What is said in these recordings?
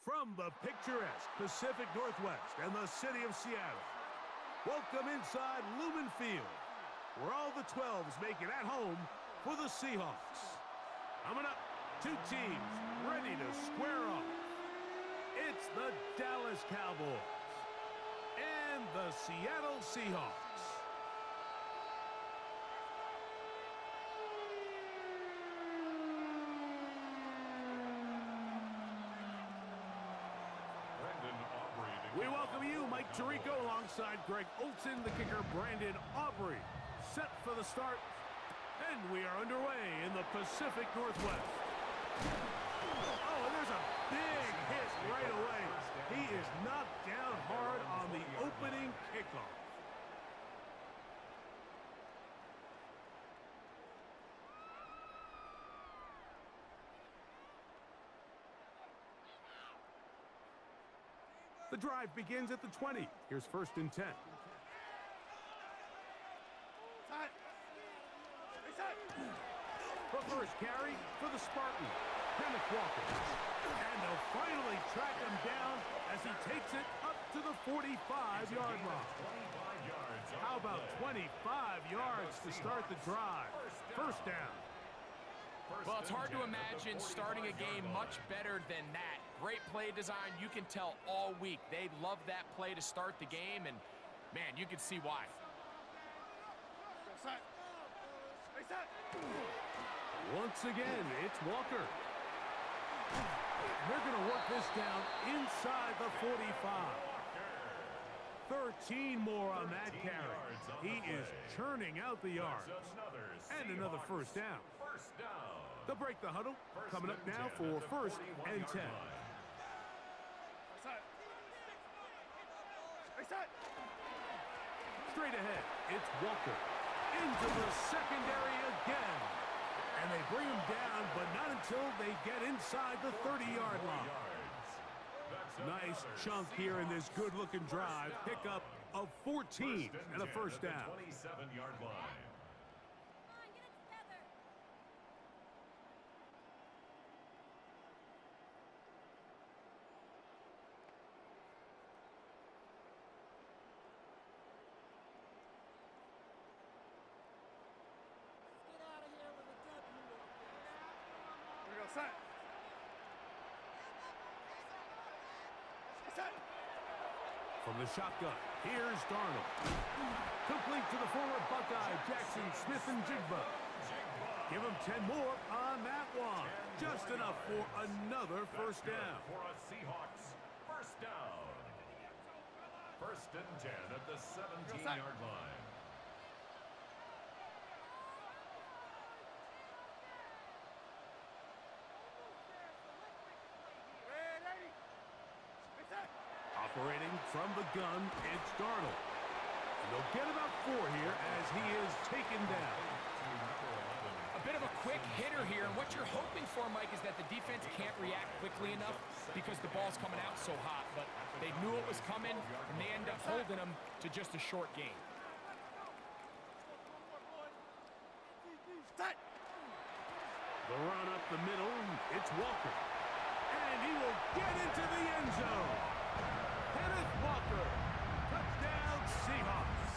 From the picturesque Pacific Northwest and the city of Seattle, welcome inside Lumen Field, where all the 12s make it at home for the Seahawks. Coming up, two teams ready to square off. It's the Dallas Cowboys and the Seattle Seahawks. We welcome you, Mike Tirico, alongside Greg Olson, the kicker, Brandon Aubrey. Set for the start, and we are underway in the Pacific Northwest. Oh, and there's a big hit right away. He is knocked down hard on the opening kickoff. The drive begins at the 20. Here's 1st and 10. The first carry for the Spartans, Kenneth Walker. And they'll finally track him down as he takes it up to the 45-yard line. How about 25 yards to start the drive? First down. Well, it's hard to imagine starting a game much better than that. Great play design. You can tell all week they love that play to start the game, and, man, you can see why. Once again, it's Walker. They're going to work this down inside the 45. 13 more on that carry. He is churning out the yards. And another first down. They'll break the huddle. Coming up now for 1st and 10. Straight ahead, it's Walker. Into the secondary again. And they bring him down, but not until they get inside the 30-yard line. Nice chunk here in this good-looking drive. Pickup of 14 and a first down. 27-yard line. From the shotgun, here's Darnold. Complete to the former Buckeye, Jackson Smith-Njigba. Give him 10 more on that one. Just enough for another first down. For a Seahawks first down. 1st and 10 at the 17-yard line. Operating from the gun, it's Darnold. And they'll get about 4 here as he is taken down. A bit of a quick hitter here, and what you're hoping for, Mike, is that the defense can't react quickly enough because the ball's coming out so hot, but they knew it was coming, and they end up holding them to just a short gain. The run up the middle, it's Walker. And he will get into the end zone. Kenneth Walker, touchdown Seahawks.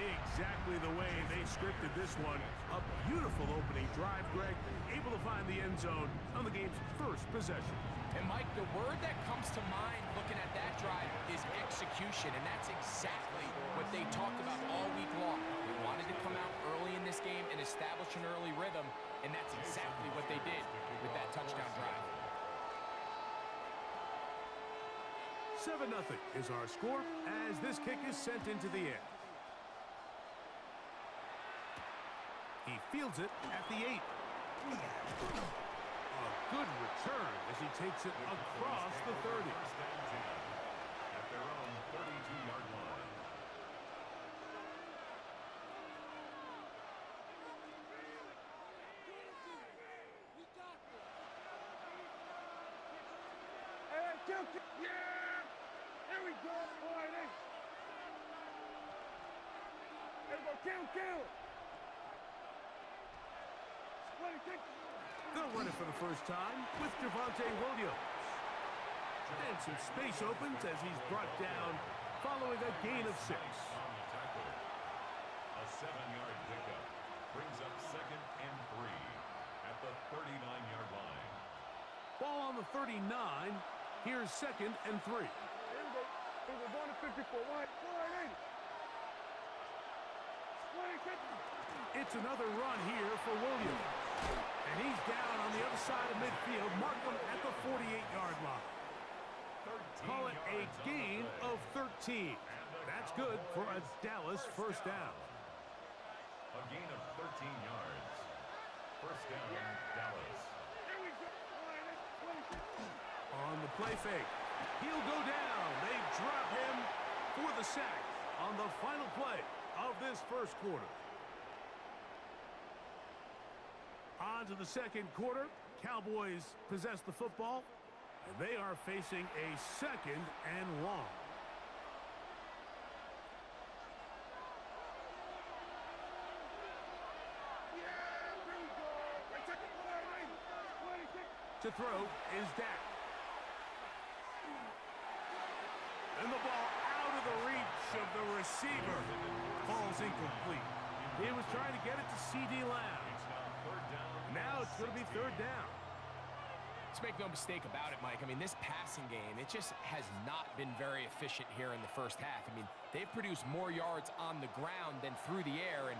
Exactly the way they scripted this one. A beautiful opening drive, Greg. Able to find the end zone on the game's first possession. And, Mike, the word that comes to mind looking at that drive is execution, and that's exactly what they talked about all week long. They wanted to come out early in this game and establish an early rhythm, and that's exactly what they did with that touchdown drive. 7-0 is our score as this kick is sent into the air. He fields it at the 8. A good return as he takes it across the 30. At their own 32-yard line. Yeah! There we go, boy! There we go, kill! They'll run it for the first time with Javonte Williams. And some space opens as he's brought down following a gain of 6. A 7-yard pickup brings up 2nd and 3 at the 39-yard line. Ball on the 39. Here's 2nd and 3. Here we go. We're going to 54. Wide 80. It's another run here for Williams. And he's down on the other side of midfield. Mark him at the 48-yard line. Call it a gain of 13. That's good for a Dallas first down. A gain of 13 yards. First down, Dallas. Here we go. Wide 26. On the play fake. He'll go down. They drop him for the sack on the final play of this first quarter. On to the second quarter. Cowboys possess the football, and they are facing a 2nd and long. To throw is Dak. And the ball out of the reach of the receiver. Falls incomplete. He was trying to get it to C.D. Lamb. Now it's going to be 3rd down. Let's make no mistake about it, Mike. I mean, this passing game, it just has not been very efficient here in the first half. I mean, they've produced more yards on the ground than through the air, and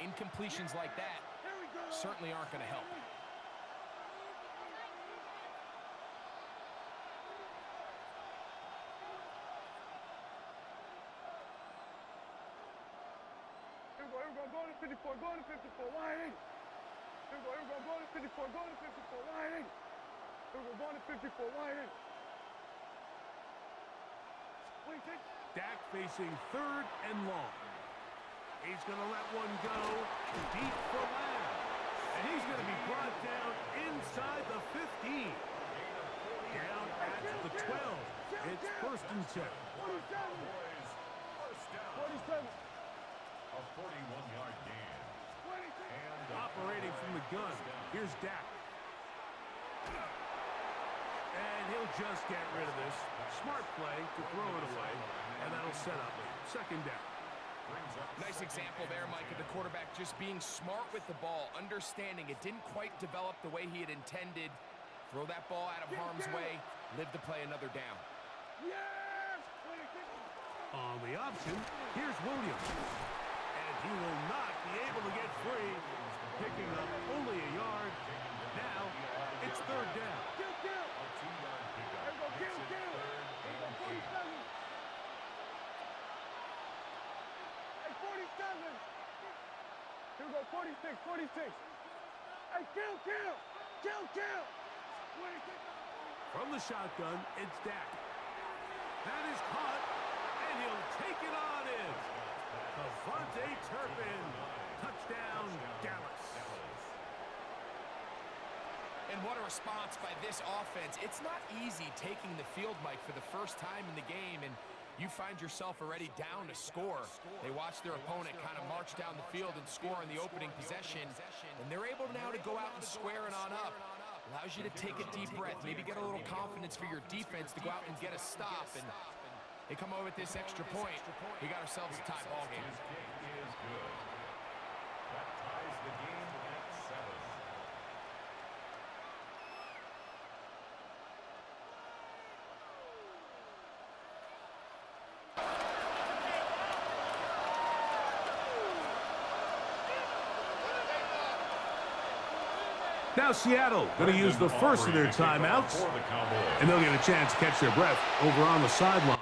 incompletions like that certainly aren't going to help. Here we go. Going to 54. Going to 54. Wide 80. Here we go. Going to 54. Going to 54. Wide 80. Here we go. Going to 54. Wide 80. Dak facing 3rd and long. He's going to let one go deep for Lamb. And he's going to be brought down inside the 15. Down at the 12. It's 1st and 10. 47. A 41-yard gain. And Operating from the gun. Here's Dak. And he'll just get rid of this. Smart play to throw it away. And that'll set up 2nd down. Nice example there, Mike, of the quarterback just being smart with the ball, understanding it didn't quite develop the way he had intended. Throw that ball out of harm's way, live to play another down. Yes! On the option, here's Williams. And he will not be able to get free, picking up only a yard. Now, it's 3rd down. Kill! a 2-yard pickup. Here we go. Makes it Kill! 3rd and 8. 47. Hey, 47. Here we go. 46. Hey, kill! 26. From the shotgun, it's Dak. That is caught, and he'll take it on in. Devontae Turpin. Touchdown, Dallas. And what a response by this offense. It's not easy taking the field, Mike, for the first time in the game, and you find yourself already down to score. They watch their opponent kind of march down the field and score in the opening possession, and they're able now to go out and square it on up. Allows you to take a deep breath, maybe get a little confidence for your defense to go out and get a stop, and they come over with this extra point. We got ourselves a tie ball game. His kick is good. That ties the game at 7. Now Seattle going to use the first of their timeouts, For the Cowboys. and they'll get a chance to catch their breath over on the sideline.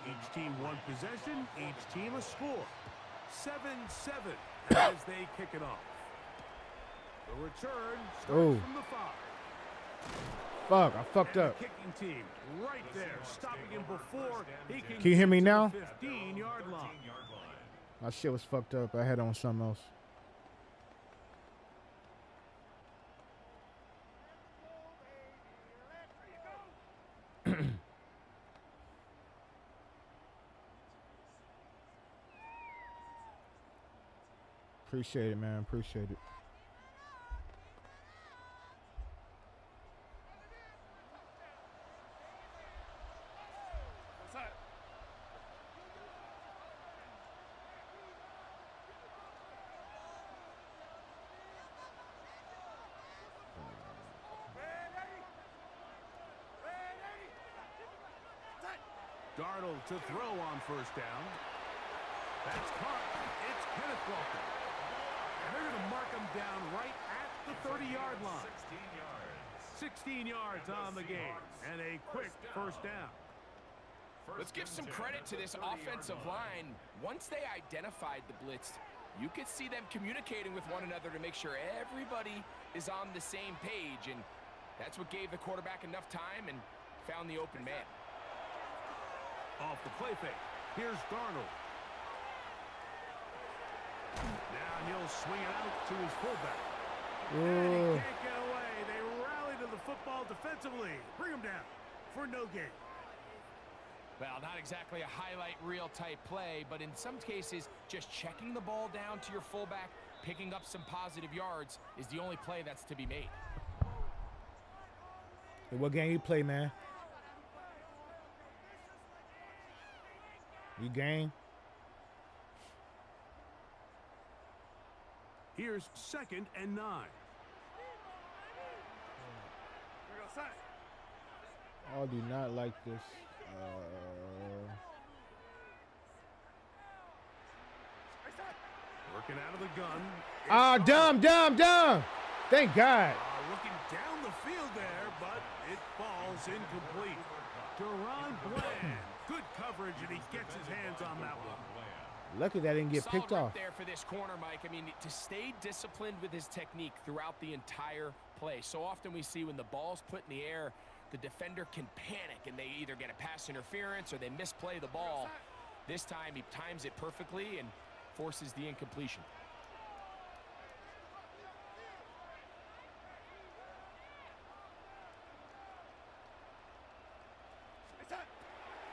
Each team one possession, each team a score. 7-7 as they kick it off. The return starts from the 5. Fuck, I fucked And up. the kicking team right there, stopping him before he can Can you hear me get to now? the 15-yard line. My shit was fucked up. I had on something else. Appreciate it, man. Appreciate it. Darnold to throw on first down. That's caught. It's Kenneth Walker. And they're going to mark him down right at the 30-yard line. 16 yards on the game. And a quick first down. Let's give some credit to this offensive line. Once they identified the blitz, you could see them communicating with one another to make sure everybody is on the same page. And that's what gave the quarterback enough time and found the open man. Off the play fake. Here's Darnold. Now he'll swing it out to his fullback. And he can't get away. They rally to the football defensively. Bring him down for no gain. Well, not exactly a highlight reel type play, but in some cases, just checking the ball down to your fullback, picking up some positive yards is the only play that's to be made. Hey, what game you play, man? You game? Here's 2nd and 9. I do not like this. Working out of the gun. Ah, dumb. Thank God. Looking down the field there, but it falls incomplete. Deron Bland. Good coverage, and he gets his hands on that one. Lucky that didn't get Solid picked work off. there for this corner, Mike. I mean, to stay disciplined with his technique throughout the entire play. So often we see when the ball's put in the air, the defender can panic, and they either get a pass interference or they misplay the ball. This time, he times it perfectly and forces the incompletion.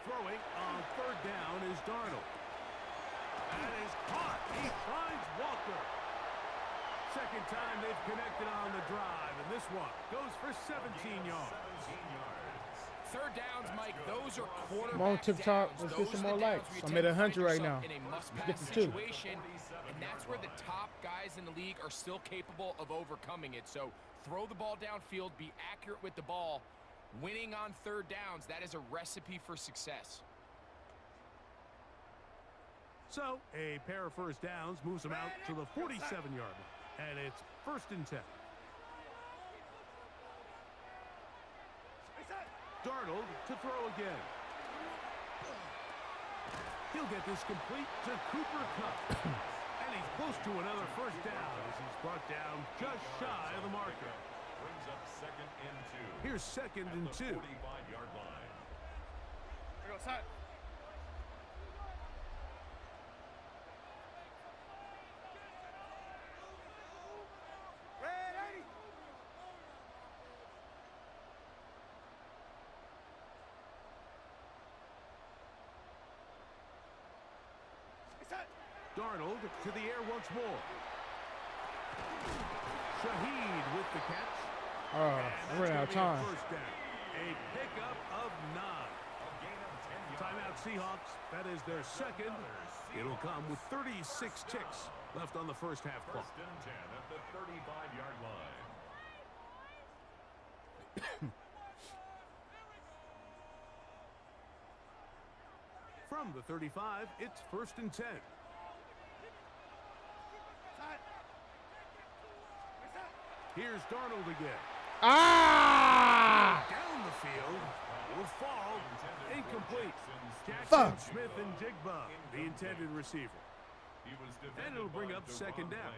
Throwing on 3rd down is Darnold. That is caught. He finds Walker. Second time they've connected on the drive, and this one goes for 17 yards. 3rd downs, Mike, those are quarterback Come on, TikTok. downs. Let's Those get some are more the downs likes. where you I'm take at 100 right yourself now. in a must-pass get to 2. situation, and that's where the top guys in the league are still capable of overcoming it. So throw the ball downfield, be accurate with the ball. Winning on 3rd downs, that is a recipe for success. So a pair of first downs moves them out to the 47-yard line, and it's 1st and 10. Darnold to throw again. He'll get this complete to Cooper Kupp. And he's close to another first down as he's brought down just shy of the marker. Brings up 2nd and 2. Here's 2nd and 2. 45-yard line. Darnold to the air once more. Shaheed with the catch. I ran out of time. First down. A pickup of 9. Timeout Seahawks. That is their 2nd. It'll come with 36 ticks left on the first half clock. 1st and 10 at the 35-yard line. From the 35, it's 1st and 10. Here's Darnold again. Ah! Down the field. Will fall. Incomplete. Jackson Fuck. Smith and Jigba, the intended receiver. And it'll bring up 2nd down.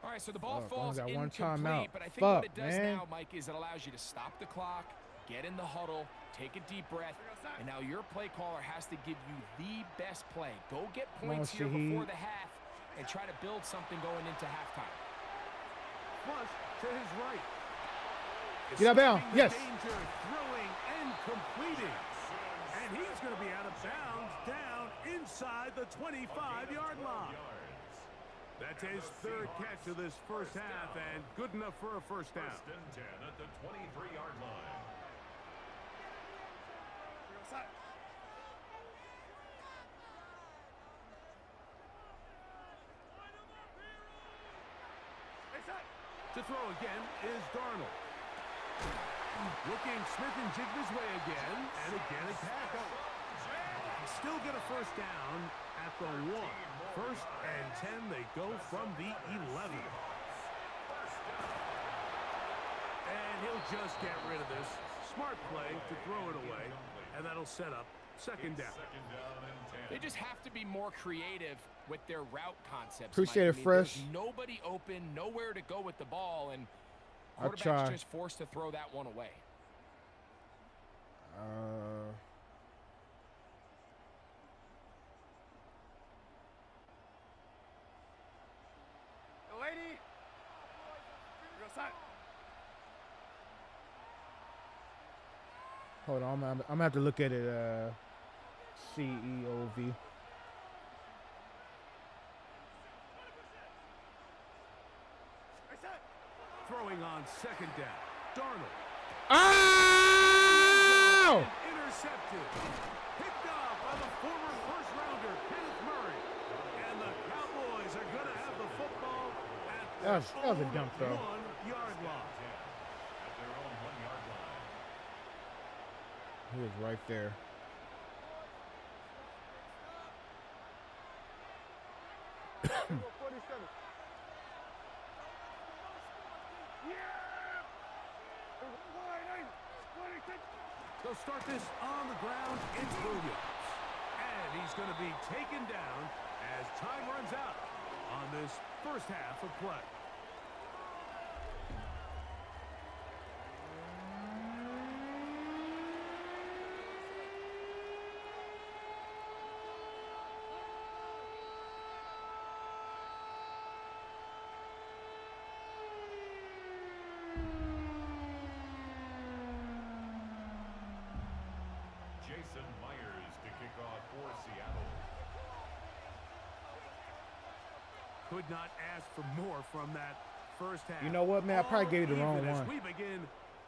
All right, so the ball Fuck, falls only got one incomplete, timeout. but I think Fuck, what it does man. now, Mike, is it allows you to stop the clock, get in the huddle, take a deep breath, and now your play caller has to give you the best play. Go get points here before the half and try to build something going into halftime. Flush to his right. Get out of bounds. Yes. Danger, throwing and completing. And he's going to be out of bounds down inside the 25-yard line. That's his third catch of this first half, and good enough for a first down. First and 10 at the 23-yard line. To throw again is Darnold. Looking Smith and Jigba's way again, and again a tackle. Still get a first down at the 1. First and 10, they go from the 11. And he'll just get rid of this. Smart play to throw it away, and that'll set up second down. They just have to be more creative with their route concepts. Appreciate it, Fresh. There's nobody open, nowhere to go with the ball, and I'll quarterback's try. just forced to throw that one away. Lady. Hold on, I'm gonna have to look at it. CEOV. Throwing on second down. Darnold. Oh! Intercepted. Picked off by the former first-rounder, Kenneth Murray. And the Cowboys are going to have the football at their That was a dump throw. 1-yard line. At their own 1-yard line. He was right there. They'll start this on the ground. It's Williams. And he's going to be taken down as time runs out on this first half of play. Jason Myers to kick off for Seattle. Could not ask for more from that first half. You know what, man? I probably gave you the wrong Even as one. we begin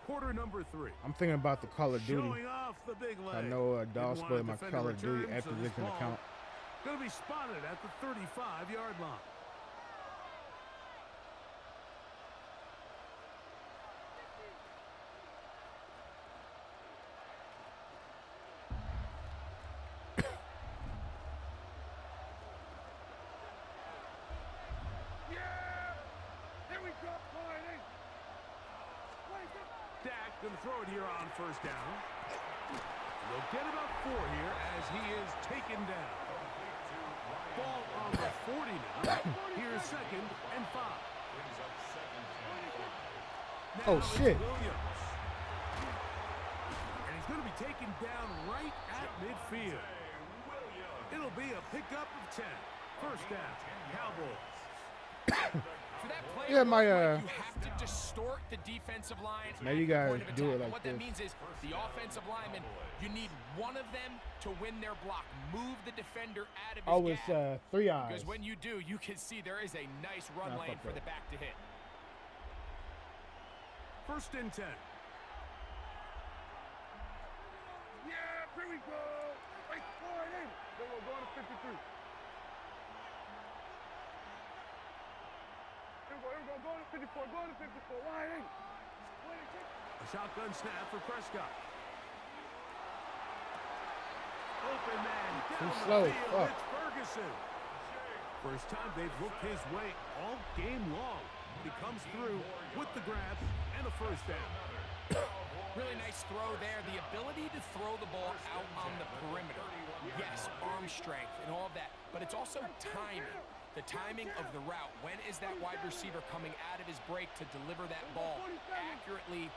quarter number 3. I'm thinking about the Call of Duty. Showing off the big leg. I know dog Didn't split want my to defend Call a of Duty return, so this acquisition ball account. Going to be spotted at the 35-yard line. Dak going to throw it here on first down. They'll get about 4 here as he is taken down. Ball on the 40 now. Here's second and 5. Now Oh, it's shit. Williams. And he's going to be taken down right at midfield. It'll be a pickup of 10. First down, Cowboys. For that play, Yeah, my, you have to distort the defensive line. Maybe you at the guys point of do attack. it like What that this. means is the offensive lineman, you need one of them to win their block. Move the defender out of his Oh, it's gap. 3 eyes. Because when you do, you can see there is a nice run Nah, lane fuck for that. the back to hit. First and 10. Yeah, here we go. Right, forward in. Then we're going to 53. Here we go, going to 54, going to 54. Wide in. A shotgun snap for Prescott. Open man down Too the slow. field. Fuck. It's Ferguson. First time they've looked his way all game long. He comes through with the grab and a first down. Really nice throw there. The ability to throw the ball out on the perimeter. Yes, arm strength and all of that, but it's also timing. The timing of the route. When is that wide receiver coming out of his break to deliver that ball accurately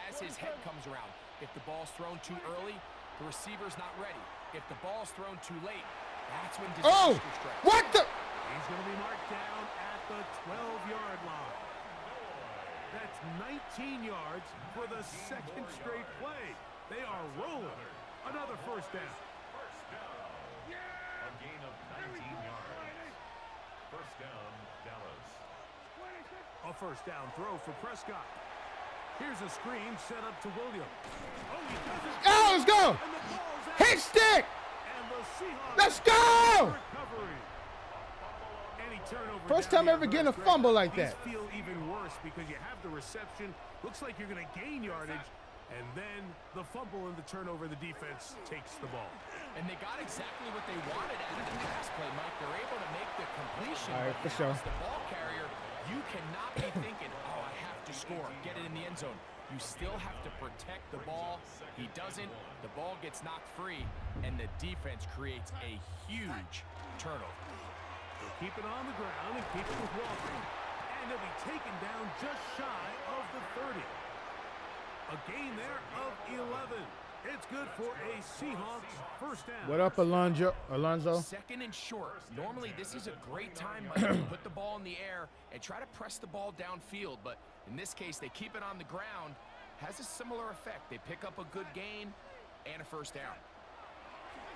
as his head comes around? If the ball's thrown too early, the receiver's not ready. If the ball's thrown too late, that's when Oh! disaster strikes. What the? He's going to be marked down at the 12-yard line. That's 19 yards for the second straight play. They are rolling. Another first down. A gain of 19 yards. First down, Dallas. A first down throw for Prescott. Here's a screen set up to Williams. Oh, he does it. Oh, let's go. And the ball's out. Hit stick. And the Seahawks Let's go. recovery. Any turnover First down time here ever getting a hurts, fumble Greg. like that. These feel even worse because you have the reception. Looks like you're going to gain yardage. And then the fumble and the turnover, the defense takes the ball. And they got exactly what they wanted out of the pass play, Mike. They're able to make the completion. All right, but for sure. as the ball carrier, you cannot be thinking, oh, I have to score, get it in the end zone. You still have to protect the ball. He doesn't. The ball gets knocked free, and the defense creates a huge turnover. They'll keep it on the ground and keep it with Walker. And they'll be taken down just shy of the 30. A gain there of 11. It's good for a Seahawks first down. What up, Alonzo? Second and short. Normally, this is a great time, Mike, to put the ball in the air and try to press the ball downfield. But in this case, they keep it on the ground. Has a similar effect. They pick up a good gain and a first down.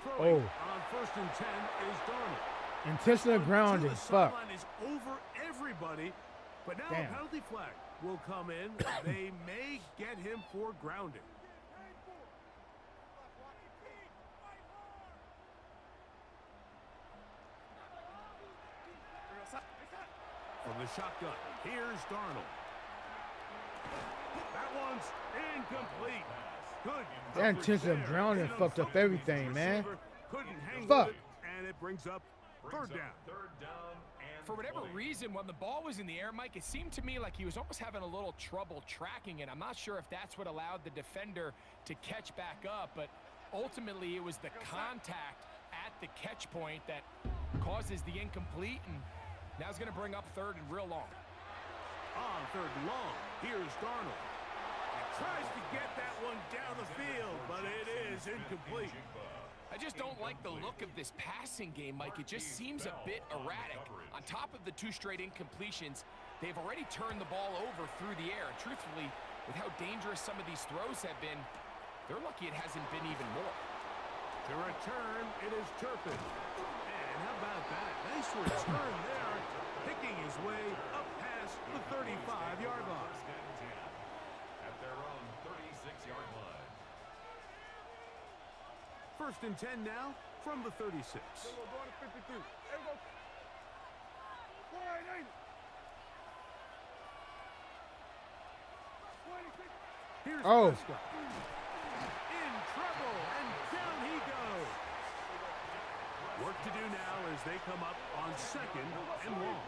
Throwing on first and 10 is Darnold. Intentional grounding. The Fuck. sideline is over everybody. But now Damn. a penalty flag will come in. They may get him for grounding. From the shotgun, here's Darnold. That one's incomplete. Good. That intentional there. grounding You know, fucked up something everything, man. receiver couldn't hang Fuck. with it, and it brings up third down. Third down and For whatever 20. reason, when the ball was in the air, Mike, it seemed to me like he was almost having a little trouble tracking it. I'm not sure if that's what allowed the defender to catch back up, but ultimately it was the contact at the catch point that causes the incomplete, and now it's going to bring up third and real long. On third and long, here's Darnold. He tries to get that one down the field, but it is incomplete. I just don't like the look of this passing game, Mike. It just seems a bit erratic. On top of the two straight incompletions, they've already turned the ball over through the air. And truthfully, with how dangerous some of these throws have been, they're lucky it hasn't been even more. To return, it is Turpin. And how about that? Nice return there, picking his way up past the 35-yard line. First and 10 at their own 36-yard line. First and 10 now from the 36. There we go, going to 53. There we go. Wide, ain't it? 26. Here's Oh. Prescott. In trouble, and down he goes. Work to do now as they come up on second and long.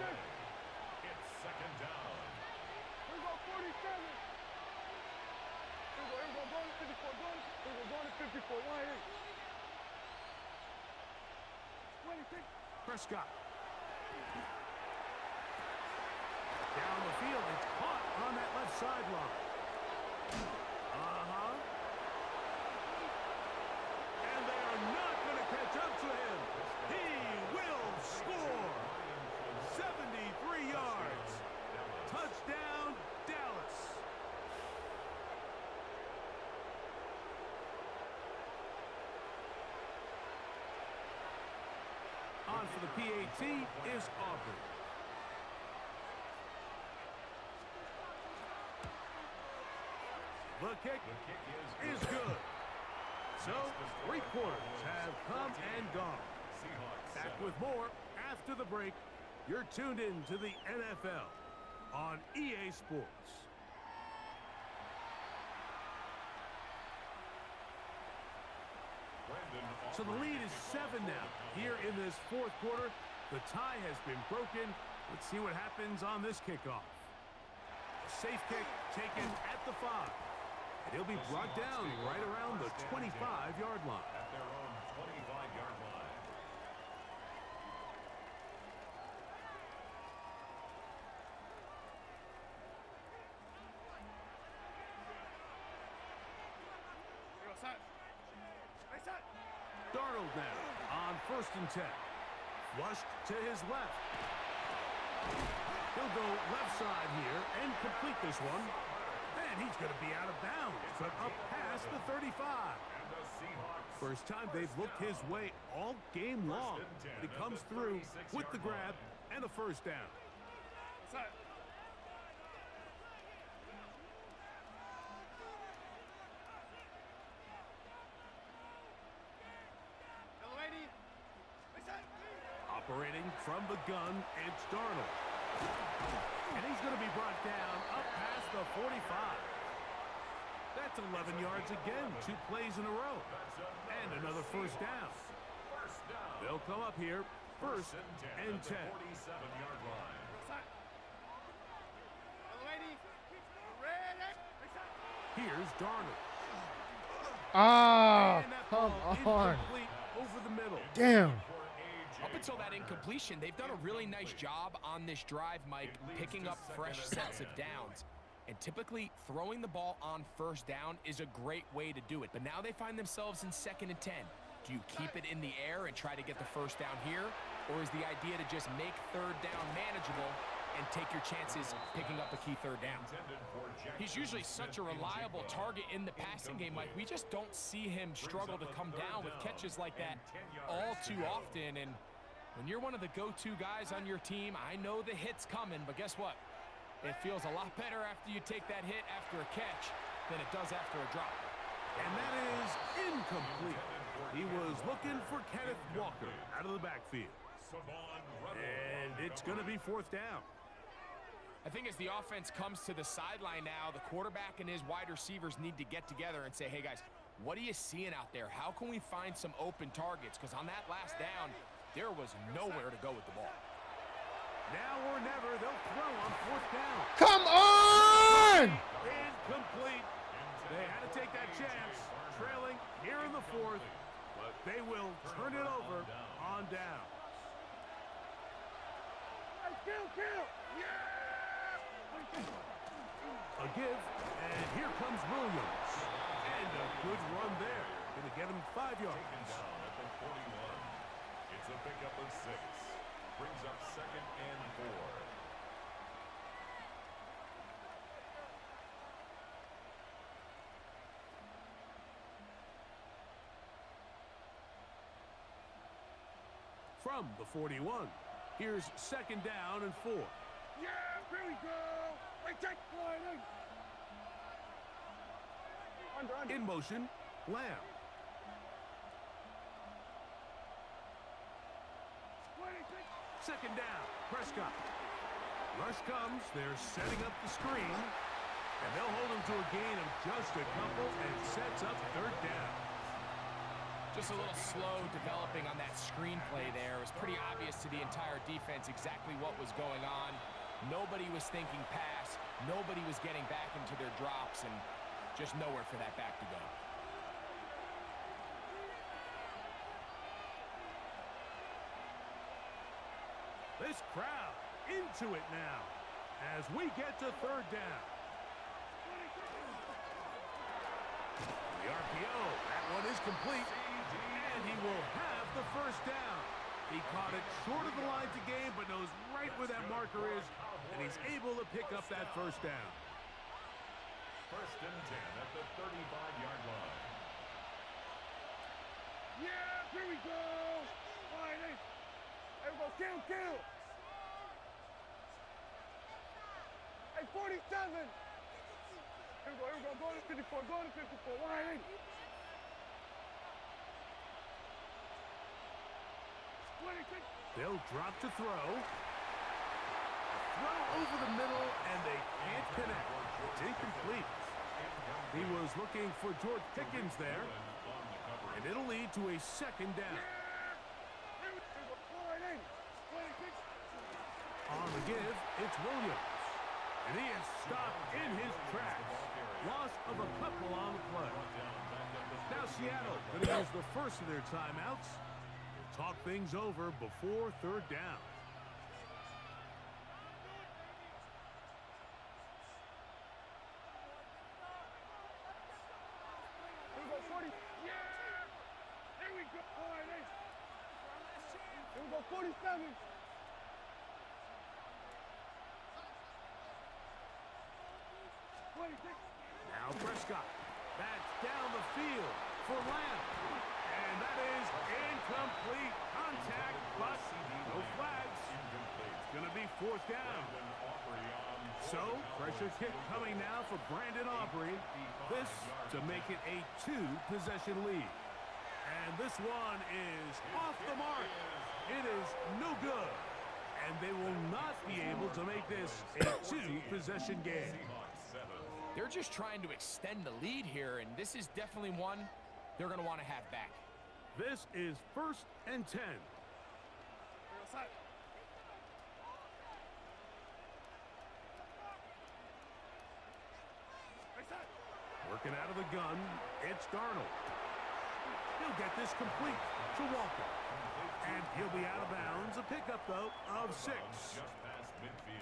It's second down. Here we go, 47. Here we go, going to 54. Going to 54. Wide, ain't it? 26. Prescott. Down the field, it's caught on that left sideline. And they are not going to catch up to him. He will score. 73 yards. Touchdown, Dallas. On for the PAT is Aubrey. The kick is good. So, 3 quarters have come and gone. Back with more after the break. You're tuned in to the NFL on EA Sports. So the lead is 7 now. Here in this fourth quarter, the tie has been broken. Let's see what happens on this kickoff. A safe kick taken at the 5. And he'll be brought down right around the 25-yard line. At their own 25-yard line. Darnold now on first and 10. Flushed to his left. He'll go left side here and complete this one. And he's going to be out of bounds, but up past the 35. First time they've looked his way all game long. But he comes through with the grab and a first down. Set. Lady. Operating from the gun, it's Darnold. And he's going to be brought down up past the 45. That's 11 yards again, 2 plays in a row. And another first down. They'll come up here, first and 10. Yard line. Lady. Ready. Here's Darnold. Ah, And that come ball on. incomplete over the middle. Damn. Up until that incompletion, they've done a really nice job on this drive, Mike, picking up fresh sets of downs. And typically, throwing the ball on first down is a great way to do it. But now they find themselves in 2nd and 10. Do you keep it in the air and try to get the first down here? Or is the idea to just make 3rd down manageable and take your chances picking up a key 3rd down? He's usually such a reliable target in the passing game, Mike. We just don't see him struggle to come down with catches like that all too often. And when you're one of the go-to guys on your team, I know the hit's coming, but guess what? It feels a lot better after you take that hit after a catch than it does after a drop. And that is incomplete. He was looking for Kenneth Walker out of the backfield. And it's going to be 4th down. I think as the offense comes to the sideline now, the quarterback and his wide receivers need to get together and say, hey, guys, what are you seeing out there? How can we find some open targets? Because on that last down, there was nowhere to go with the ball. Now or never, they'll throw on 4th down. Come on! Incomplete. They had to take that chance, trailing here in the 4th, but they will turn it over on down. Kill. A give, and here comes Williams. And a good run there. Going to get him 5 yards. Down at the 41. It's a pickup of 6. Brings up 2nd and 4. From the 41, here's 2nd down and 4. Yeah, here we go. Take sliding. Under. In motion, Lamb. 2nd down, Prescott. Rush comes, they're setting up the screen, and they'll hold him to a gain of just a couple and sets up 3rd down. Just a little slow developing on that screenplay there. It was pretty obvious to the entire defense exactly what was going on. Nobody was thinking pass. Nobody was getting back into their drops, and just nowhere for that back to go. This crowd into it now as we get to 3rd down. The RPO, that one is complete, and he will have the first down. He caught it short of the line to gain, but knows right where that marker is, and he's able to pick up that first down. 1st and 10 at the 35-yard line. Yeah, here we go. Sliding. There we go. Kill. Hey, 47. Here we go. Go to 54. Sliding. They'll drop to throw. Throw over the middle, and they can't connect. It's incomplete. He was looking for George Pickens there, and it'll lead to a 2nd down. On the give, it's Williams. And he is stopped in his tracks. Loss of a couple on the play. Now Seattle going to use the first of their timeouts. They'll talk things over before 3rd down. Here we go, 40. Yeah! There we go. All right, hey. Here we go, 47. Now Prescott bats down the field for Lamb. And that is incomplete contact, but no flags. be fourth down. So, pressure kick coming now for Brandon Aubrey. This to make it a 2-possession lead. And this one is off the mark. It is no good. And they will not be able to make this a 2-possession game. They're just trying to extend the lead here, and this is definitely one they're going to want to have back. This is 1st and 10. Working out of the gun, it's Darnold. He'll get this complete to Walker. And he'll be out of bounds. A pickup, though, of 6.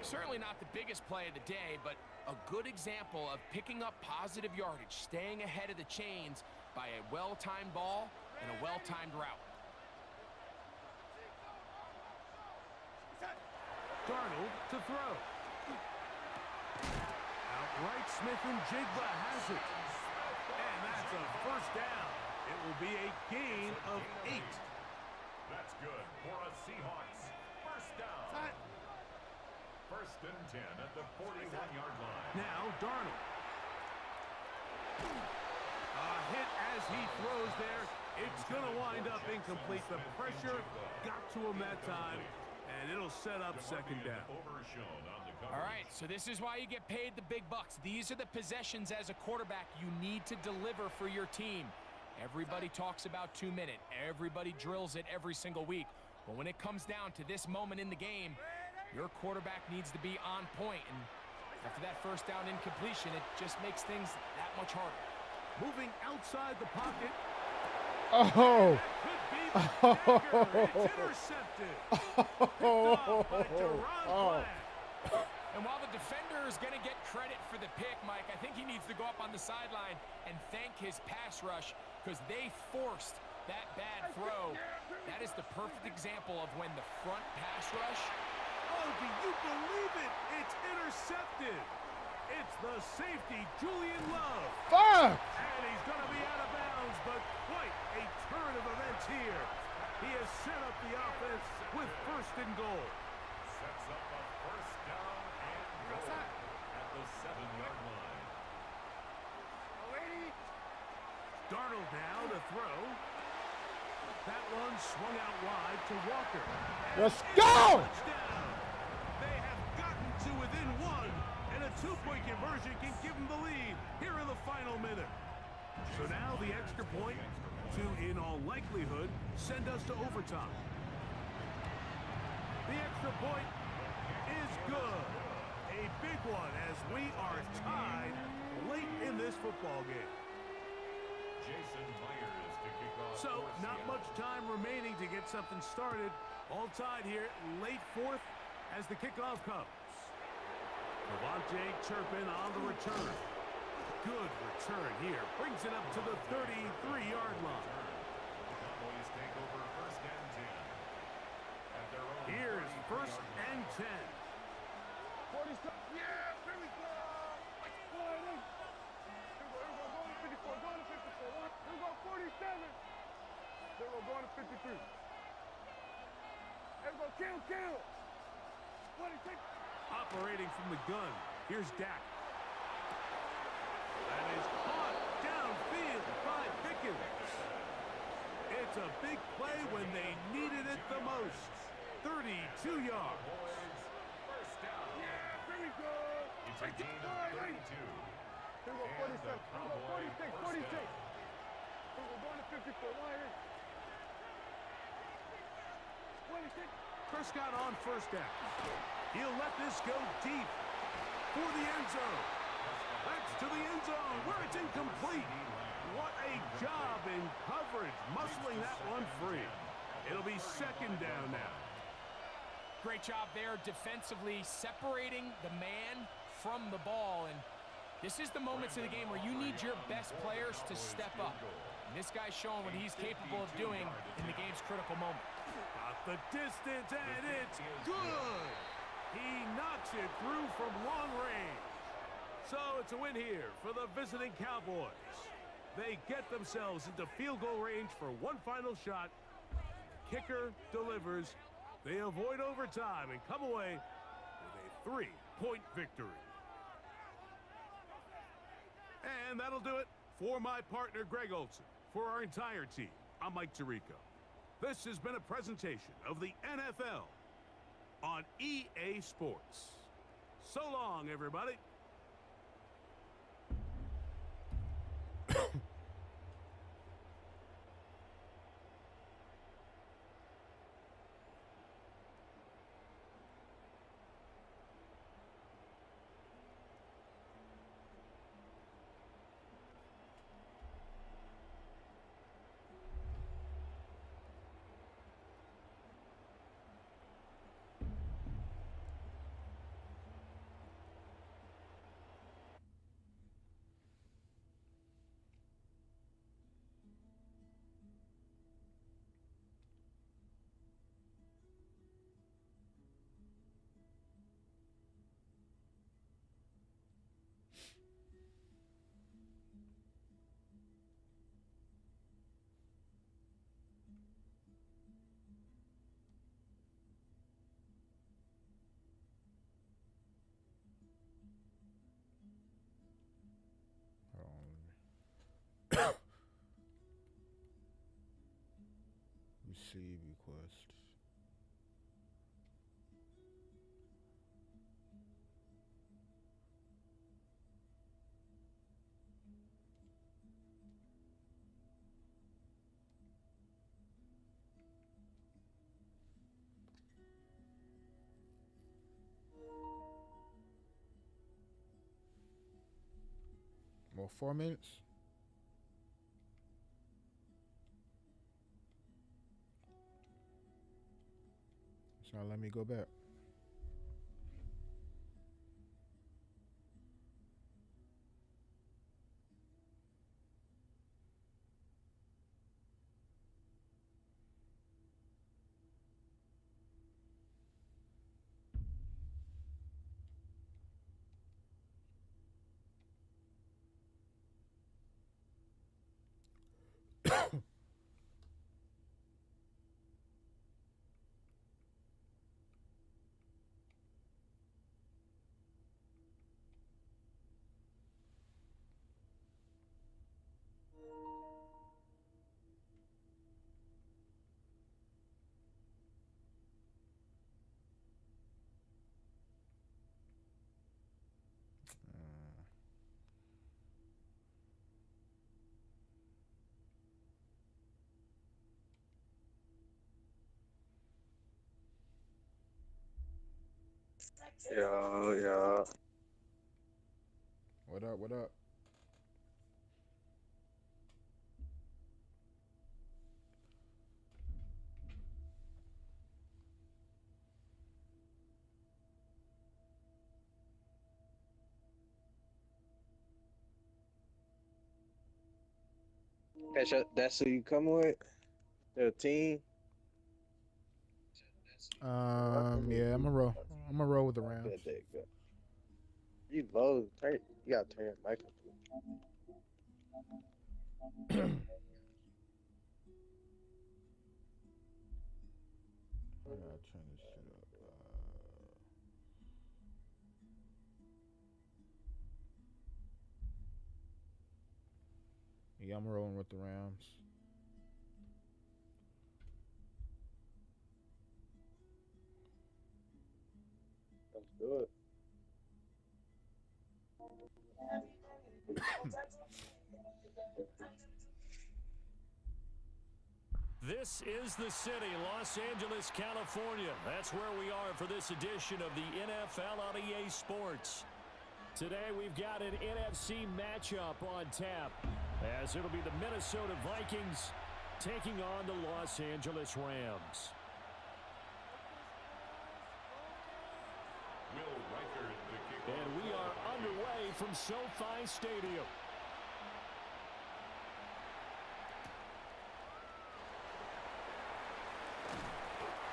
Certainly not the biggest play of the day, but a good example of picking up positive yardage, staying ahead of the chains by a well-timed ball and a well-timed route. Darnold to throw. Outright, Smith and Jigba has it. And that's a 1st down. It will be a gain of 8. That's good for a Seahawks 1st down. 1st and 10 at the 41-yard line. Now Darnold. A hit as he throws there. It's going to wind up incomplete. The pressure got to him that time, and it'll set up 2nd down. All right, so this is why you get paid the big bucks. These are the possessions as a quarterback you need to deliver for your team. Everybody talks about 2-minute. Everybody drills it every single week. But when it comes down to this moment in the game, your quarterback needs to be on point. And after that 1st down incompletion, it just makes things that much harder. Moving outside the pocket. Oh. It's intercepted. Picked off by Deron Black. And while the defender is going to get credit for the pick, Mike, I think he needs to go up on the sideline and thank his pass rush because they forced that bad throw. That is the perfect example of when the front pass rush. Oh, do you believe it? It's intercepted. It's the safety, Julian Love. Fuck! And he's going to be out of bounds, but quite a turn of events here. He has set up the offense with 1st and goal. Sets up a 1st down and goal at the 7-yard line. Darnold now to throw. That one swung out wide to Walker. Let's go! Touchdown. They have gotten to within 1, and a 2-point conversion can give them the lead here in the final minute. So now the extra point to, in all likelihood, send us to overtime. The extra point is good. A big one as we are tied late in this football game. Jason Myers to kick off. So, not much time remaining to get something started. All tied here, late 4th as the kickoff comes. Devontae Turpin on the return. Good return here. Brings it up to the 33-yard line. Cowboys take over 1st and 10. At their own Here's 1st and 10. 47. Yeah, here we go. Here we go, going to 54, going to 54. Here we go, 47. Here we go, going to 53. Here we go, kill. 26. Operating from the gun. Here's Dak. That is caught downfield by Pickens. It's a big play when they needed it the most. 32 yards. 1st down. Yeah, here we go. It's a gain of 32. Here we go, 47. Here we go, 46. Here we go, going to 54. Wide in. 26. Prescott on 1st down. He'll let this go deep for the end zone. That's to the end zone where it's incomplete. What a job in coverage, muscling that one free. It'll be 2nd down now. Great job there defensively, separating the man from the ball. And this is the moments of the game where you need your best players to step up. And this guy's showing what he's capable of doing in the game's critical moment. Got the distance, and it's good. He knocks it through from long range. So it's a win here for the visiting Cowboys. They get themselves into field goal range for one final shot. Kicker delivers. They avoid overtime and come away 3-point victory. And that'll do it for my partner, Greg Olson. For our entire team, I'm Mike Tirico. This has been a presentation of the NFL on EA Sports. So long, everybody. Receive request. More 4 minutes. It's not letting me go back. Yeah. What up? What up? That's who you come with? The team? Yeah, I'm gonna roll. I'm gonna roll with the Rams. Good, there you go. You low. You gotta turn your mic up. I gotta turn this shit up. Yeah, I'm rolling with the Rams. Let's do it. This is the city, Los Angeles, California. That's where we are for this edition of the NFL on EA Sports. Today we've got an NFC matchup on tap, as it'll be the Minnesota Vikings taking on the Los Angeles Rams. And we are underway from SoFi Stadium.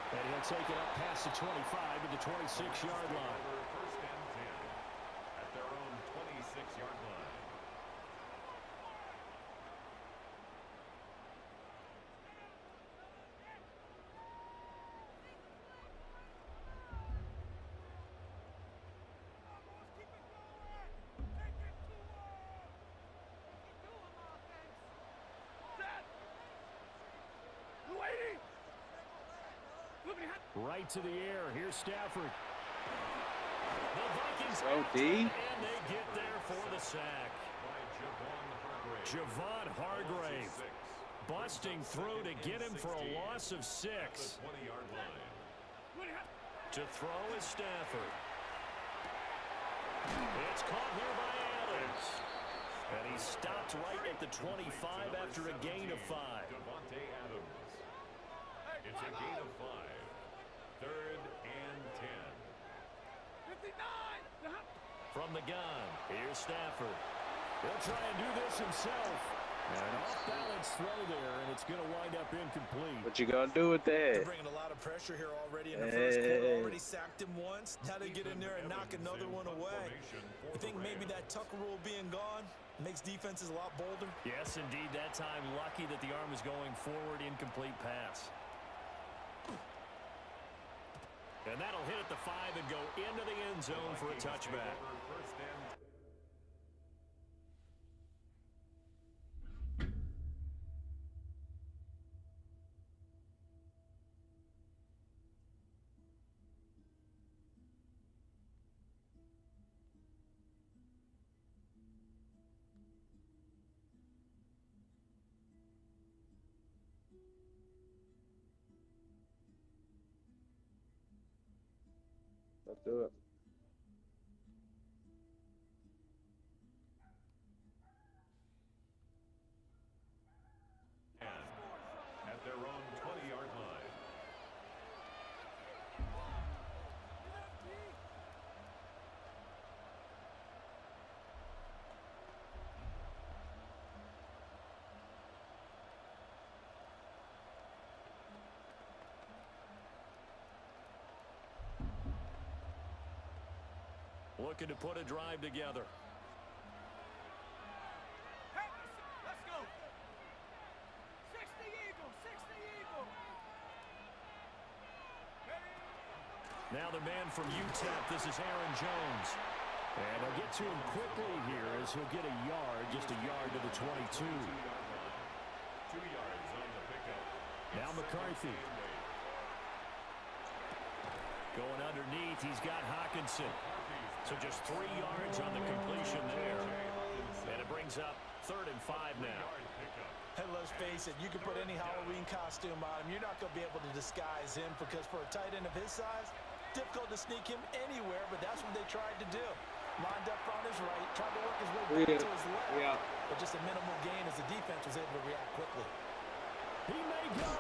And he'll take it up past the 25 to the 26-yard line. First and 10 at their own 26-yard line. Right to the air. Here's Stafford. The Vikings OD. and they get there for the sack. Javon Hargrave busting through to get him for a loss of 6. To throw is Stafford. It's caught here by Adams. And he stopped right at the 25 after a gain of 5. It's a gain of 5. 3rd and 10. 59. From the gun, here's Stafford. He'll try and do this himself. And an off-balance throw there, and it's going to wind up incomplete. What you gonna do with They're that? bringing a lot of pressure here already in the first quarter. Already sacked him once. Now they get in there and knock another one away. You think maybe that Tucker rule being gone makes defenses a lot bolder? Yes, indeed. That time, lucky that the arm was going forward. Incomplete pass. And that'll hit at the 5 and go into the end zone for a touchback. Let's do it. At their own 20-yard line. Looking to put a drive together. Hey, let's go. 60 Eagle, 60 Eagle. Now the man from UTEP, this is Aaron Jones. And they'll get to him quickly here as he'll get a yard, just a yard to the 22. 2 yards on the pickup. Now McCarthy. Going underneath, he's got Hawkinson. So just 3 yards on the completion there. And it brings up 3rd and 5 now. Hey, let's face it, you can put any Halloween costume on him. You're not going to be able to disguise him because for a tight end of his size, difficult to sneak him anywhere, but that's what they tried to do. Lined up on his right, tried to work his way back to his left, but just a minimal gain as the defense was able to react quickly. He may go.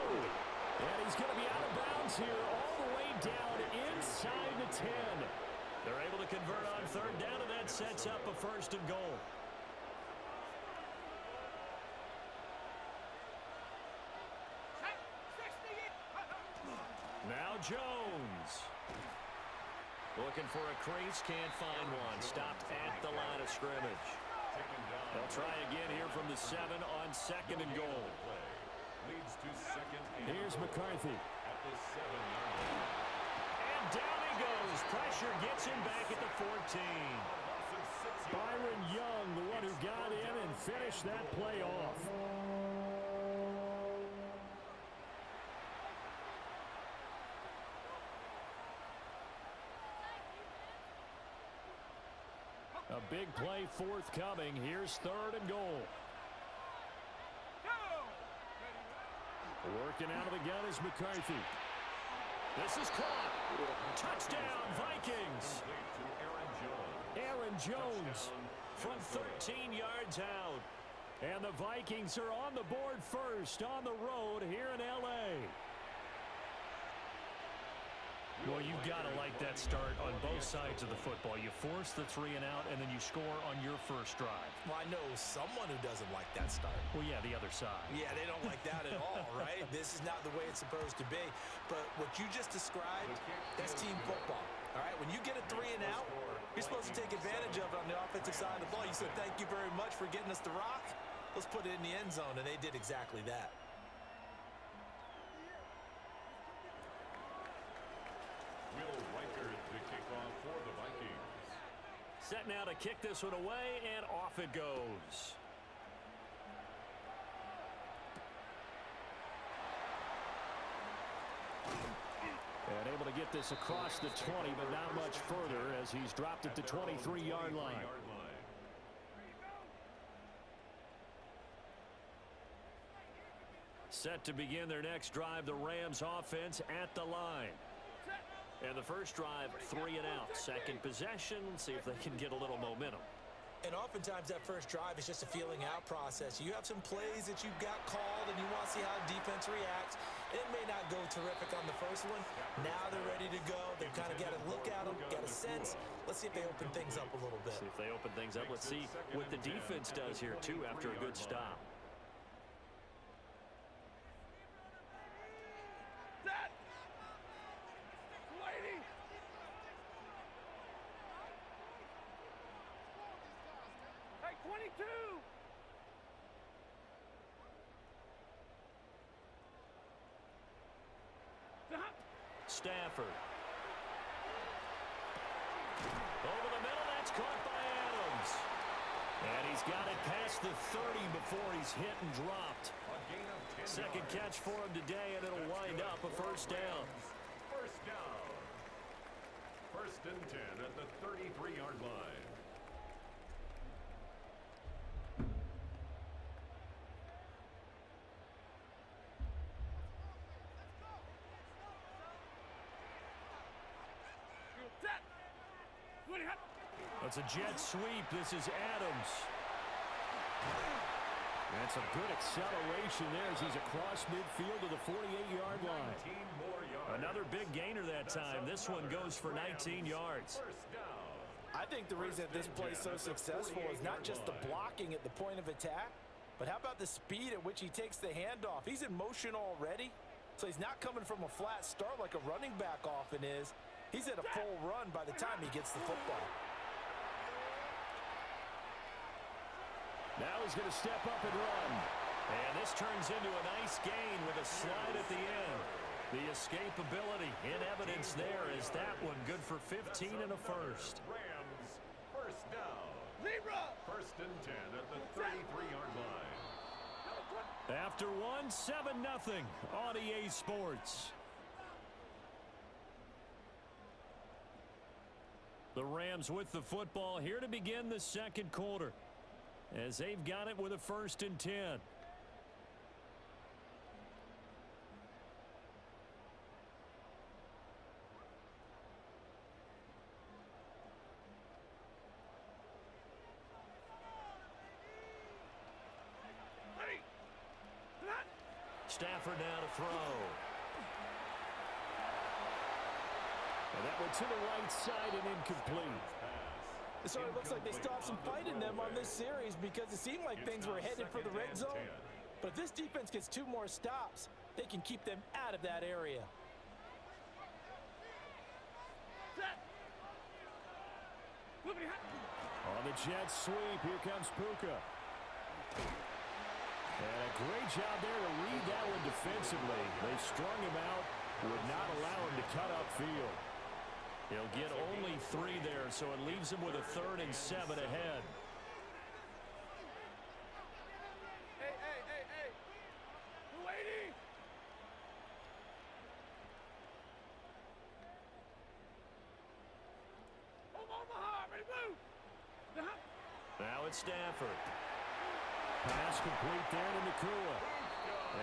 And he's going to be out of bounds here all the way down inside the 10. They're able to convert on 3rd down, and that sets up a 1st and goal. Now Jones. Looking for a crease, can't find one. Stopped at the line of scrimmage. They'll try again here from the 7 on 2nd and goal. Leads to 2nd and Here's McCarthy. at the 7-yard line. And down he goes. Pressure gets him back at the 14. Byron Young, the one who got in and finished that play off. A big play forthcoming. Here's 3rd and goal. Working out of the gun is McCarthy. This is caught. Touchdown, Vikings. Aaron Jones from 13 yards out. And the Vikings are on the board first on the road here in L.A. Well, you've got to like that start on both sides of the football. You force the 3 and out, and then you score on your first drive. Well, I know someone who doesn't like that start. Well, yeah, the other side. Yeah, they don't like that at all, right? This is not the way it's supposed to be. But what you just described, that's team football, all right? When you get a 3 and out, you're supposed to take advantage of it on the offensive side of the ball. You said, thank you very much for getting us the rock. Let's put it in the end zone, and they did exactly that. Set now to kick this one away, and off it goes. get this across the 20, but not much further as he's dropped it to 23-yard line. Set to begin their next drive, the Rams offense at the line. And the first drive, 3 and out. Second possession, see if they can get a little momentum. And oftentimes that first drive is just a feeling out process. You have some plays that you've got called and you want to see how defense reacts. It may not go terrific on the first one. Now they're ready to go. They've kind of got a look at them, got a sense. Let's see if they open things up a little bit. See if they open things up. Let's see what the defense does here, too, after a good stop. Stafford. Over the middle, that's caught by Adams. And he's got it past the 30 before he's hit and dropped. Second catch for him today, and it'll wind up a first down. First down. First and 10 at the 33-yard line. That's a jet sweep. This is Adams. That's a good acceleration there as he's across midfield to the 48-yard line. Another big gainer that time. This one goes for 19 yards. I think the reason that this play is so successful is not just the blocking at the point of attack, but how about the speed at which he takes the handoff? He's in motion already, so he's not coming from a flat start like a running back often is. He's at a full run by the time he gets the football. Now he's going to step up and run. And this turns into a nice gain with a slide at the end. The escapability in evidence there is that one good for 15 and a first. Rams, first down. First and 10 at the 33-yard line. After one, 7-0 on EA Sports. The Rams with the football here to begin the second quarter, as they've got it with a first and 10. Stafford now to throw. And that went to the right side and incomplete. So it looks like they still have some fight in them on this series because it seemed like things were headed for the red zone. But if this defense gets 2 more stops, they can keep them out of that area. On the jet sweep, here comes Puka. And a great job there to read that one defensively. They strung him out, would not allow him to cut upfield. He'll get only 3 there, so it leaves him with a 3rd and 7 ahead. Hey. Lady! Omaha, ready to move! Now it's Stafford. Pass complete there to Nakua.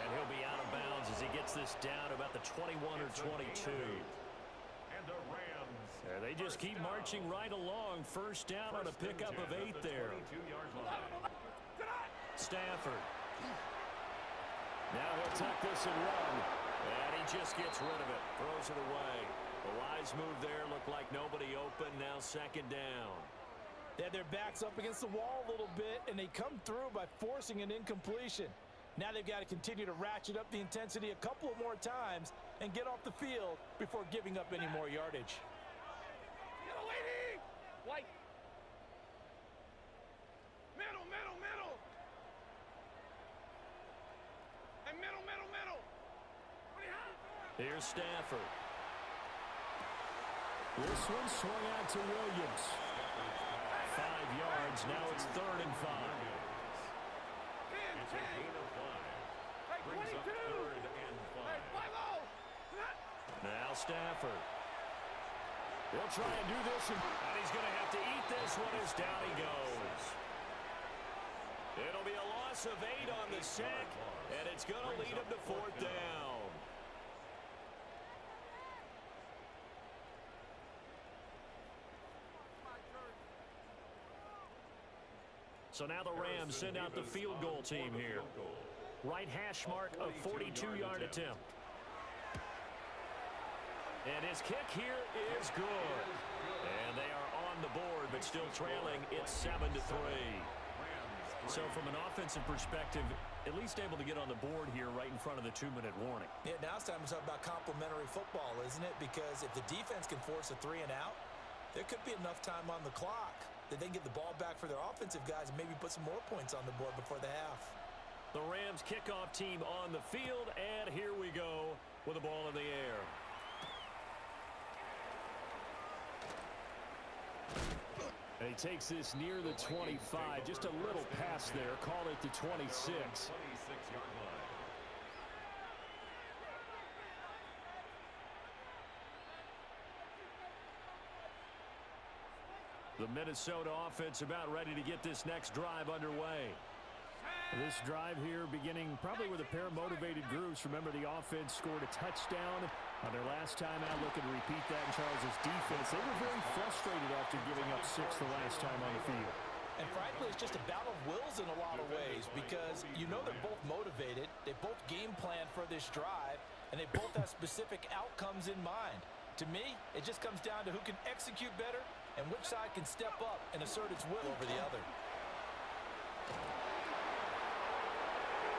And he'll be out of bounds as he gets this down about the 21 or 22. And the Rams. There, they just keep marching right along. First down on a pickup of 8 there. Stafford. Now he'll tuck this and run. And he just gets rid of it. Throws it away. A wise move there. Looked like nobody open. Now second down. They had their backs up against the wall a little bit, and they come through by forcing an incompletion. Now they've got to continue to ratchet up the intensity a couple of more times and get off the field before giving up any more yardage. Yellow lady! White! Middle! And middle! Here's Stafford. This one swung out to Williams. 5 yards. Now it's 3rd and 5. It's a gain of 5. Brings up 3rd and 5. Hey, 5-0! Now Stafford. He'll try and do this, and he's going to have to eat this one as down he goes. It'll be a loss of 8 on the sack, and it's going to lead him to 4th down. So now the Rams send out the field goal team here. Right hash mark of 42-yard attempt. And his kick here is good. And they are on the board, but still trailing. It's 7-3. So from an offensive perspective, at least able to get on the board here right in front of the 2-minute warning. Yeah, now it's time to talk about complementary football, isn't it? Because if the defense can force a 3 and out, there could be enough time on the clock that they can get the ball back for their offensive guys and maybe put some more points on the board before the half. The Rams kickoff team on the field, and here we go with the ball in the air. And he takes this near the 25. Just a little pass there. Call it the 26. The Minnesota offense about ready to get this next drive underway. This drive here beginning probably with a pair of motivated groups. Remember, the offense scored a touchdown on their last time out. Looking to repeat that in Charles' defense. They were very frustrated after giving up 6 the last time on the field. And frankly, it's just a battle of wills in a lot of ways because you know they're both motivated. They both game plan for this drive, and they both have specific outcomes in mind. To me, it just comes down to who can execute better and which side can step up and assert its will over the other.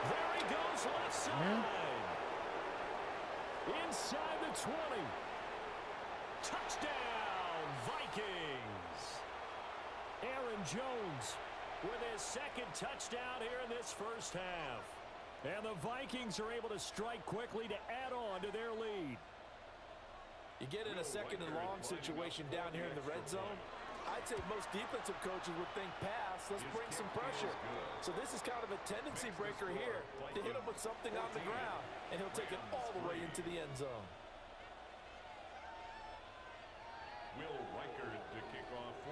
There he goes, left side. Inside the 20. Touchdown, Vikings. Aaron Jones with his second touchdown here in this first half. And the Vikings are able to strike quickly to add on to their lead. You get in a second and long situation down here in the red zone, I'd say most defensive coaches would think pass, let's bring some pressure. So this is kind of a tendency breaker here to hit him with something on the ground, and he'll take it all the way into the end zone.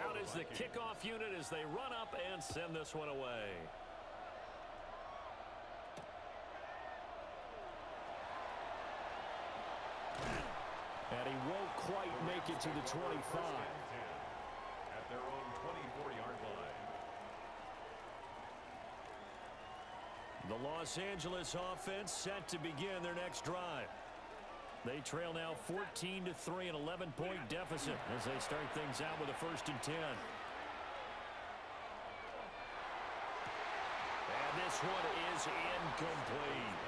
Out is the kickoff unit as they run up and send this one away. And he won't quite make it to the 25. At their own 24-yard line. The Los Angeles offense set to begin their next drive. They trail now 14-3, an 11-point deficit as they start things out with a 1st and 10. And this one is incomplete.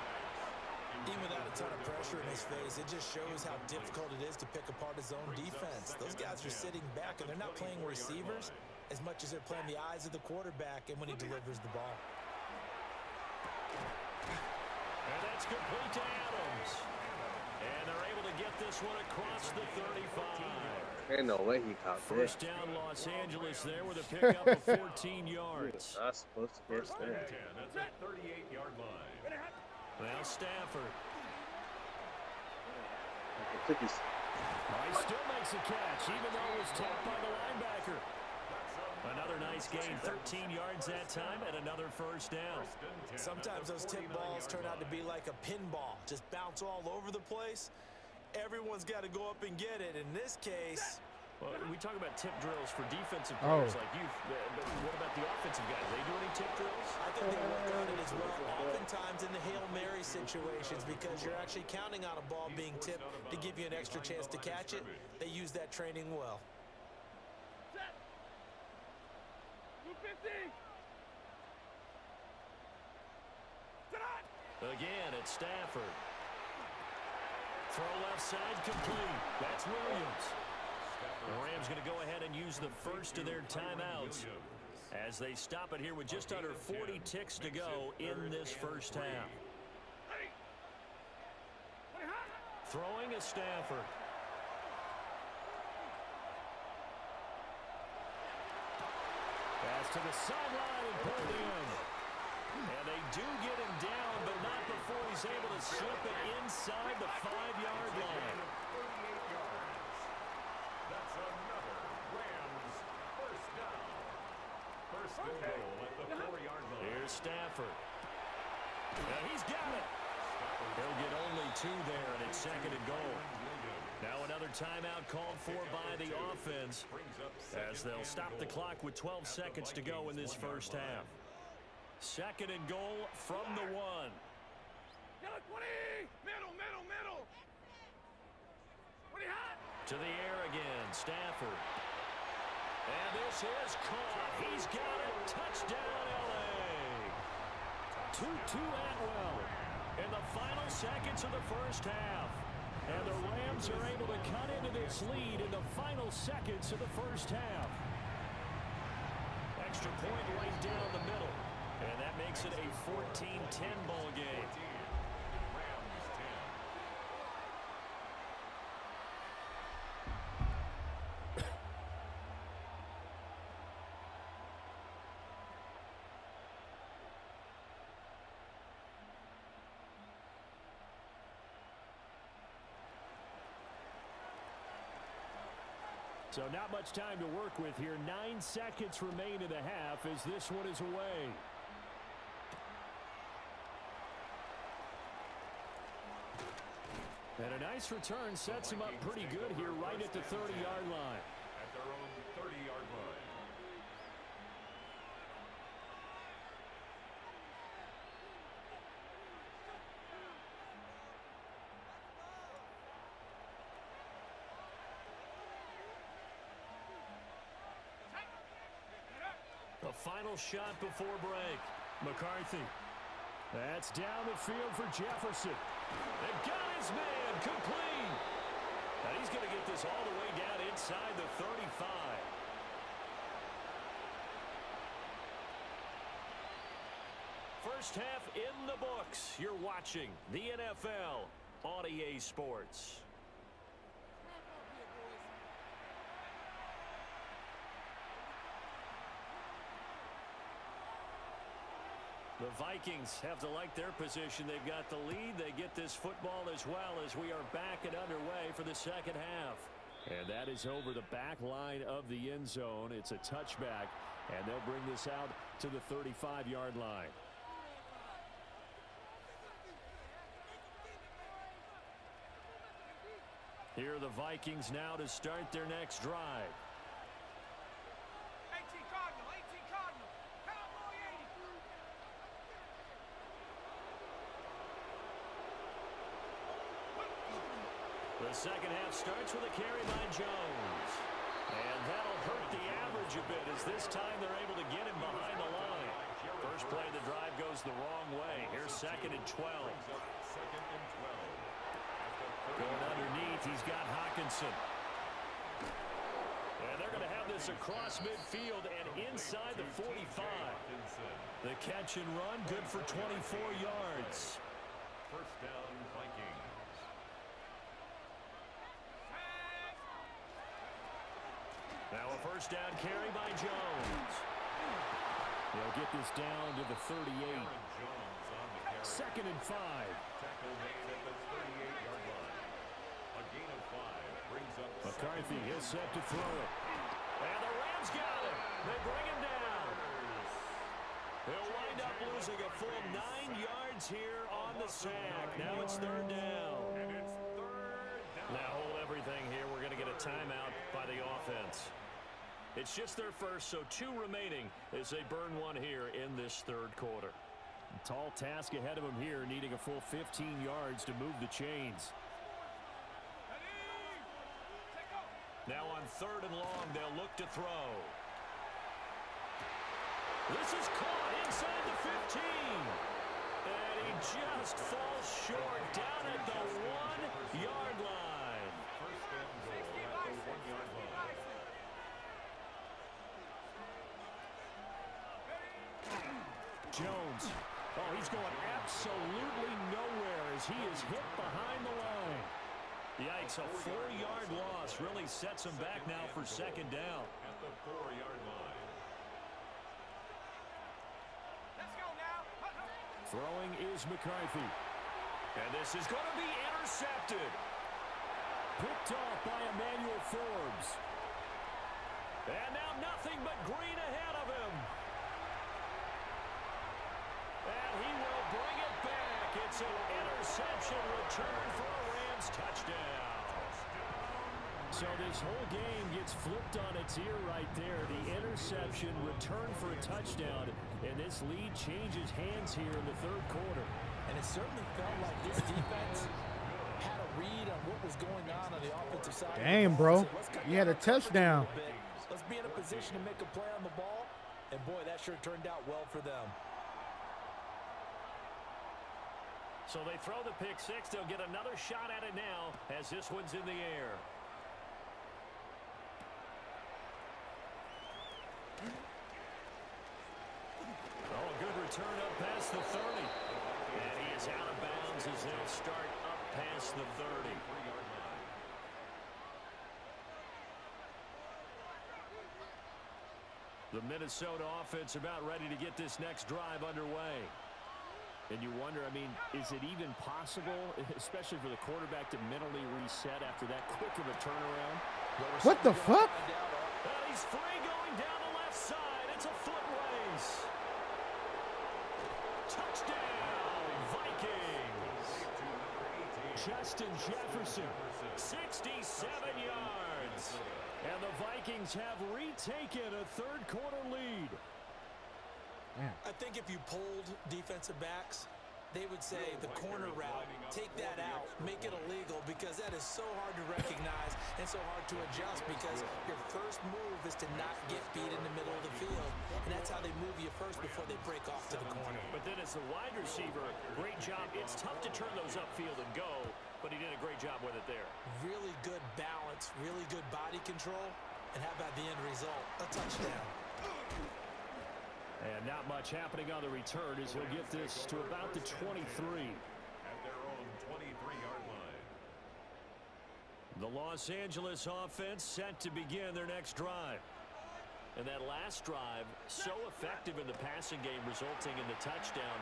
Even without a ton of pressure in his face, it just shows how difficult it is to pick apart his own defense. Those guys are sitting back, and they're not playing receivers as much as they're playing the eyes of the quarterback and when he delivers the ball. And that's complete to Adams. And they're able to get this one across the 35. Ain't no way he caught this. First down, Los Angeles there with a pickup of 14 yards. Not supposed to catch that. That's a 38-yard line. Now Stafford. He Still makes a catch, even though it was tapped by the linebacker. Another nice gain, 13 yards that time, and another first down. Sometimes those tip balls turn out to be like a pinball, just bounce all over the place. Everyone's got to go up and get it. In this case, well, we talk about tip drills for defensive players like you, but what about the offensive guys? They do any tip drills? I think they work on it as well, oftentimes in the Hail Mary situations, because you're actually counting on a ball being tipped to give you an extra chance to catch it. They use that training well. Again, it's Stafford. Throw left side complete. That's Williams. The Rams going to go ahead and use the first of their timeouts as they stop it here with just under 40 ticks to go in this first half. Throwing is Stafford. Pass to the sideline and pulled in. And they do get him down, but not before he's able to slip it inside the 5-yard line. That's a and goal at the 4-yard line. Here's Stafford. Now he's got it. He'll get only 2 there, and it's 2nd and goal. Now another timeout called for by the offense as they'll stop the clock with 12 seconds to go in this first half. 2nd and goal from the 1. Middle. To the air again, Stafford. And this is caught. He's got it. Touchdown, L.A. 2-2 Atwell in the final seconds of the first half. And the Rams are able to cut into this lead in the final seconds of the first half. Extra point right down the middle. And that makes it a 14-10 ball game. So not much time to work with here. 9 seconds remain in the half as this one is away. And a nice return sets him up pretty good here right at the 30-yard line. At their own 30-yard line. The final shot before break. McCarthy. That's down the field for Jefferson. And got his man complete. Now he's going to get this all the way down inside the 35. First half in the books. You're watching the NFL on EA Sports. The Vikings have to like their position. They've got the lead. They get this football as well as we are back and underway for the second half. And that is over the back line of the end zone. It's a touchback, and they'll bring this out to the 35-yard line. Here are the Vikings now to start their next drive. The second half starts with a carry by Jones. And that'll hurt the average a bit as this time they're able to get him behind the line. First play of the drive goes the wrong way. Here's 2nd and 12. Going underneath, he's got Hawkinson. And they're going to have this across midfield and inside the 45. The catch and run, good for 24 yards. First down, Vikings. Now a first down carry by Jones. They'll get this down to the 38. 2nd and 5. Tackle made at the 38-yard line. A gain of 5 brings up McCarthy, he'll set to throw it. And the Rams got it. They bring him down. They'll wind up losing a full 9 yards here on the sack. Now it's 3rd down. And it's 3rd down. Now hold everything here. We're going to get a timeout by the offense. It's just their first, so 2 remaining as they burn one here in this 3rd quarter. A tall task ahead of them here, needing a full 15 yards to move the chains. Now on 3rd and long, they'll look to throw. This is caught inside the 15. And he just falls short down at the 1-yard line. First and goal at the 1-yard line. Jones. Oh, he's going absolutely nowhere as he is hit behind the line. Yikes, a 4-yard loss really sets him back now for 2nd down. At the 4-yard line. Let's go now. Throwing is McCarthy. And this is going to be intercepted. Picked off by Emmanuel Forbes. And now nothing but green ahead of him. he will bring it back. It's an interception return for a Rams touchdown. So this whole game gets flipped on its ear right there. The interception return for a touchdown, and this lead changes hands here in the third quarter. And it certainly felt like this defense had a read on what was going on the offensive side. Damn, bro. You had a touchdown. Let's be in a position to make a play on the ball. And, boy, that sure turned out well for them. So they throw the pick six. They'll get another shot at it now as this one's in the air. Oh, good return up past the 30. And he is out of bounds as they'll start up past the 30. The Minnesota offense about ready to get this next drive underway. And you wonder, I mean, is it even possible, especially for the quarterback, to mentally reset after that quick of a turnaround? What the fuck? And he's free going down the left side. It's a foot race. Touchdown, Vikings. Justin Jefferson, 67 yards. And the Vikings have retaken a third-quarter lead. I think if you polled defensive backs, they would say the corner route, take that out, make it illegal, because that is so hard to recognize and so hard to adjust, because your first move is to not get beat in the middle of the field, and that's how they move you first before they break off to the corner. But then as a wide receiver, great job. It's tough to turn those upfield and go, but he did a great job with it there. Really good balance, really good body control, and how about the end result? A touchdown. And not much happening on the return as he'll get this to about the 23. At their own 23-yard line. The Los Angeles offense set to begin their next drive. And that last drive, so effective in the passing game, resulting in the touchdown.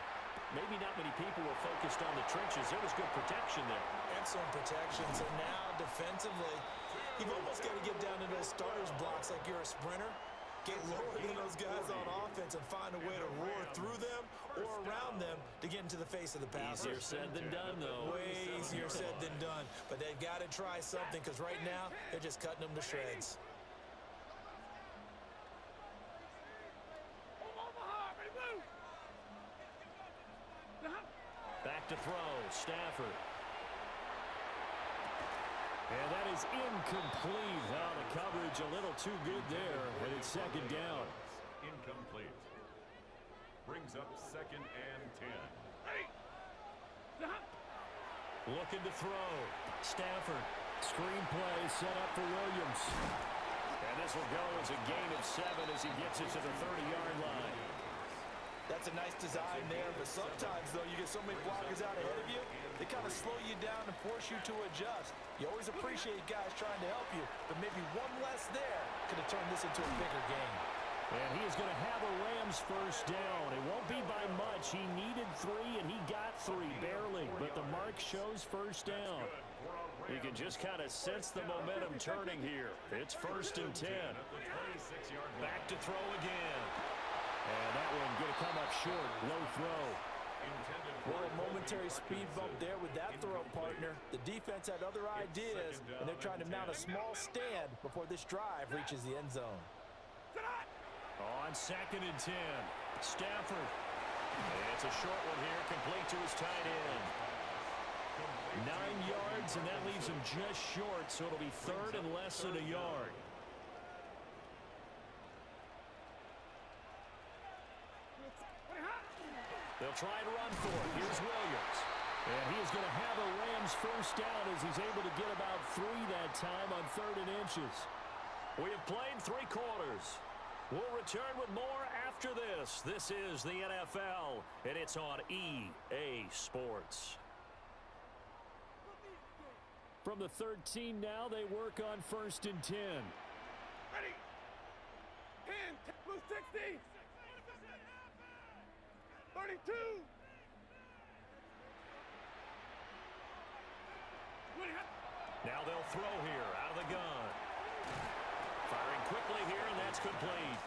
Maybe not many people were focused on the trenches. There was good protection there. Excellent protection. So now, defensively, you've almost got to get down to those starters blocks like you're a sprinter. Get lower than those guys on offense and find a way to roar through them or around them to get into the face of the passer. Easier said than done, though. Way easier said than done. But they've got to try something, because right now they're just cutting them to shreds. Back to throw, Stafford. And that is incomplete. Oh, the coverage a little too good there, and it's second down. Incomplete. Brings up 2nd and 10. Looking to throw. Stafford. Screenplay set up for Williams. And this will go as a gain of 7 as he gets it to the 30-yard line. That's a nice design there, but sometimes, though, you get so many blockers out ahead of you, they kind of slow you down and force you to adjust. You always appreciate guys trying to help you, but maybe one less there could have turned this into a bigger game. And he is going to have a Rams first down. It won't be by much. He needed 3, and he got 3, barely. But the mark shows first down. You can just kind of sense the momentum turning here. It's 1st and 10. Back to throw again. And that one going to come up short. Low throw. Well, a momentary speed bump there with that throw, partner. The defense had other ideas, and they're trying to mount a small stand before this drive reaches the end zone. On 2nd and 10. Stafford. It's a short one here, complete to his tight end. 9 yards, and that leaves him just short, so it'll be 3rd and less than a yard. They'll try and run for it. Here's Williams. And he is going to have a Rams first down as he's able to get about 3 that time on 3rd and inches. We have played 3 quarters. We'll return with more after this. This is the NFL, and it's on EA Sports. From the 13 now, they work on 1st and 10. Ready. 10, blue 60. 32. Now they'll throw here out of the gun. Firing quickly here, and that's complete.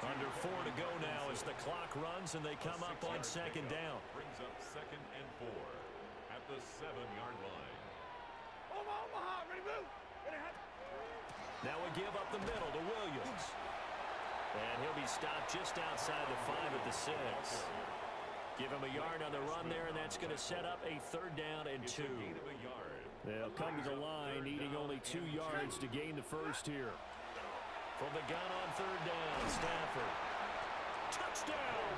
Under 4 to go now as the clock runs and they come up on second down. Brings up 2nd and 4 at the 7-yard line. Now a give up the middle to Williams. And he'll be stopped just outside the 5 at the 6. Give him a yard on the run there, and that's going to set up a 3rd down and 2. They'll come to the line, needing only 2 yards to gain the first here. From the gun on 3rd down, Stafford. Touchdown!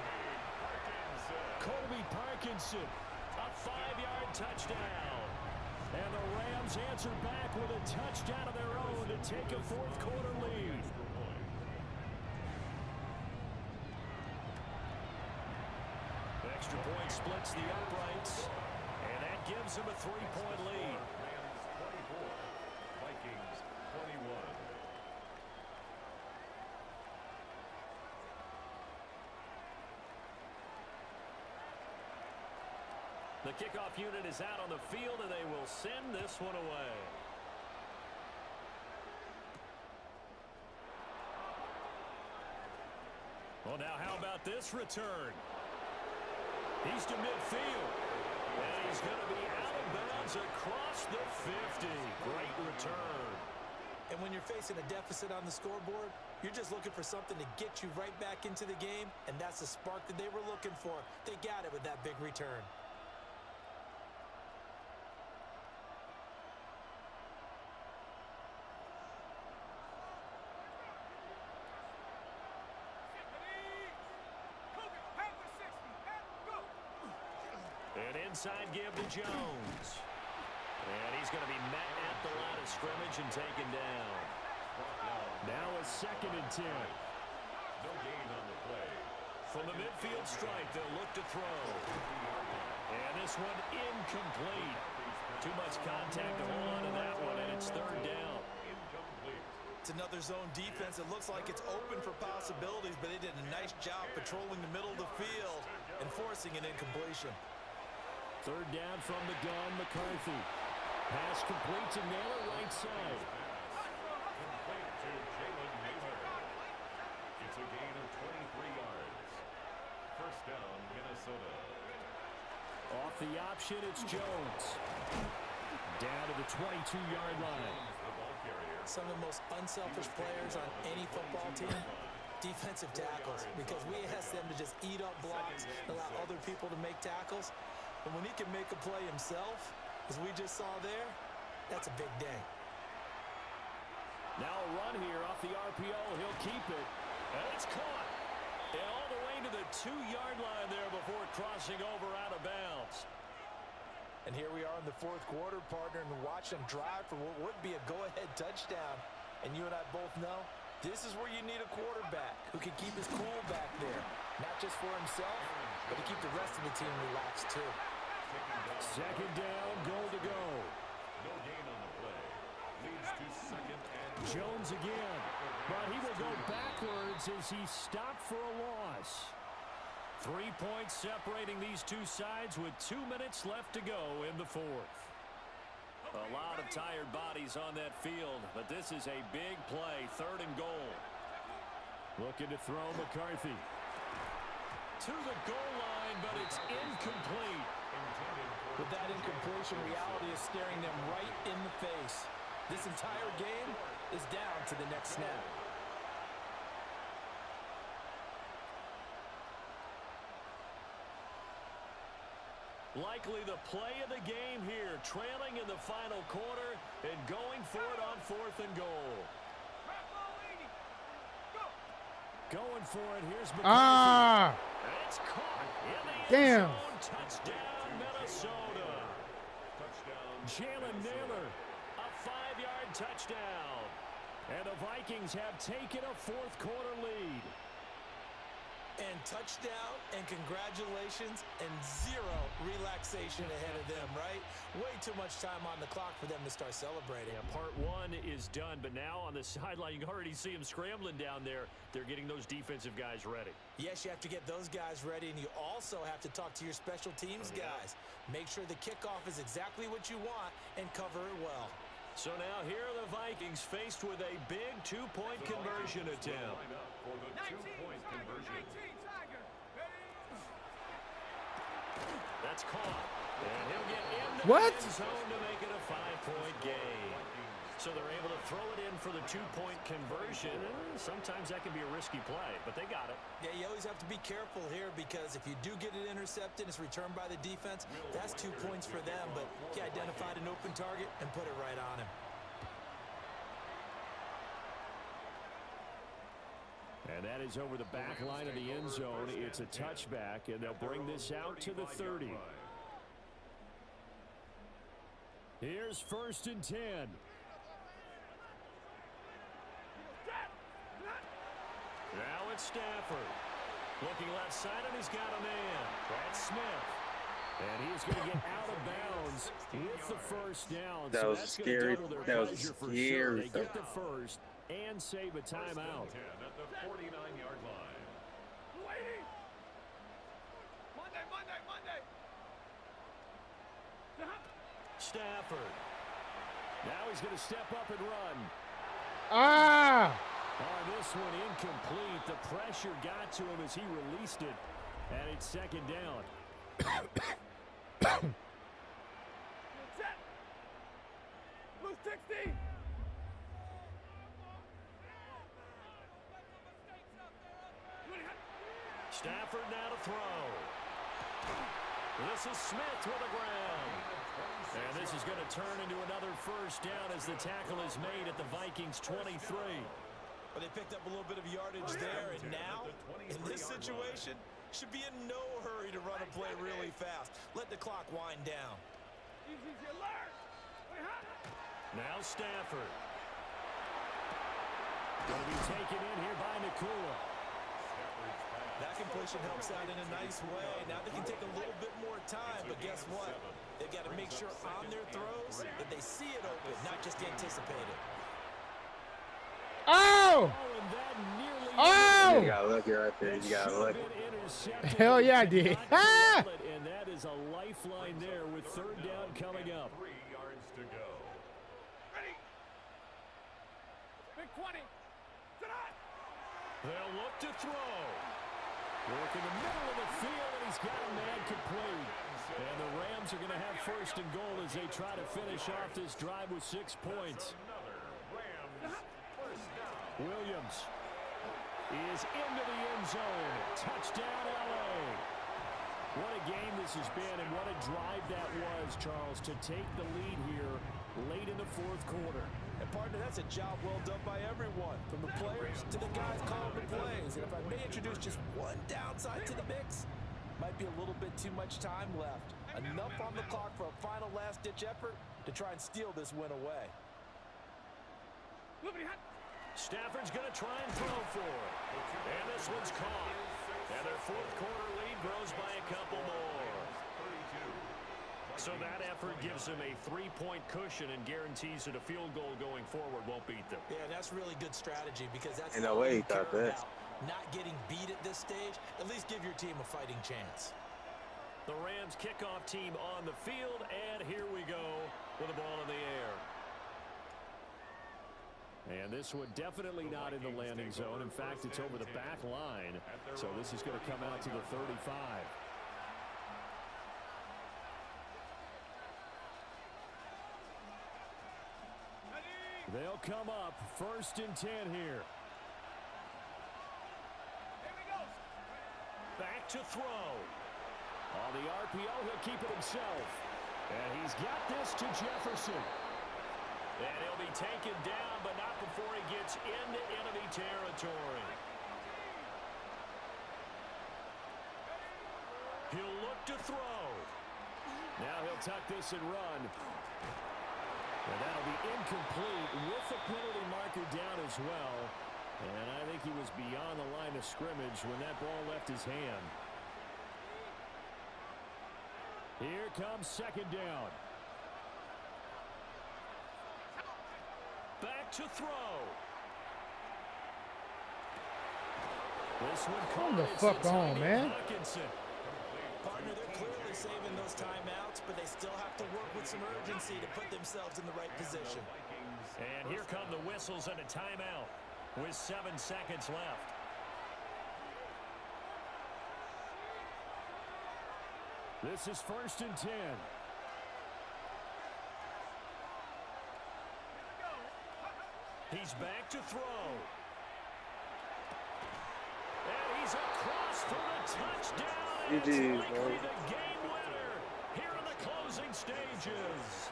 Colby Parkinson, a 5-yard touchdown. And the Rams answer back with a touchdown of their own to take a 4th quarter lead. Extra point splits the uprights, and that gives them a 3-point lead. Rams 24, Vikings 21. The kickoff unit is out on the field, and they will send this one away. Well, now how about this return? He's to midfield, and he's going to be out of bounds across the 50. Great return. And when you're facing a deficit on the scoreboard, you're just looking for something to get you right back into the game, and that's the spark that they were looking for. They got it with that big return. An inside give to Jones. And he's going to be met at the line of scrimmage and taken down. Now a 2nd and 10. No gain on the play. From the midfield stripe, they'll look to throw. And this one incomplete. Too much contact to hold on to that one, and it's 3rd down. It's another zone defense. It looks like it's open for possibilities, but they did a nice job patrolling the middle of the field and forcing an incompletion. 3rd down from the gun, McCarthy. Pass complete to Naylor, right side. Complete to Jalen Naylor. It's a gain of 23 yards. 1st down, Minnesota. Off the option, it's Jones. Down to the 22-yard line. Some of the most unselfish players on any football team, defensive tackles, because we ask them to just eat up blocks, allow other people to make tackles. And when he can make a play himself, as we just saw there, that's a big day. Now a run here off the RPO. He'll keep it. And it's caught. And all the way to the 2-yard line there before crossing over out of bounds. And here we are in the 4th quarter, partner, and watch them drive for what would be a go-ahead touchdown. And you and I both know this is where you need a quarterback who can keep his cool back there. Not just for himself, but to keep the rest of the team relaxed too. 2nd down, goal to go. No gain on the play. Leads to 2nd and Jones again. But he will go backwards as he stopped for a loss. 3 points separating these two sides with 2 minutes left to go in the 4th. A lot of tired bodies on that field, but this is a big play, 3rd and goal. Looking to throw McCarthy. To the goal line, but it's incomplete. With that incompletion, reality is staring them right in the face. This entire game is down to the next snap. Likely the play of the game here, trailing in the final quarter and going for it on 4th and goal. Going for it, here's McCarthy. It's caught in the end zone. Touchdown, Minnesota. Jalen Naylor, a 5-yard touchdown. And the Vikings have taken a 4th quarter lead. And touchdown, and congratulations, and 0 relaxation ahead of them, right? Way too much time on the clock for them to start celebrating. Yeah, part 1 is done, but now on the sideline, you can already see them scrambling down there. They're getting those defensive guys ready. Yes, you have to get those guys ready, and you also have to talk to your special teams guys. Make sure the kickoff is exactly what you want and cover it well. So now here are the Vikings faced with a big two-point conversion attempt. Line up for the two-point conversion. That's caught. And he'll get into What? the end zone to make it a 5-point game. So they're able to throw it in for the two-point conversion. Sometimes that can be a risky play, but they got it. Yeah, you always have to be careful here because if you do get it intercepted, it's returned by the defense. That's 2 points for them, but he identified an open target and put it right on him. And that is over the back line of the end zone. It's a touchback, and they'll bring this out to the 30. Here's 1st and 10. Now it's Stafford. Looking left side, and he's got a man. That's Smith. And he's going to get out of bounds with the first down. That so was that's scary. Go to their That was pleasure for scary. sure. They get the first and save a timeout. 10 at the 49-yard line. Monday. Stafford. Now he's going to step up and run. Ah! Oh, this one incomplete. The pressure got to him as he released it. And it's 2nd down. Blue 60. Stafford now to throw. This is Smith with the ground. And this is going to turn into another first down as the tackle is made at the Vikings 23. But they picked up a little bit of yardage there, and now, in this situation, should be in no hurry to run a play really fast. Let the clock wind down. Now Stafford. Going to be taken in here by Nakula. That completion helps out in a nice way. Now they can take a little bit more time, but guess what? They've got to make sure on their throws that they see it open, not just anticipate it. Oh! And that nearly Oh! You got lucky right there. You got lucky. Hell yeah, I did. Ah! And that is a lifeline there with 3rd down coming up. 3 yards to go. Ready. Big 20. They'll look to throw. Work in the middle of the field, and he's got a man complete. And the Rams are going to have 1st and goal as they try to finish off this drive with 6 points. Williams is into the end zone. Touchdown, L.A. What a game this has been, and what a drive that was, Charles, to take the lead here late in the 4th quarter. And partner, that's a job well done by everyone, from the players to the guys calling the plays. And if I may introduce just one downside to the mix, might be a little bit too much time left. Enough on the clock for a final last-ditch effort to try and steal this win away. Stafford's going to try and throw for it. And this one's caught. And their 4th quarter lead grows by a couple more. So that effort gives them a 3-point cushion and guarantees that a field goal going forward won't beat them. Yeah, that's really good strategy because that's Ain't no all way you he thought care that. about. Not getting beat at this stage, at least give your team a fighting chance. The Rams kickoff team on the field, and here we go with the ball in the air. And this one definitely not in the landing zone. In fact, it's over the back line. So this is going to come out to the 35. They'll come up 1st and 10 here. Back to throw. On the RPO, he'll keep it himself. And he's got this to Jefferson. And he'll be taken down, but not before he gets into enemy territory. He'll look to throw. Now he'll tuck this and run. And that'll be incomplete with the penalty marker down as well. And I think he was beyond the line of scrimmage when that ball left his hand. Here comes 2nd down. Back to throw. This one caught. Come the fuck on, man. Partner, they're clearly saving those timeouts but they still have to work with some urgency to put themselves in the right position. And here come the whistles and a timeout with 7 seconds left. This is 1st and 10. He's back to throw. And he's across for the touchdown. You It's did, likely bro. the game winner here in the closing stages.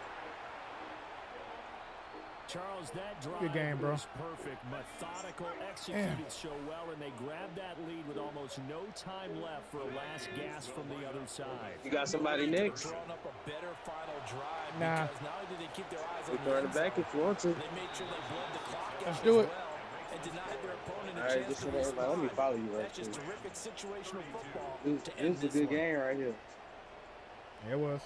Charles, that drive Good game, bro. was perfect. Methodical, executed so well, and they grabbed that lead with almost no time left for a last gasp from the other side. You got somebody next. Drawn up a better final drive Nah. because not only did they keep their eyes We on the throwing end it back zone, if you want to. they made sure they bled the clock Let's out do as it. well and denied their opponent a All right, chance just to so everybody, let me respond. follow you right That's just quick. terrific situational football This to end is a this good one. game right here. It was.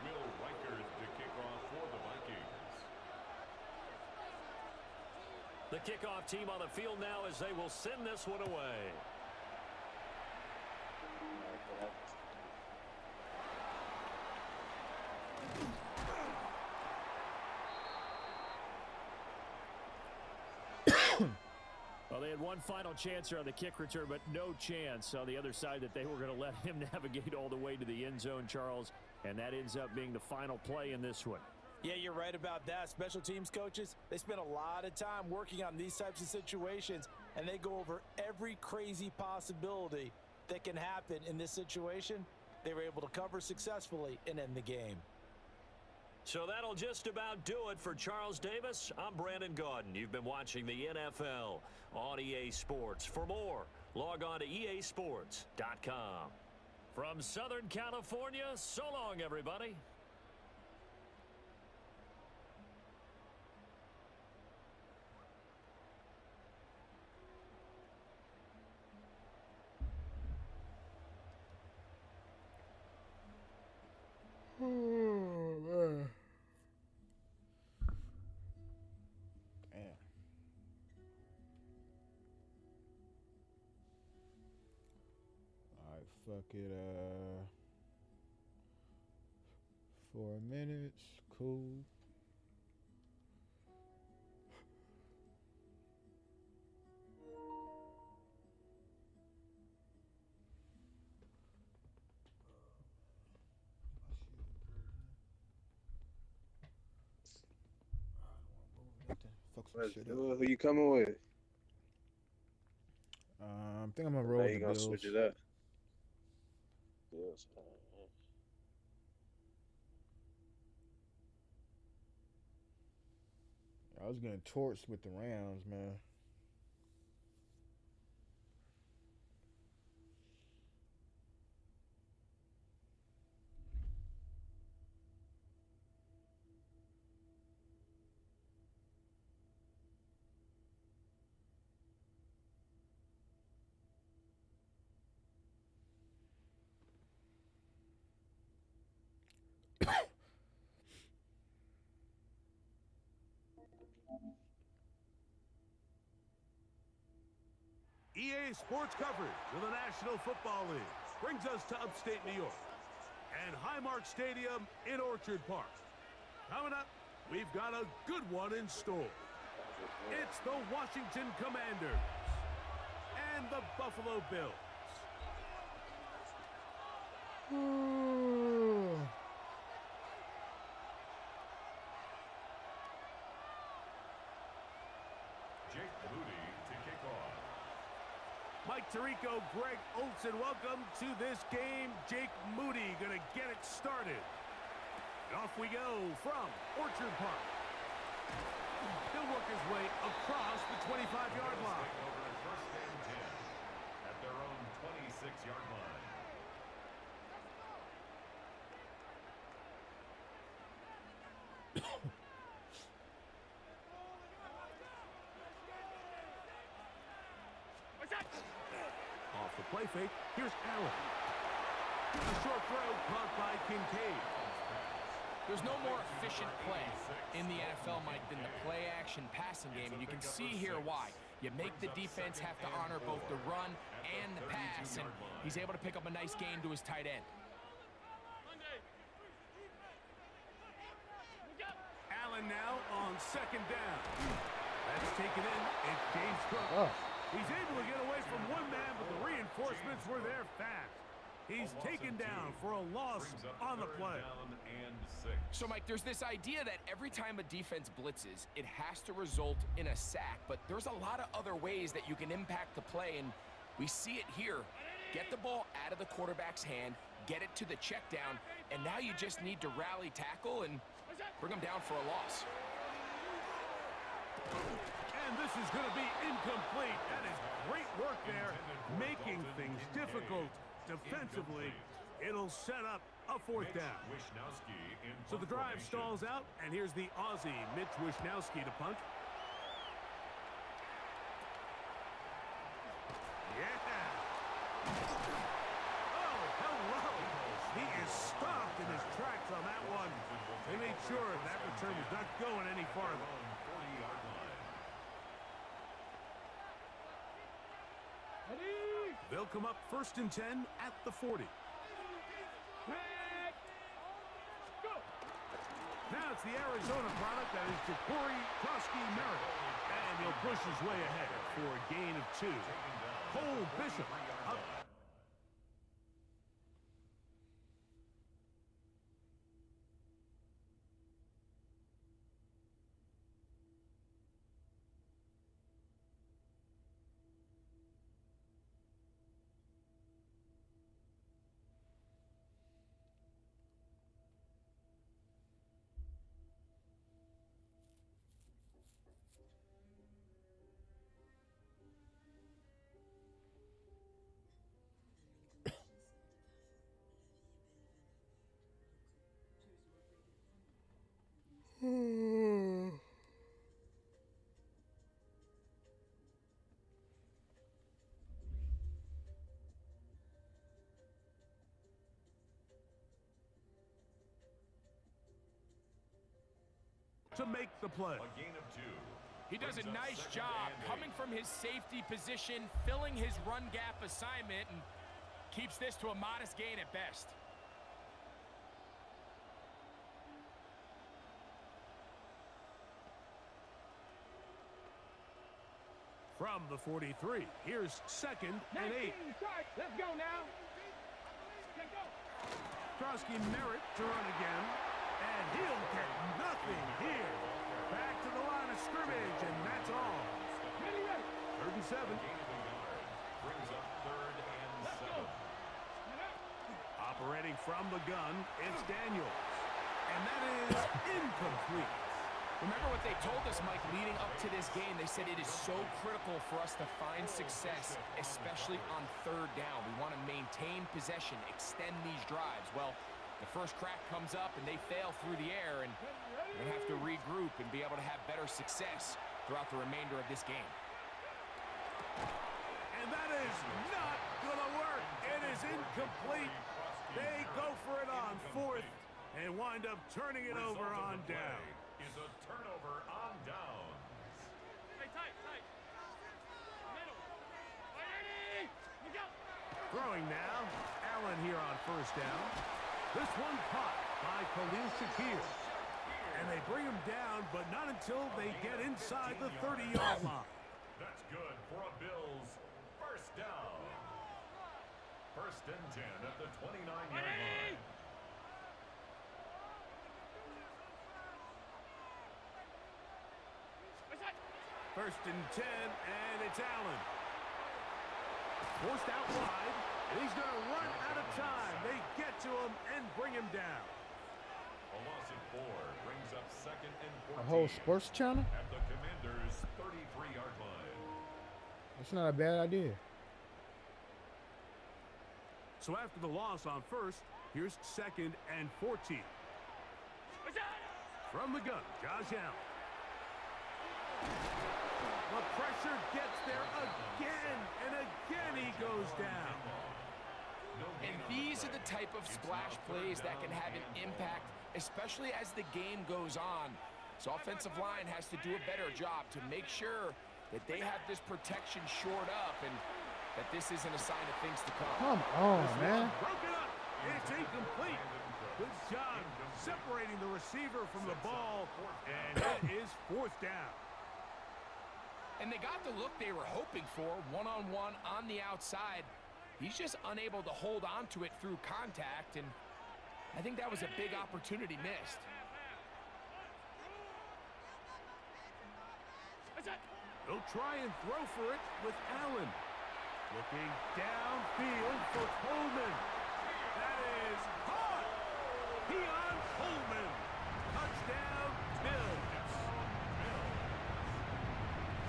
Will Reichard to kick off for the Vikings. The kickoff team on the field now as they will send this one away. Well, they had one final chance here on the kick return, but no chance on the other side that they were going to let him navigate all the way to the end zone, Charles, and that ends up being the final play in this one. Yeah, you're right about that. Special teams coaches, they spend a lot of time working on these types of situations, and they go over every crazy possibility that can happen in this situation. They were able to cover successfully and end the game. So that'll just about do it for Charles Davis. I'm Brandon Gaudin. You've been watching the NFL on EA Sports. For more, log on to easports.com. From Southern California, so long, everybody. Damn. Alright, fuck it. 4 minutes. Cool. Fuck some Let's shit do up. it. Who you coming with? I think I'm gonna roll Now with you the gonna Bills. switch it up. Bills. I was getting torched with the Rams, man. EA Sports coverage of the National Football League brings us to upstate New York and Highmark Stadium in Orchard Park. Coming up, we've got a good one in store. It's the Washington Commanders and the Buffalo Bills. Jake Moody to kick off. Mike Tirico, Greg Olson, welcome to this game. Jake Moody going to get it started. And off we go from Orchard Park. He'll work his way across the 25-yard line. Over at 1st and 10 at their own 26-yard line. Off the play fake, here's Allen. A short throw caught by Kincaid. There's no more efficient play in the NFL, Mike, than the play-action passing game, and you can see here why. You make the defense have to honor both the run and the pass, and he's able to pick up a nice gain to his tight end. Allen now on second down. That's taken in. It's James Cook. Oh. He's able to get away from one man, but the reinforcements were there fast. He's taken down for a loss on the play. So, Mike, there's this idea that every time a defense blitzes, it has to result in a sack, but there's a lot of other ways that you can impact the play, and we see it here. Get the ball out of the quarterback's hand, get it to the check down, and now you just need to rally tackle and bring them down for a loss. And this is going to be incomplete. That is great work there, making things difficult defensively. It'll set up a fourth down. So the drive stalls out, and here's the Aussie, Mitch Wishnowski, to punt. Yeah. Oh, hello. He is stopped in his tracks on that one. They made sure that return was not going any farther. They'll come up 1st and 10 at the 40. Now it's the Arizona product, that is Ja'Cory Krosky-Merritt. And he'll push his way ahead for a gain of 2. Cole Bishop up. To make the play. A gain of 2. He does a nice job coming from his safety position, filling his run gap assignment, and keeps this to a modest gain at best. From the 43, here's 2nd and 8. Let's go now. Krosky-Merritt to run again, and he'll get nothing here. Back to the line of scrimmage, and that's all. 3rd and 7. Brings up 3rd and 7. Operating from the gun, it's Daniels. And that is incomplete. Remember what they told us, Mike, leading up to this game. They said it is so critical for us to find success, especially on 3rd down. We want to maintain possession, extend these drives. Well, the first crack comes up, and they fail through the air, and they're going to have to regroup and be able to have better success throughout the remainder of this game. And that is not going to work. It is incomplete. They go for it on 4th and wind up turning it over on down. Is a turnover on downs. Throwing now, Allen here on 1st down. This one caught by Khalil Shakir. And they bring him down, but not until they get inside the 30-yard line. That's good for a Bills 1st down. 1st and 10 at the 29-yard line. First and 10, and it's Allen. Forced out wide, and he's going to run out of time. They get to him and bring him down. A loss of 4 brings up 2nd and 14. A whole sports channel? At the Commanders' 33-yard line. That's not a bad idea. So after the loss on 1st, here's 2nd and 14. From the gun, Josh Allen. The pressure gets there again, and again he goes down. And these are the type of splash plays that can have an impact especially as the game goes on. So offensive line has to do a better job to make sure that they have this protection shored up and that this isn't a sign of things to come. Come on, man. Broken up. It's incomplete. Good job separating the receiver from the ball, and it is 4th down. And they got the look they were hoping for, one-on-one on the outside. He's just unable to hold on to it through contact, and I think that was a big opportunity missed. He'll try and throw for it with Allen. Looking downfield for Coleman. That is caught. Keon Coleman. Touchdown, Bills.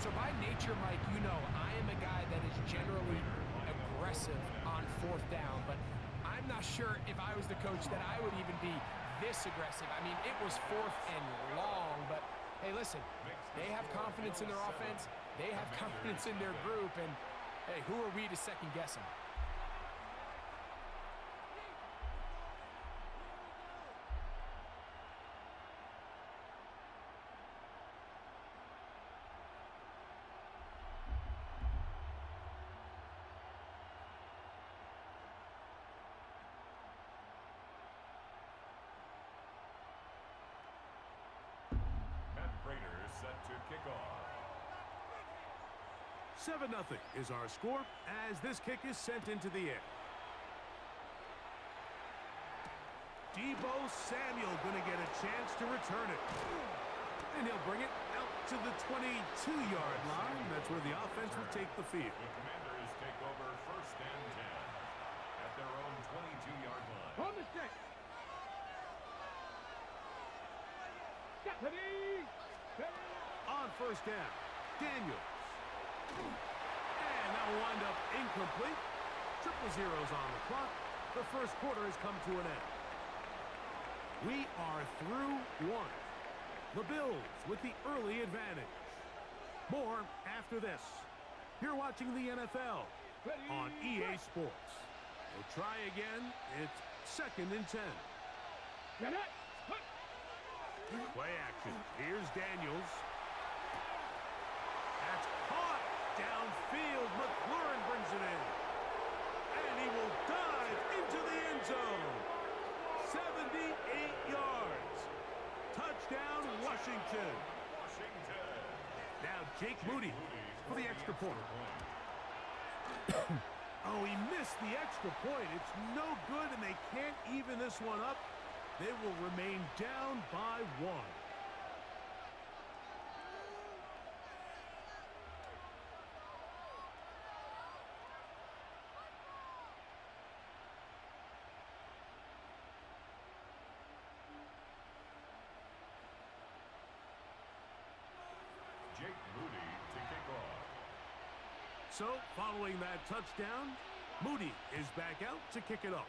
So by nature, Mike, you know I am a guy that is generally aggressive on 4th down, but I'm not sure if I was the coach that I would even be this aggressive. I mean, it was 4th and long, but hey, listen, they have confidence in their offense. They have confidence in their group, and hey, who are we to second-guess them? Set to kick off. 7-0 is our score as this kick is sent into the air. Deebo Samuel going to get a chance to return it. And he'll bring it out to the 22-yard line. That's where the offense will take the field. The Commanders take over 1st and 10 at their own 22-yard line. On the stick. Ready. On 1st down, Daniels. And that will wind up incomplete. 0-0 on the clock. The 1st quarter has come to an end. We are through 1. The Bills with the early advantage. More after this. You're watching the NFL on EA Sports. We'll try again. It's 2nd and 10. Play action. Here's Daniels. That's caught downfield. McLaurin brings it in. And he will dive into the end zone. 78 yards. Touchdown, Washington. Now Jake Moody for the extra point. Oh, he missed the extra point. It's no good, and they can't even this one up. They will remain down by 1. Jake Moody to kick off. So, following that touchdown, Moody is back out to kick it off.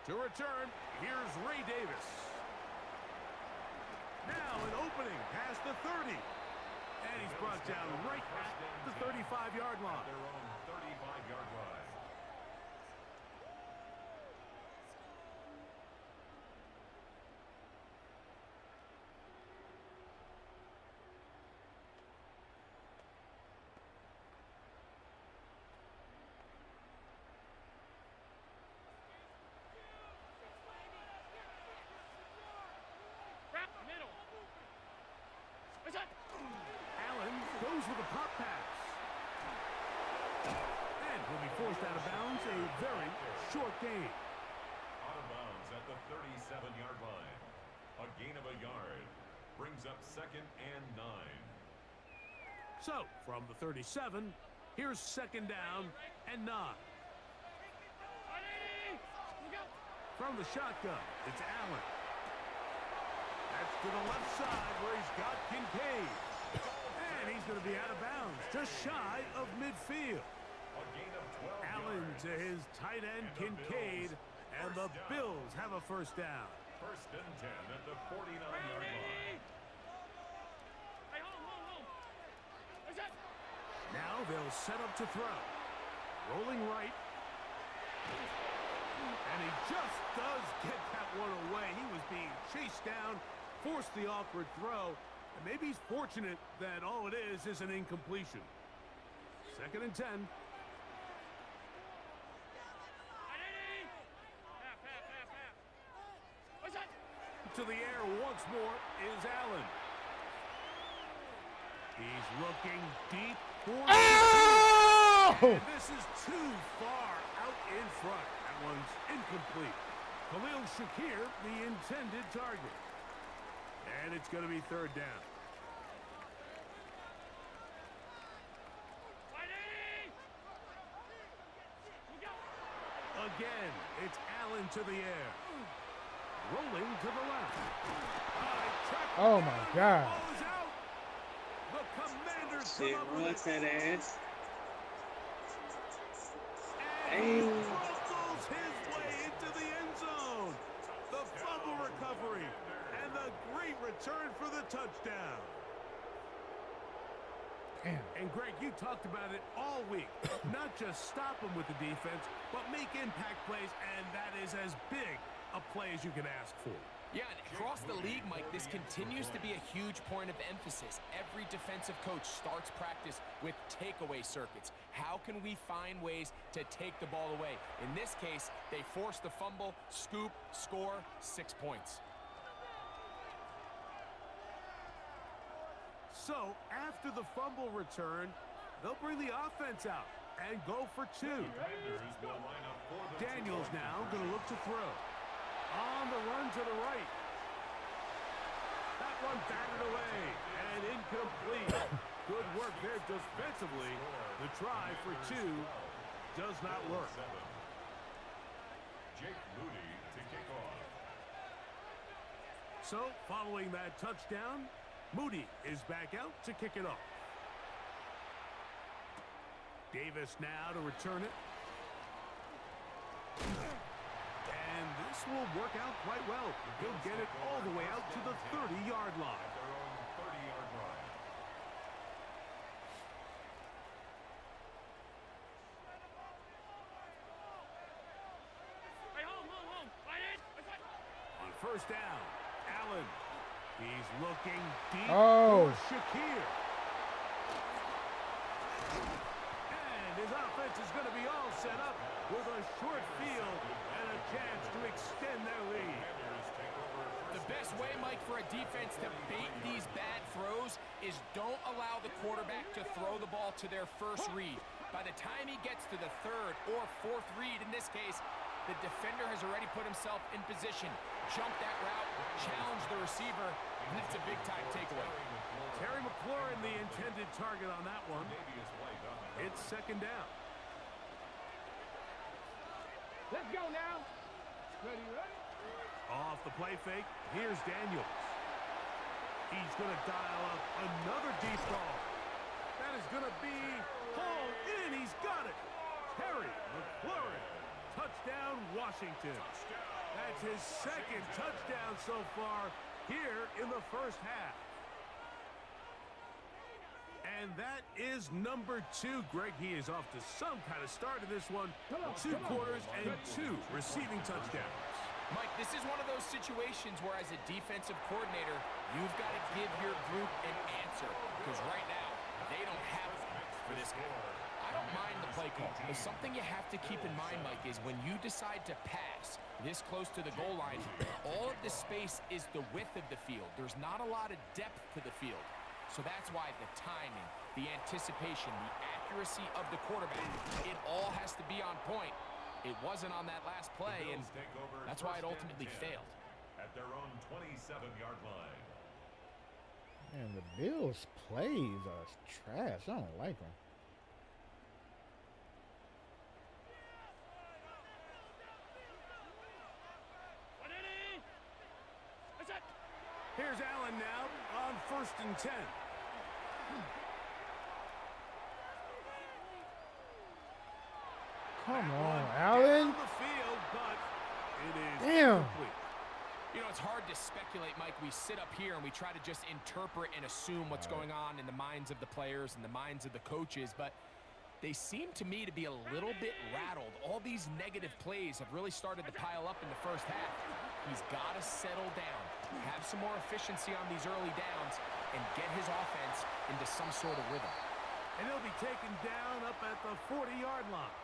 To return, here's Ray Davis. Now an opening past the 30. And he's brought down right at the 35-yard line. Their own 35-yard line. Allen goes with a pop pass. And will be forced out of bounds. A very short gain. Out of bounds at the 37-yard line. A gain of a yard. Brings up 2nd and 9. So, from the 37, here's 2nd down and 9. From the shotgun, it's Allen. That's to the left side where he's got Kincaid. And he's going to be out of bounds, just shy of midfield. A gain of 12 Allen yards. to his tight end, Kincaid. And the Bills have a 1st down. 1st and 10 at the 49-yard line. Now they'll set up to throw. Rolling right. And he just does get that one away. He was being chased down, forced the awkward throw, and maybe he's fortunate that all it is an incompletion. 2nd and 10. To the air once more is Allen. He's looking deep for and this is too far out in front. That one's incomplete. Khalil Shakir, the intended target. And it's going to be 3rd down. Again, it's Allen to the air. Rolling to the left. Oh, my God. The Commanders Shit, runs that ass. and he fumbles his way into the end zone. The fumble recovery and the great return for the touchdown. Damn. And Greg, you talked about it all week. Not just stop them with the defense, but make impact plays, and that is as big a play as you can ask for. Yeah, and across the league, Mike, this continues to be a huge point of emphasis. Every defensive coach starts practice with takeaway circuits. How can we find ways to take the ball away? In this case, they force the fumble, scoop, score, 6 points. So, after the fumble return, they'll bring the offense out and go for 2. Daniels now going to look to throw. On the run to the right. That one batted away and incomplete. Good work there defensively. The try for 2 does not work. Jake Moody to kick off. So, following that touchdown, Moody is back out to kick it off. Davis now to return it. And this will work out quite well. He'll get it all the way out to the 30-yard line. Their own 30-yard line. On 1st down, Allen. He's looking deep Oh. for Shakir. And his offense is going to be all set up with a short field and a chance to extend their lead. The best way, Mike, for a defense to bait these bad throws is don't allow the quarterback to throw the ball to their first read. By the time he gets to the 3rd or 4th read, in this case, the defender has already put himself in position, jumped that route, challenged the receiver, and it's a big-time takeaway. Terry McLaurin, the intended target on that one. It's 2nd down. Let's go now. Ready, ready? Off the play fake, here's Daniels. He's going to dial up another deep ball. That is going to be hauled in. He's got it. Terry McLaurin. Touchdown, Washington. That's his 2nd touchdown so far here in the 1st half. And that is number 2. Greg, he is off to some kind of start in this one. 2 quarters and 2 receiving touchdowns. Mike, this is one of those situations where as a defensive coordinator, you've got to give your group an answer. Because right now, they don't have it for this guy. I don't mind the play call, but something you have to keep in mind, Mike, is when you decide to pass this close to the goal line, all of the space is the width of the field. There's not a lot of depth to the field. So that's why the timing, the anticipation, the accuracy of the quarterback, it all has to be on point. It wasn't on that last play, and that's why it ultimately failed. At their own 27-yard line. Man, the Bills' plays are trash. I don't like them. Here's Allen now on 1st and 10. Come on, Down Allen. the field, but it is Damn. incomplete. You know, it's hard to speculate, Mike. We sit up here and we try to just interpret and assume what's going on in the minds of the players and the minds of the coaches, but They seem to me to be a little bit rattled. All these negative plays have really started to pile up in the first half. He's got to settle down, have some more efficiency on these early downs, and get his offense into some sort of rhythm. And he'll be taken down up at the 40-yard line.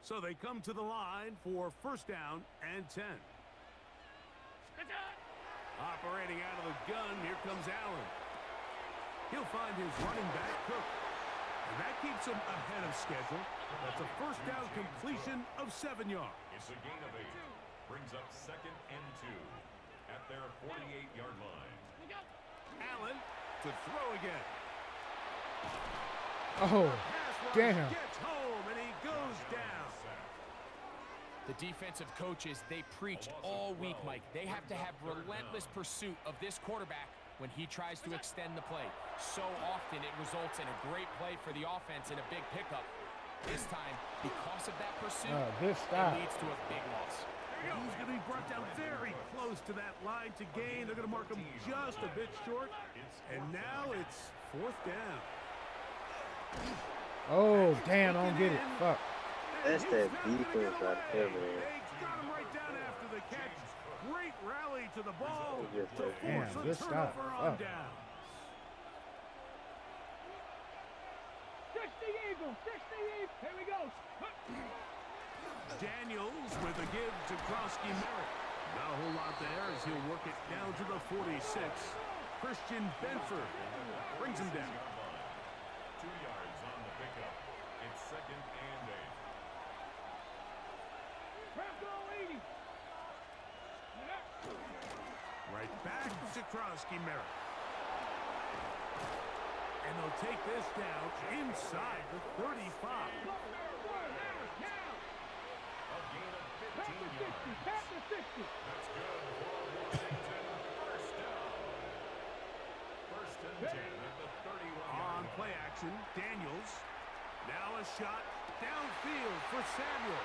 So they come to the line for first down and 10. Operating out of the gun, here comes Allen. He'll find his running back, Cook. And that keeps him ahead of schedule. That's a first down completion of 7 yards. It's a gain of 8. Brings up 2nd and 2 at their 48-yard line. Allen to throw again. Oh, damn. Gets home and he goes down. The defensive coaches, they preach all week, Mike. They have to have relentless pursuit of this quarterback when he tries to extend the play. So often it results in a great play for the offense and a big pickup. This time, because of that pursuit, it leads to a big loss. He's going to be brought down very close to that line to gain. They're going to mark him just a bit short. And now it's 4th down. Oh, damn, I don't get it. Fuck. That's that defense right there, man. They got him right down after the catch. Great rally to the ball to Damn, force good a stop. turnover on down. 60 Eagles, 60 Eagles. Here we go. Daniels with a give to Krosky Merritt. Not a whole lot there as he'll work it down to the 46. Christian Benford brings him down. 2 yards on the pickup. It's 2nd and 8. Right back to Krosky Merritt. And they'll take this down inside the 35. A gain of 15 yards. That's good for Washington. First down. 1st and 10 at the 31. On play action, Daniels. Now a shot downfield for Samuel.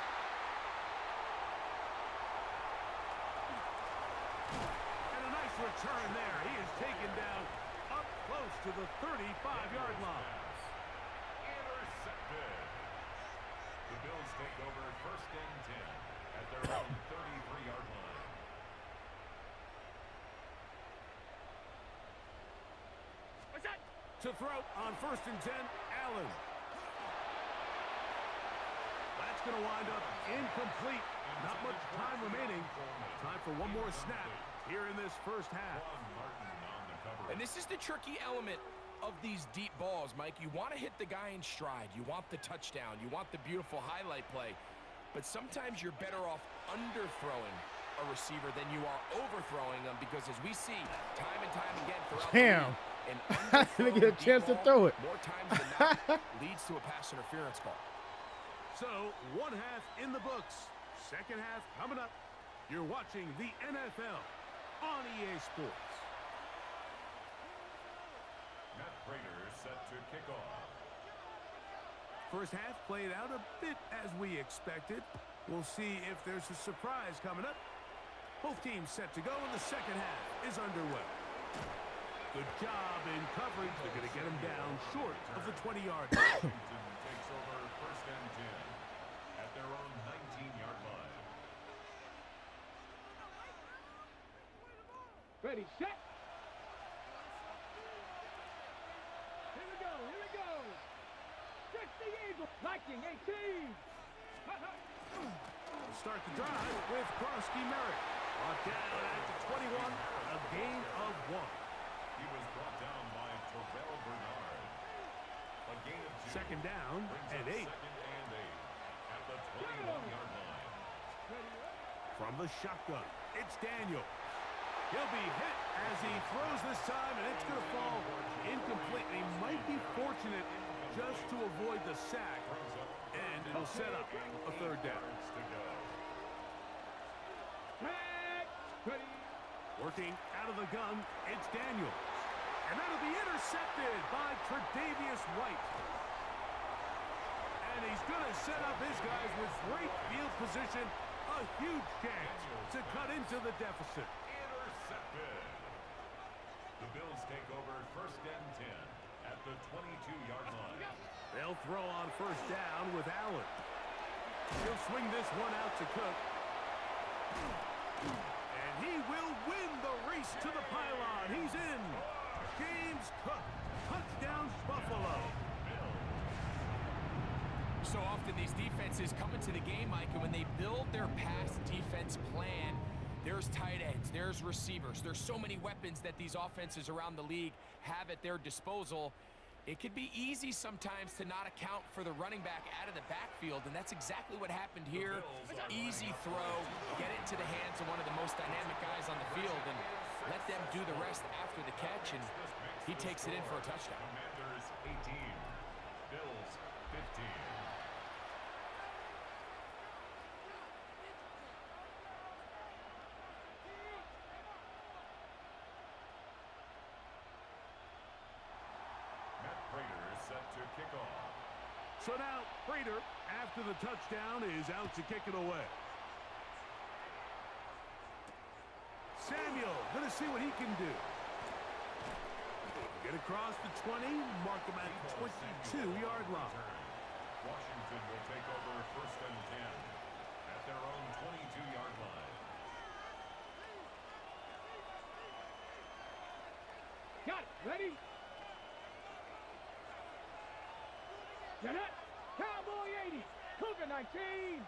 And a nice return there. He is taken down up close to the 35-yard line. Intercepted. The Bills take over 1st and 10 at their own 33-yard line. To throw on 1st and 10, Allen. That's going to wind up incomplete. Not much time remaining. Time for one more snap here in this first half. And this is the tricky element of these deep balls, Mike. You want to hit the guy in stride. You want the touchdown. You want the beautiful highlight play. But sometimes you're better off underthrowing a receiver than you are overthrowing them, because as we see time and time again throughout the league, I didn't get a chance to throw it. More times than not leads to a pass interference call. So, one half in the books. Second half coming up. You're watching the NFL on EA Sports. Matt Prater set to kick off. First half played out a bit as we expected. We'll see if there's a surprise coming up. Both teams set to go, and the second half is underway. Good job in coverage. They're going to get him down short of the 20-yard line. Washington takes over 1st and 10 at their own 19-yard line. Ready, set. Here we go, here we go. 60 Eagles, Viking 18. Start the drive with Krosky Merritt. Brought down at the 21, a gain of 1. He was brought down by Terrell Bernard. A gain of 2. Second down and 8. 2nd and 8 at the 21-yard line. From the shotgun, it's Daniel. He'll be hit as he throws this time, and it's going to fall incomplete. He might be fortunate just to avoid the sack, and it'll set up a 3rd down. Working out of the gun, it's Daniels. And that'll be intercepted by Tre'Davious White. And he's going to set up his guys with great field position. A huge chance to cut into the deficit. Intercepted. The Bills take over 1st and 10 at the 22-yard line. They'll throw on 1st down with Allen. He'll swing this one out to Cook. And he will win the race to the pylon. He's in. James Cook. Touchdown, Buffalo. So often these defenses come into the game, Mike, and when they build their pass defense plan, there's tight ends, there's receivers, there's so many weapons that these offenses around the league have at their disposal. It could be easy sometimes to not account for the running back out of the backfield, and that's exactly what happened here. Easy throw, get it to the hands of one of the most dynamic guys on the field, and let them do the rest after the catch, and he takes it in for a touchdown. Commanders 18, Bills 15. So now, Prater, after the touchdown, is out to kick it away. Samuel, going to see what he can do. Get across the 20, mark him at the 22-yard line. Washington will take over 1st and 10 at their own 22-yard line. Got it. Ready? Get it. Cowboy 80. Cougar 19. Let's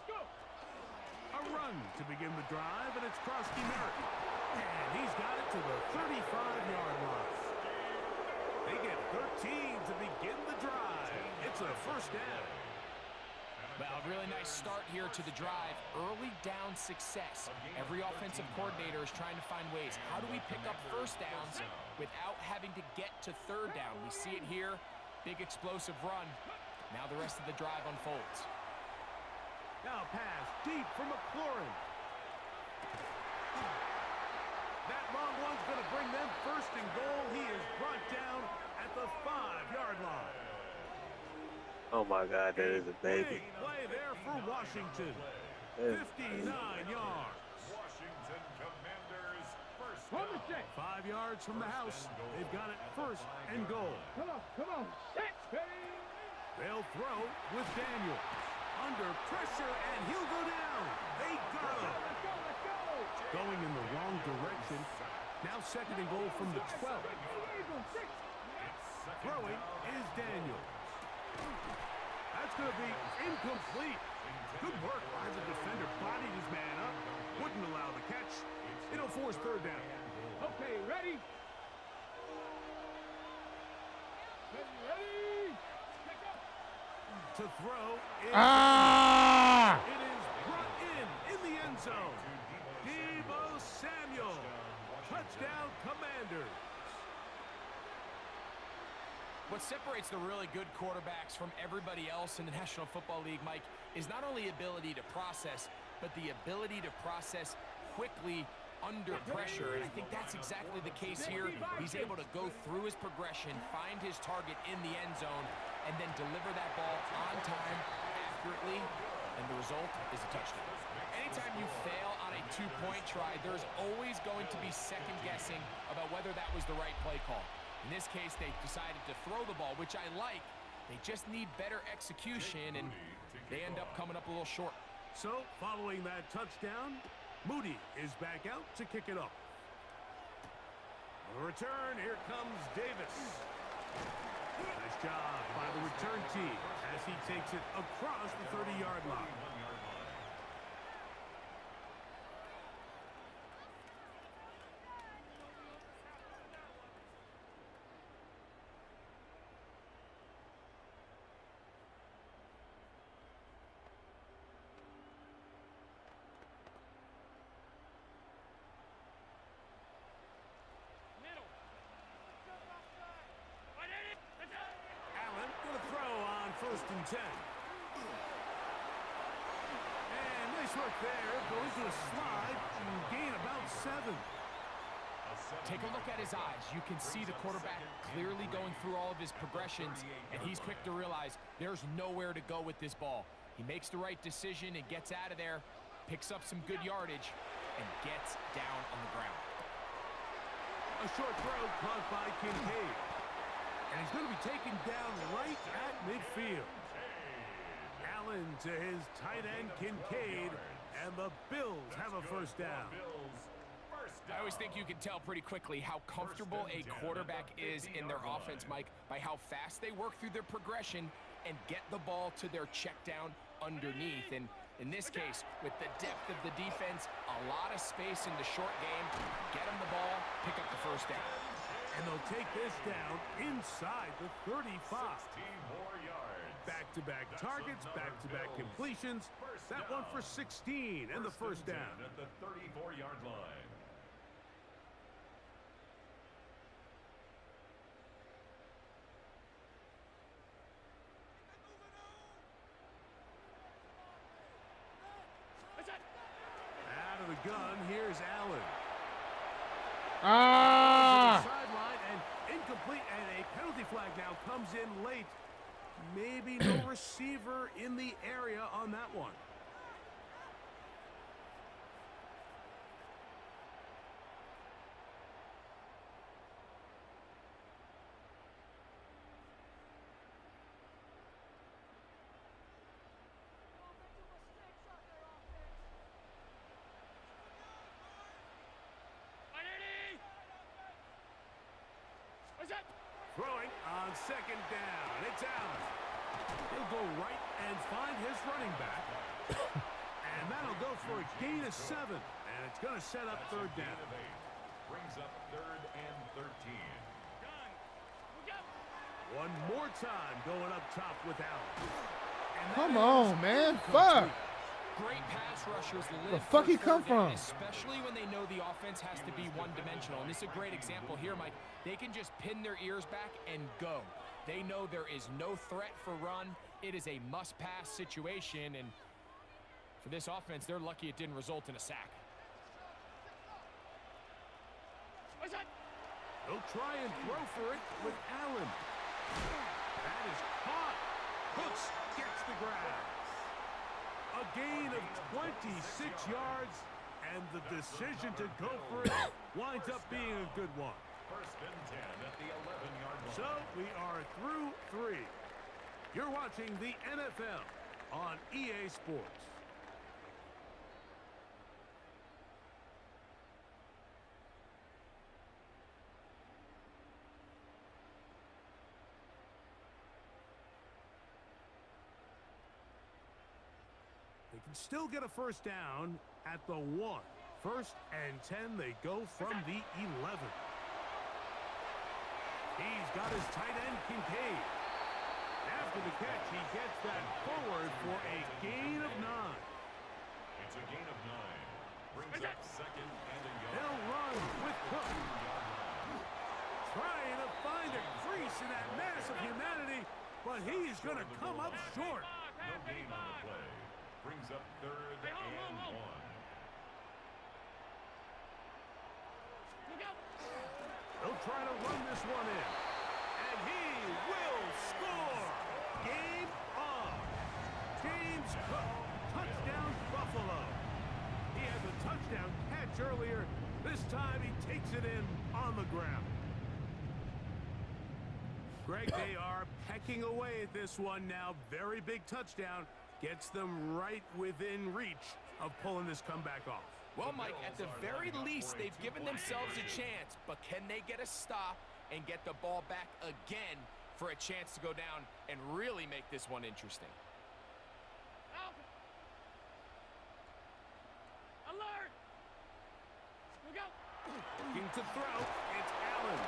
go. A run to begin the drive, and it's Krosky Merritt. And he's got it to the 35-yard line. They get 13 to begin the drive. It's a 1st down. Well, a really nice start here to the drive. Early down success. Every offensive coordinator is trying to find ways. How do we pick up 1st downs without having to get to 3rd down? We see it here. Big explosive run. Now the rest of the drive unfolds. Now pass deep from McLaurin. That long one's going to bring them 1st and goal. He is brought down at the 5-yard line. Oh my God, that is a baby. Big play there for Washington. 59 yards. Washington Commanders 1st From the down. set. 5 yards from the house. They've got it 1st and goal. Come on, come on. Set. Ready? They'll throw with Daniel. Under pressure, and he'll go down. They got him. Let's go, let's go. Going in the wrong direction. Now 2nd and goal from the 12. Throwing is Daniel. That's going to be incomplete. Good work by the defender. Bodied his man up. Wouldn't allow the catch. It'll force 3rd down. Okay, ready? Ready? Pick up. To throw is Ah! it is brought in the end zone. Deebo Samuel. Touchdown, Commanders. What separates the really good quarterbacks from everybody else in the National Football League, Mike, is not only ability to process, but the ability to process quickly under pressure. And I think that's exactly the case here. He's able to go through his progression, find his target in the end zone, and then deliver that ball on time, accurately, and the result is a touchdown. Anytime you fail on a 2-point try, there's always going to be second-guessing about whether that was the right play call. In this case, they decided to throw the ball, which I like. They just need better execution, and they end up coming up a little short. So, following that touchdown, Moody is back out to kick it off. On the return, here comes Davis. Nice job by the return team as he takes it across the 30-yard line. Allen going to throw on 1st and 10. And nice work there. Going to a slide and gain about 7. A 7 Take a look at his eyes. You can see the quarterback clearly going through all of his progressions, and he's quick to realize there's nowhere to go with this ball. He makes the right decision and gets out of there, picks up some good yardage, and gets down on the ground. A short throw caught by Kincaid. And he's going to be taken down right at midfield. Allen to his tight end, Kincaid, and the Bills have a first down. I always think you can tell pretty quickly how comfortable a quarterback is in their offense, Mike, by how fast they work through their progression and get the ball to their check down underneath. And in this case, with the depth of the defense, a lot of space in the short game, get them the ball, pick up the first down. And they'll take this down inside the 35. Back-to-back targets, back-to-back completions. That one for 16 and the first down. At the 34-yard line. Out of the gun, here's Allen. Ah! Sideline and incomplete, and a penalty flag now comes in late. Maybe no receiver in the area on that one. Throwing on second down. It's Allen. He'll go right and find his running back. And that'll go for a gain of 7. And it's going to set up third down. Brings up 3rd and 13. One more time going up top with Allen. And Come that on, is man. incomplete. Fuck. Great pass rushers live The fuck for he come third down, from? especially when they know the offense has to be one-dimensional. And this is a great example here, Mike. They can just pin their ears back and go. They know there is no threat for run. It is a must-pass situation, and for this offense, they're lucky it didn't result in a sack. He'll try and throw for it with Allen. That is caught. Hooks gets the grab. A gain of 26 yards, and the decision to go for it winds up being a good one. 1st and 10 at the 11-yard line. So we are through 3. You're watching the NFL on EA Sports. They can still get a first down at the 1. 1st and 10, they go from the 11. He's got his tight end, Kincaid. After the catch, he gets that forward for a gain of 9. It's a gain of 9. Brings up 2nd and a yard. They'll run with Cook. Trying to find a crease in that mass of humanity, but he's going to come up short. No gain on the play. Brings up 3rd and 1. They'll try to run this one in. And he will score. Game on. James Cook. Touchdown, Buffalo. He had the touchdown catch earlier. This time he takes it in on the ground. Greg, they are pecking away at this one now. Very big touchdown. Gets them right within reach of pulling this comeback off. Well, Mike, at the very least, they've given themselves a chance, but can they get a stop and get the ball back again for a chance to go down and really make this one interesting? Alert! Look out! Looking to throw, it's Allen.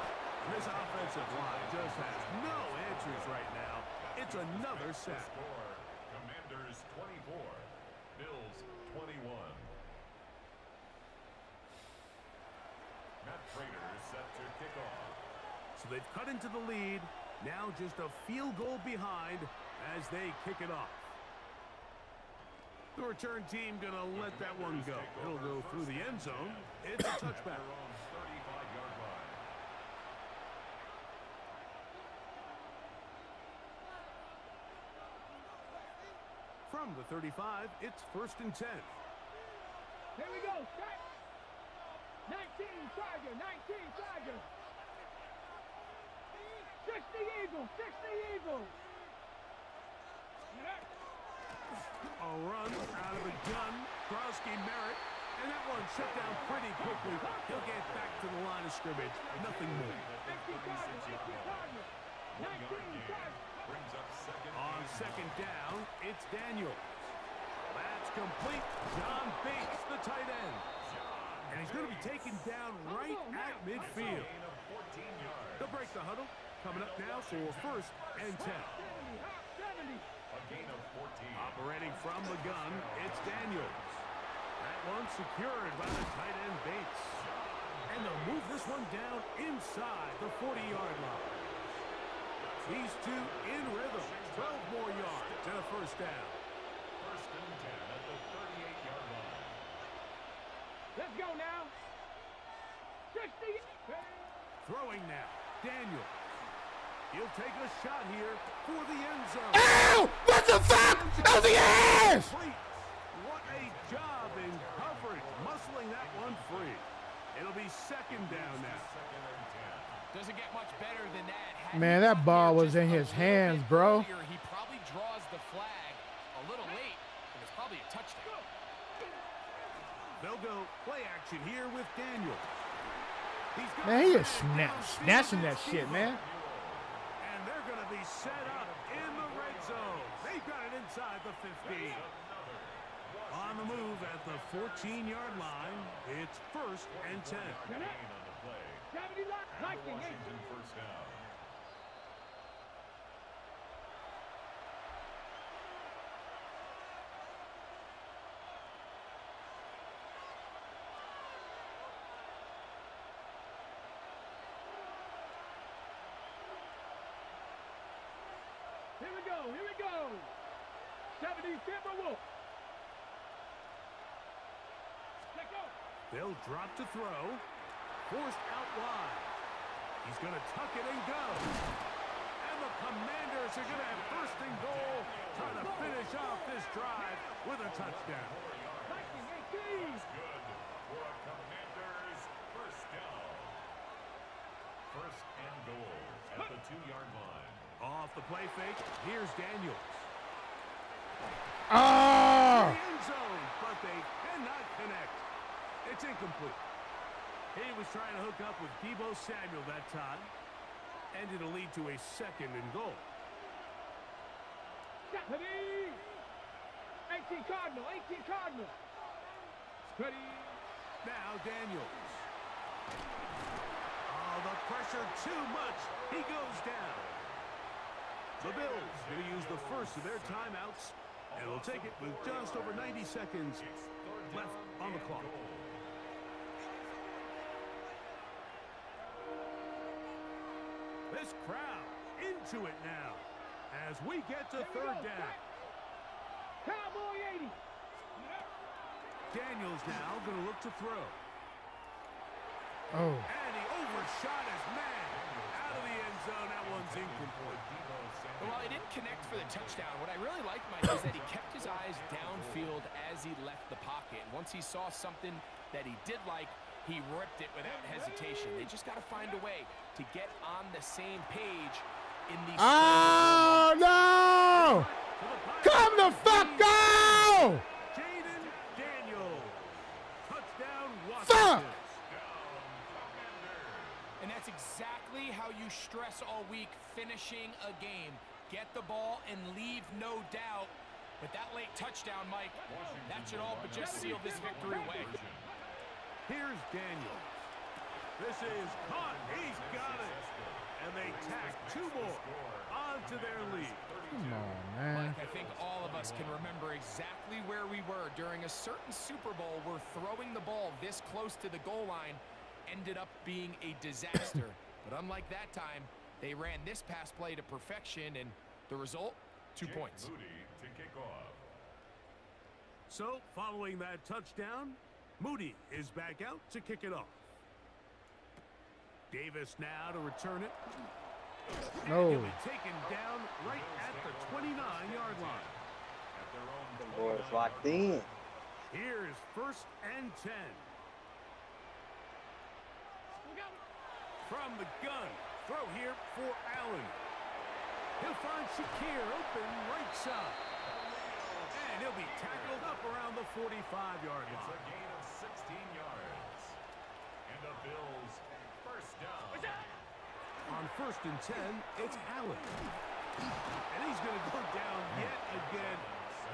This offensive line just has no answers right now. It's another sack. Score. Commanders 24. Bills 21. Matt Prater set to kick off. So they've cut into the lead. Now just a field goal behind as they kick it off. The return team gonna let that one go. It'll go through the end zone. It's a touchback. On 35-yard line. From the 35, it's 1st and 10. Here we go. Set. 19 Tiger. 19 Tiger. 60 Eagle. 60 Eagle. A run out of the gun. Krosky Merritt. And that one shut down pretty quickly. He'll get back to the line of scrimmage. Nothing more. 50 Tiger. 50 Tiger. 19 Tiger. On 2nd down, it's Daniel. That's complete. John Bates, the tight end. And he's going to be taken down right at midfield. They'll break the huddle. Coming up now for 1st and 10. 70. Operating from the gun, it's Daniels. That one secured by the tight end Bates. And they'll move this one down inside the 40-yard line. These two in rhythm. 12 more yards and a 1st down. 1st and 10 at the 38-yard line. Let's go now. 60. Throwing now, Daniel. He'll take a shot here for the end zone. Ow! What the fuck? Out of the ass! What a job in coverage, muscling that one free. It'll be 2nd down now. Doesn't get much better than that. Man, that ball was in his hands, bro. Earlier, he probably draws the flag a little late, and it's probably a touchdown. They'll go play action here with Daniel. Man, he is snatching that shit, man. And they're going to be set up in the red zone. They've got it inside the 15. On the move at the 14-yard line, it's 1st and 10. 70 Lightning. Washington 1st down. Here we go. Here we go. 70 Timberwolves. Let's go. They'll drop to throw. Forced out wide. He's going to tuck it and go. And the Commanders are going to have 1st and goal, trying to finish off this drive with a touchdown. Lightning 18. Good for a Commanders 1st down. 1st and goal at the 2-yard line. Off the play fake, here's Daniels. Oh! The end zone, but they cannot connect. It's incomplete. He was trying to hook up with Deebo Samuel that time. And it'll lead to a 2nd and goal. 18 Cardinal. 18 Cardinal. Steady. Now Daniels. Oh, the pressure too much. He goes down. The Bills going to use the first of their timeouts, and will take it with just over 90 seconds left on the clock. This crowd into it now as we get to 3rd down. Cowboy 80. Daniels now going to look to throw. Oh. And he overshot his man. Out of the end zone, that one's incomplete. Well, he didn't connect for the touchdown. What I really liked, Mike, is that he kept his eyes downfield as he left the pocket. And once he saw something that he did like, he ripped it without hesitation. They just got to find a way to get on the same page in these. Oh, no! Come the fuck go! Jaden Daniels. Touchdown, Fuck! Washington. And that's exactly how you stress all week, finishing a game. Get the ball and leave no doubt. But that late touchdown, Mike, that should all but just seal this victory away. Here's Daniels. This is caught. He's got it. And they tack 2 more onto their lead. Come on, man. Mike, I think all of us can remember exactly where we were during a certain Super Bowl where throwing the ball this close to the goal line ended up being a disaster. But unlike that time, they ran this pass play to perfection, and the result, 2 points. Moody to kick off. So, following that touchdown, Moody is back out to kick it off. Davis now to return it. No. He'll be taken down right at the 29-yard line. their own Them boys 29. locked in. Here's 1st and 10. From the gun, throw here for Allen. He'll find Shakir open right side. And he'll be tackled up around the 45-yard It's line. a gain of 16 yards. And the Bills first down. On 1st and 10, it's Allen. And he's going to go down yet again.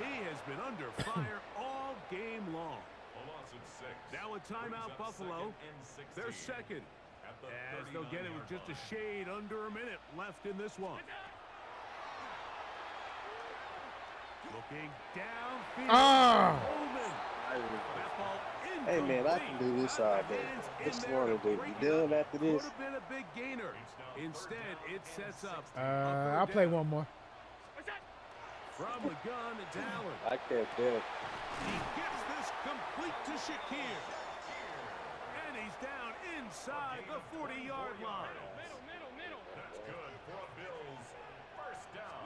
He has been under fire all game long. A loss of 6. Now a timeout, Brings up Buffalo. 2nd and 16. They're second. At the As they'll get it with 39-yard just a line. shade under a minute left in this one. Looking downfield. Ah! Coleman. That ball Hey, man, I can do this all day. Just want to do. You done after this? Could have been a big gainer. Instead, it sets up. I'll play one more. From the gun, it's Allen. I can't do it. He gets this complete to Shakir. And he's down inside the 40-yard line. That's good for a Bills first down.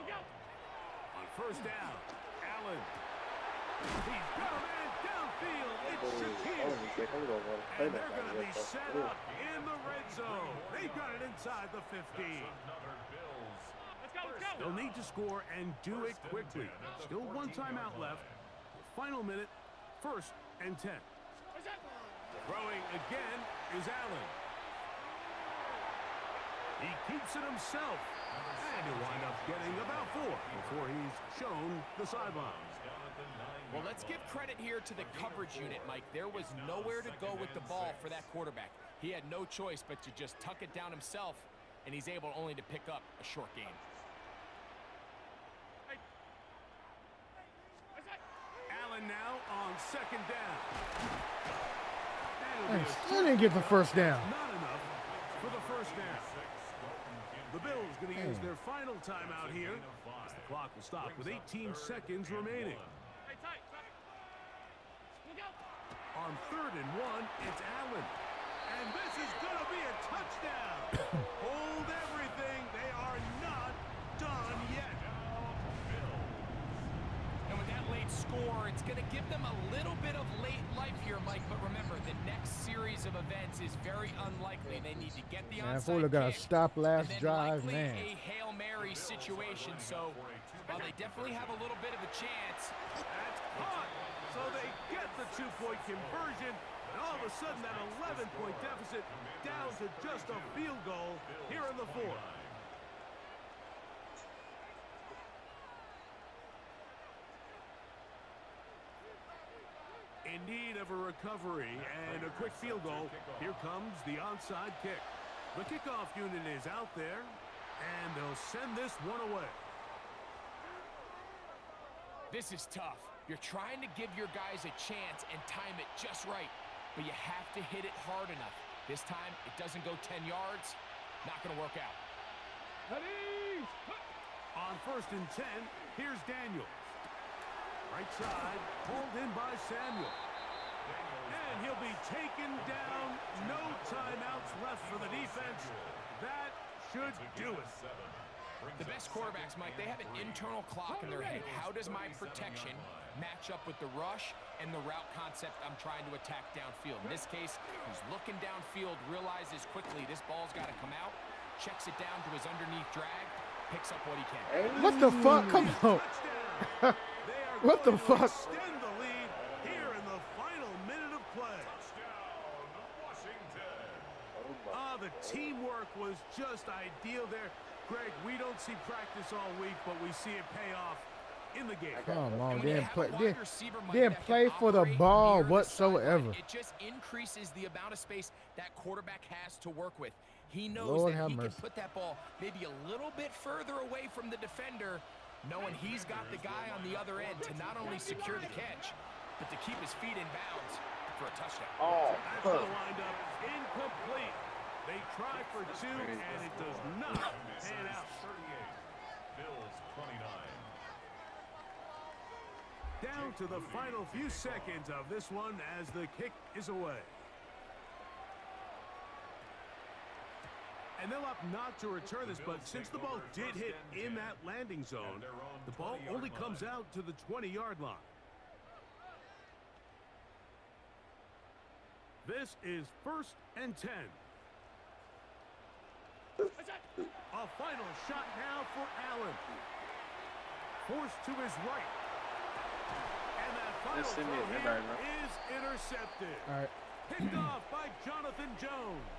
On 1st down, Allen. He's got a man downfield. It's Shakir. Hold on, man. Play And that they're going to guy be real set fast. up in the red zone. They've got it inside the 50. Another Bills. They'll need to score and do it quickly. Still one timeout left. Final minute, 1st and 10. Throwing again is Allen. He keeps it himself. And he'll wind up getting about 4 before he's shown the sideline. Well, let's give credit here to the coverage unit, Mike. There was nowhere to go with the ball for that quarterback. He had no choice but to just tuck it down himself, and he's able only to pick up a short gain. Allen now on 2nd down. I still didn't get the first down. Not enough for the first down. The Bills going to use their final timeout here. As the clock will stop with 18 seconds remaining. On 3rd and 1, it's Allen. And this is going to be a touchdown. Hold everything. They are not done yet. And with that late score, it's going to give them a little bit of late life here, Mike. But remember, the next series of events is very unlikely. They need to get the Man, onside Fuller got a kick, stop last and then drive, likely man. a Hail Mary situation. So while they definitely have a little bit of a chance, That's caught. So they get the 2-point conversion. And all of a sudden, that 11-point deficit down to just a field goal here in the 4th. In need of a recovery and a quick field goal, here comes the onside kick. The kickoff unit is out there, and they'll send this one away. this is tough. You're trying to give your guys a chance and time it just right, but you have to hit it hard enough. This time, it doesn't go 10 yards. Not going to work out. On 1st and 10, here's Daniels. Right side, pulled in by Samuel. And he'll be taken down. No timeouts left for the defense. That should do it. The best quarterbacks, Mike, they have an internal clock in their head. How does my protection match up with the rush and the route concept I'm trying to attack downfield? In this case, he's looking downfield, realizes quickly this ball's got to come out, checks it down to his underneath drag, picks up what he can. What the fuck? Come on. What the fuck? Extend the lead here in the final minute of play. The teamwork was just ideal there. Greg, we don't see practice all week, but we see it pay off in the game. Come on, And when you didn't have a play, wide receiver, Mike, didn't that can play for the operate ball near the whatsoever. sideline, it just increases the amount of space that quarterback has to work with. He knows Lord that have he mercy. can put that ball maybe a little bit further away from the defender, knowing he's got the guy on the other end to not only secure the catch, but to keep his feet in bounds for a touchdown. Oh, That's the windup. Incomplete. They try for 2, and it does not pan out. 38, Bills 29. Down to the final few seconds of this one as the kick is away. And they'll opt not to return this, but since the ball did hit in that landing zone, the ball only comes out to the 20-yard line. This is 1st and 10. A final shot now for Allen. Forced to his right. And that final throw here is intercepted. All right. Picked off by Jonathan Jones.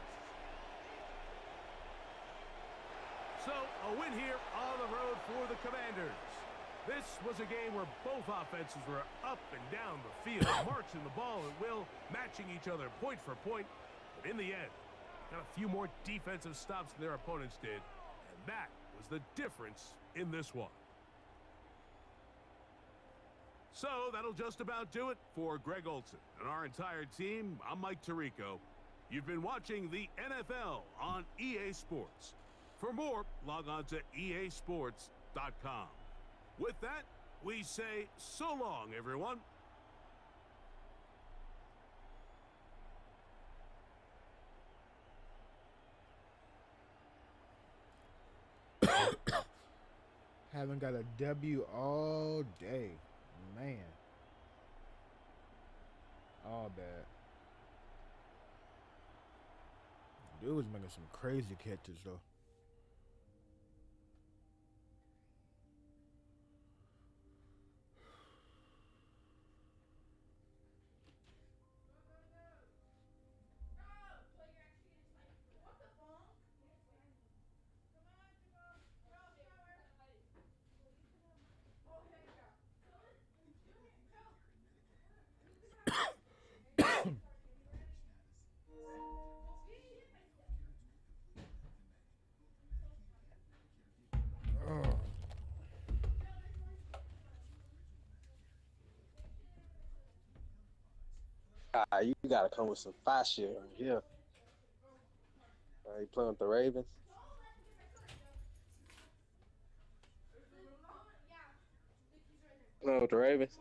So, a win here on the road for the Commanders. This was a game where both offenses were up and down the field, marching the ball at will, matching each other point for point. But in the end, got a few more defensive stops than their opponents did, and that was the difference in this one. So, that'll just about do it for Greg Olson and our entire team. I'm Mike Tirico. You've been watching the NFL on EA Sports. For more, log on to easports.com. With that, we say so long, everyone. Haven't got a W all day. Man. All bad. Dude was making some crazy catches, though. You gotta come with some fire shit right here. You playing with the Ravens? Playing with the Ravens?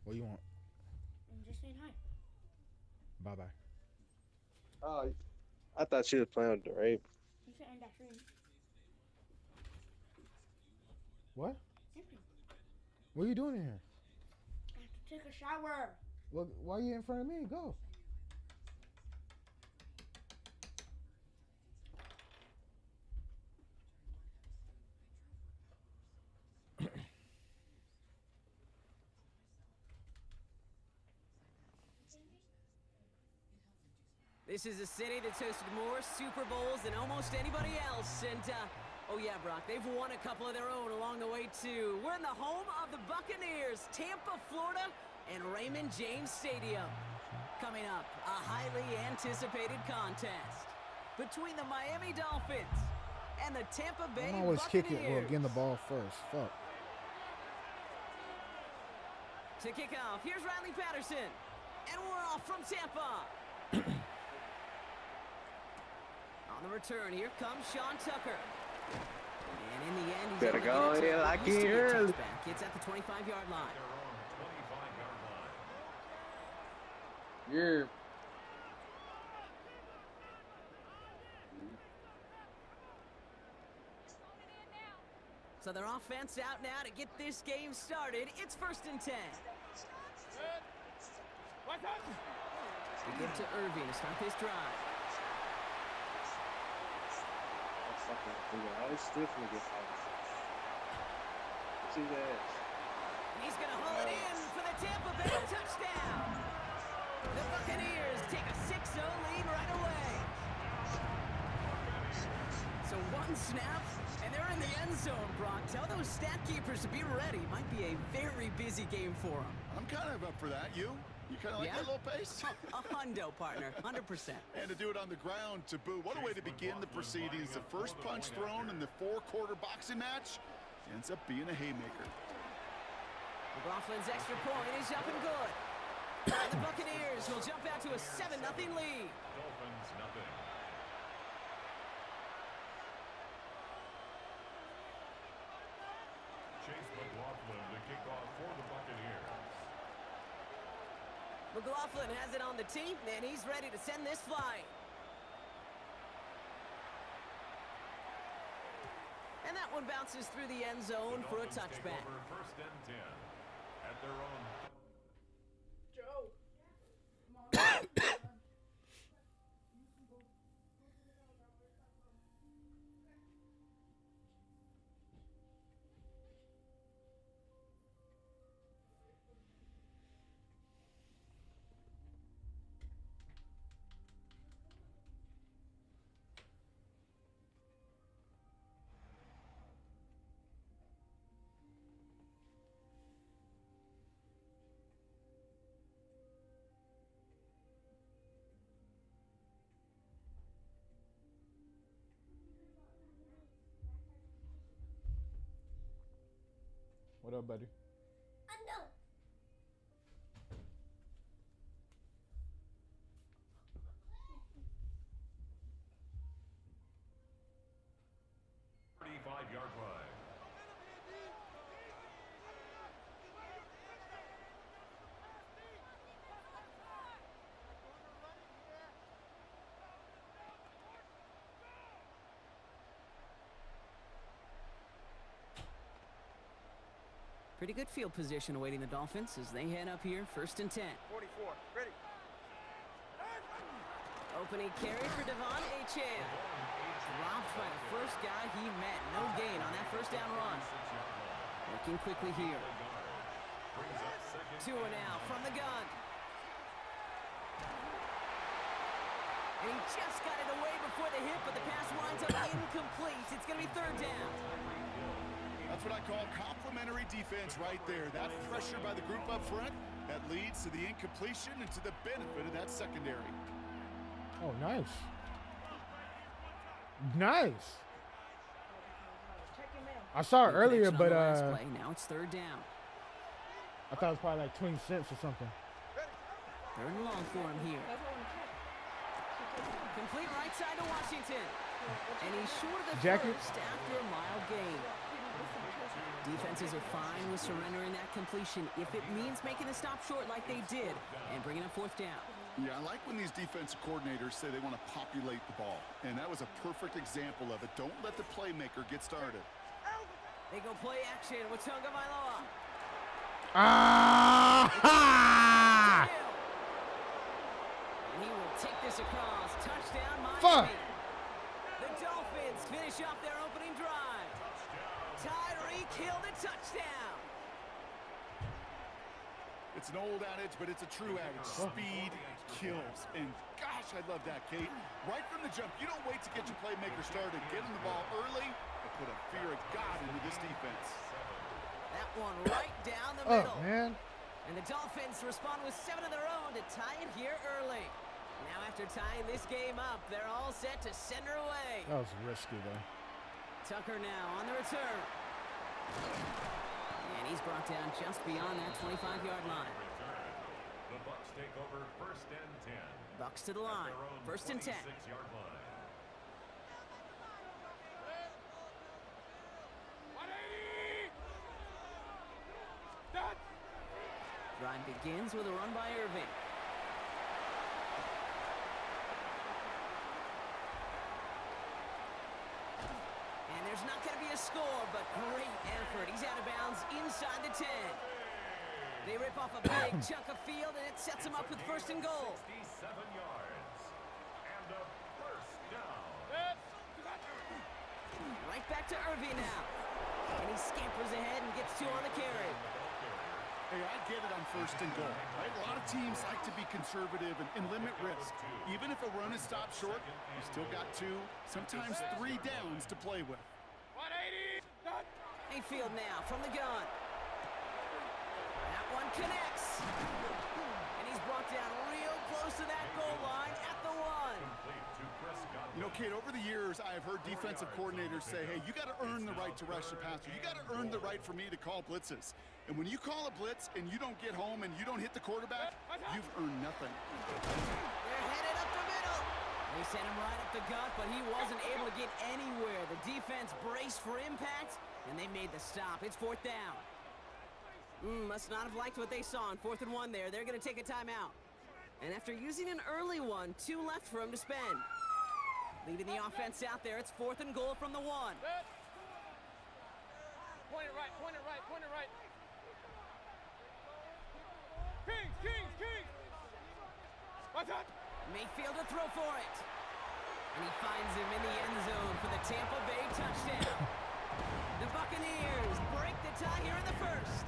What do you want? I'm just saying hi. Bye-bye. Oh, I thought you was playing with the Ravens. You can end that stream. What? Nothing. What are you doing in here? I have to take a shower. Well, why are you in front of me? Go. This is a city that's hosted more Super Bowls than almost anybody else. And, oh yeah, Brock, they've won a couple of their own along the way, too. We're in the home of the Buccaneers, Tampa, Florida, and Raymond James Stadium. Coming up, a highly anticipated contest between the Miami Dolphins and the Tampa Bay I'm always Buccaneers. kicking, well, getting the ball first. Fuck. To kick off, here's Riley Patterson. And we're off from Tampa. On the return, here comes Sean Tucker. And in the end, he's Better go in like he early. It's at the 25-yard line. Yeah. So their offense out now to get this game started. It's 1st and 10. We give to Irving to start this drive. I was stiff nigga. See that? He's going to haul it in for the Tampa Bay touchdown. The Buccaneers take a 6-0 lead right away. So One snap, and they're in the end zone, Brock. Tell those stat keepers to be ready. Might be a very busy game for them. I'm kind of up for that. You kind of like that little pace? A hundo, partner, 100%. And to do it on the ground to boot. What a way to begin the proceedings. The first punch thrown in the 4-quarter boxing match ends up being a haymaker. McLaughlin's extra point is up and good. And the Buccaneers will jump out to a 7-0 lead. Dolphins, nothing. Chase McLaughlin to kick off for the Buccaneers. McLaughlin has it on the tee, and he's ready to send this flying. And that one bounces through the end zone for a touchback. First and 10 at their own. Joe. What up, buddy? I know. Yard line. Pretty good field position awaiting the Dolphins as they head up here, 1st and 10. 44, ready. Opening carry for Devon Achane. Dropped by the first guy he met. No gain on that first down run. Working quickly here. Tua now from the gun. And he just got it away before the hit, but the pass winds up incomplete. It's going to be 3rd down. That's what I call complementary defense right there. That pressure by the group up front, that leads to the incompletion and to the benefit of that secondary. Oh, nice. Nice. I saw it earlier, but now it's 3rd down. I thought it was probably like 20 cents or something. 3rd and long for him here. Complete right side to Washington. And he's short of the first after a mild gain. Defenses are fine with surrendering that completion if it means making the stop short like they did and bringing up 4th down. Yeah, I like when these defensive coordinators say they want to populate the ball. And that was a perfect example of it. Don't let the playmaker get started. They go play action with Tagovailoa. Ah! And he will take this across. Touchdown, Miami. Fuck. The Dolphins finish off their opening drive. Tyreek Hill the touchdown. It's an old adage, but it's a true adage. Speed kills. And gosh, I love that, Kate. Right from the jump, you don't wait to get your playmaker started. Get him the ball early and put a fear of God into this defense. That one right down the middle. Oh, man. And the Dolphins respond with 7 of their own to tie it here early. Now after tying this game up, they're all set to send her away. That was risky, though. Tucker now on the return. And he's brought down just beyond that 25-yard line. The Bucs take over 1st and 10. Bucs to the line. 1st and 10. 26-yard line. Drive begins with a run by Irving. And there's not going to be a score, but great effort. He's out of bounds inside the 10. They rip off a big chunk of field, and it sets them up with 1st and goal. 67 yards. And a 1st down. Right back to Irving now. And he scampers ahead and gets 2 on the carry. Hey, I get it on 1st and goal, right? A lot of teams like to be conservative and limit risk. Even if a run is stopped short, you still got 2, sometimes 3 downs to play with. 180. Done. Mayfield now from the gun. That one connects. And he's brought down real close to that goal line at the 1. You know, Kate, over the years, I have heard defensive coordinators say, hey, you got to earn the right to rush the passer. You got to earn the right for me to call blitzes. And when you call a blitz and you don't get home and you don't hit the quarterback, you've earned nothing. They're headed up the middle. They sent him right up the gut, but he wasn't able to get anywhere. The defense braced for impact, and they made the stop. It's 4th down. Must not have liked what they saw on 4th and 1 there. They're going to take a timeout. And after using an early one, 2 left for him to spend. Leading the offense out there, it's 4th and goal from the 1. Point it right, point it right, point it right. Kings. What's that? Mayfield to throw for it. And he finds him in the end zone for the Tampa Bay touchdown. The Buccaneers break the tie here in the 1st.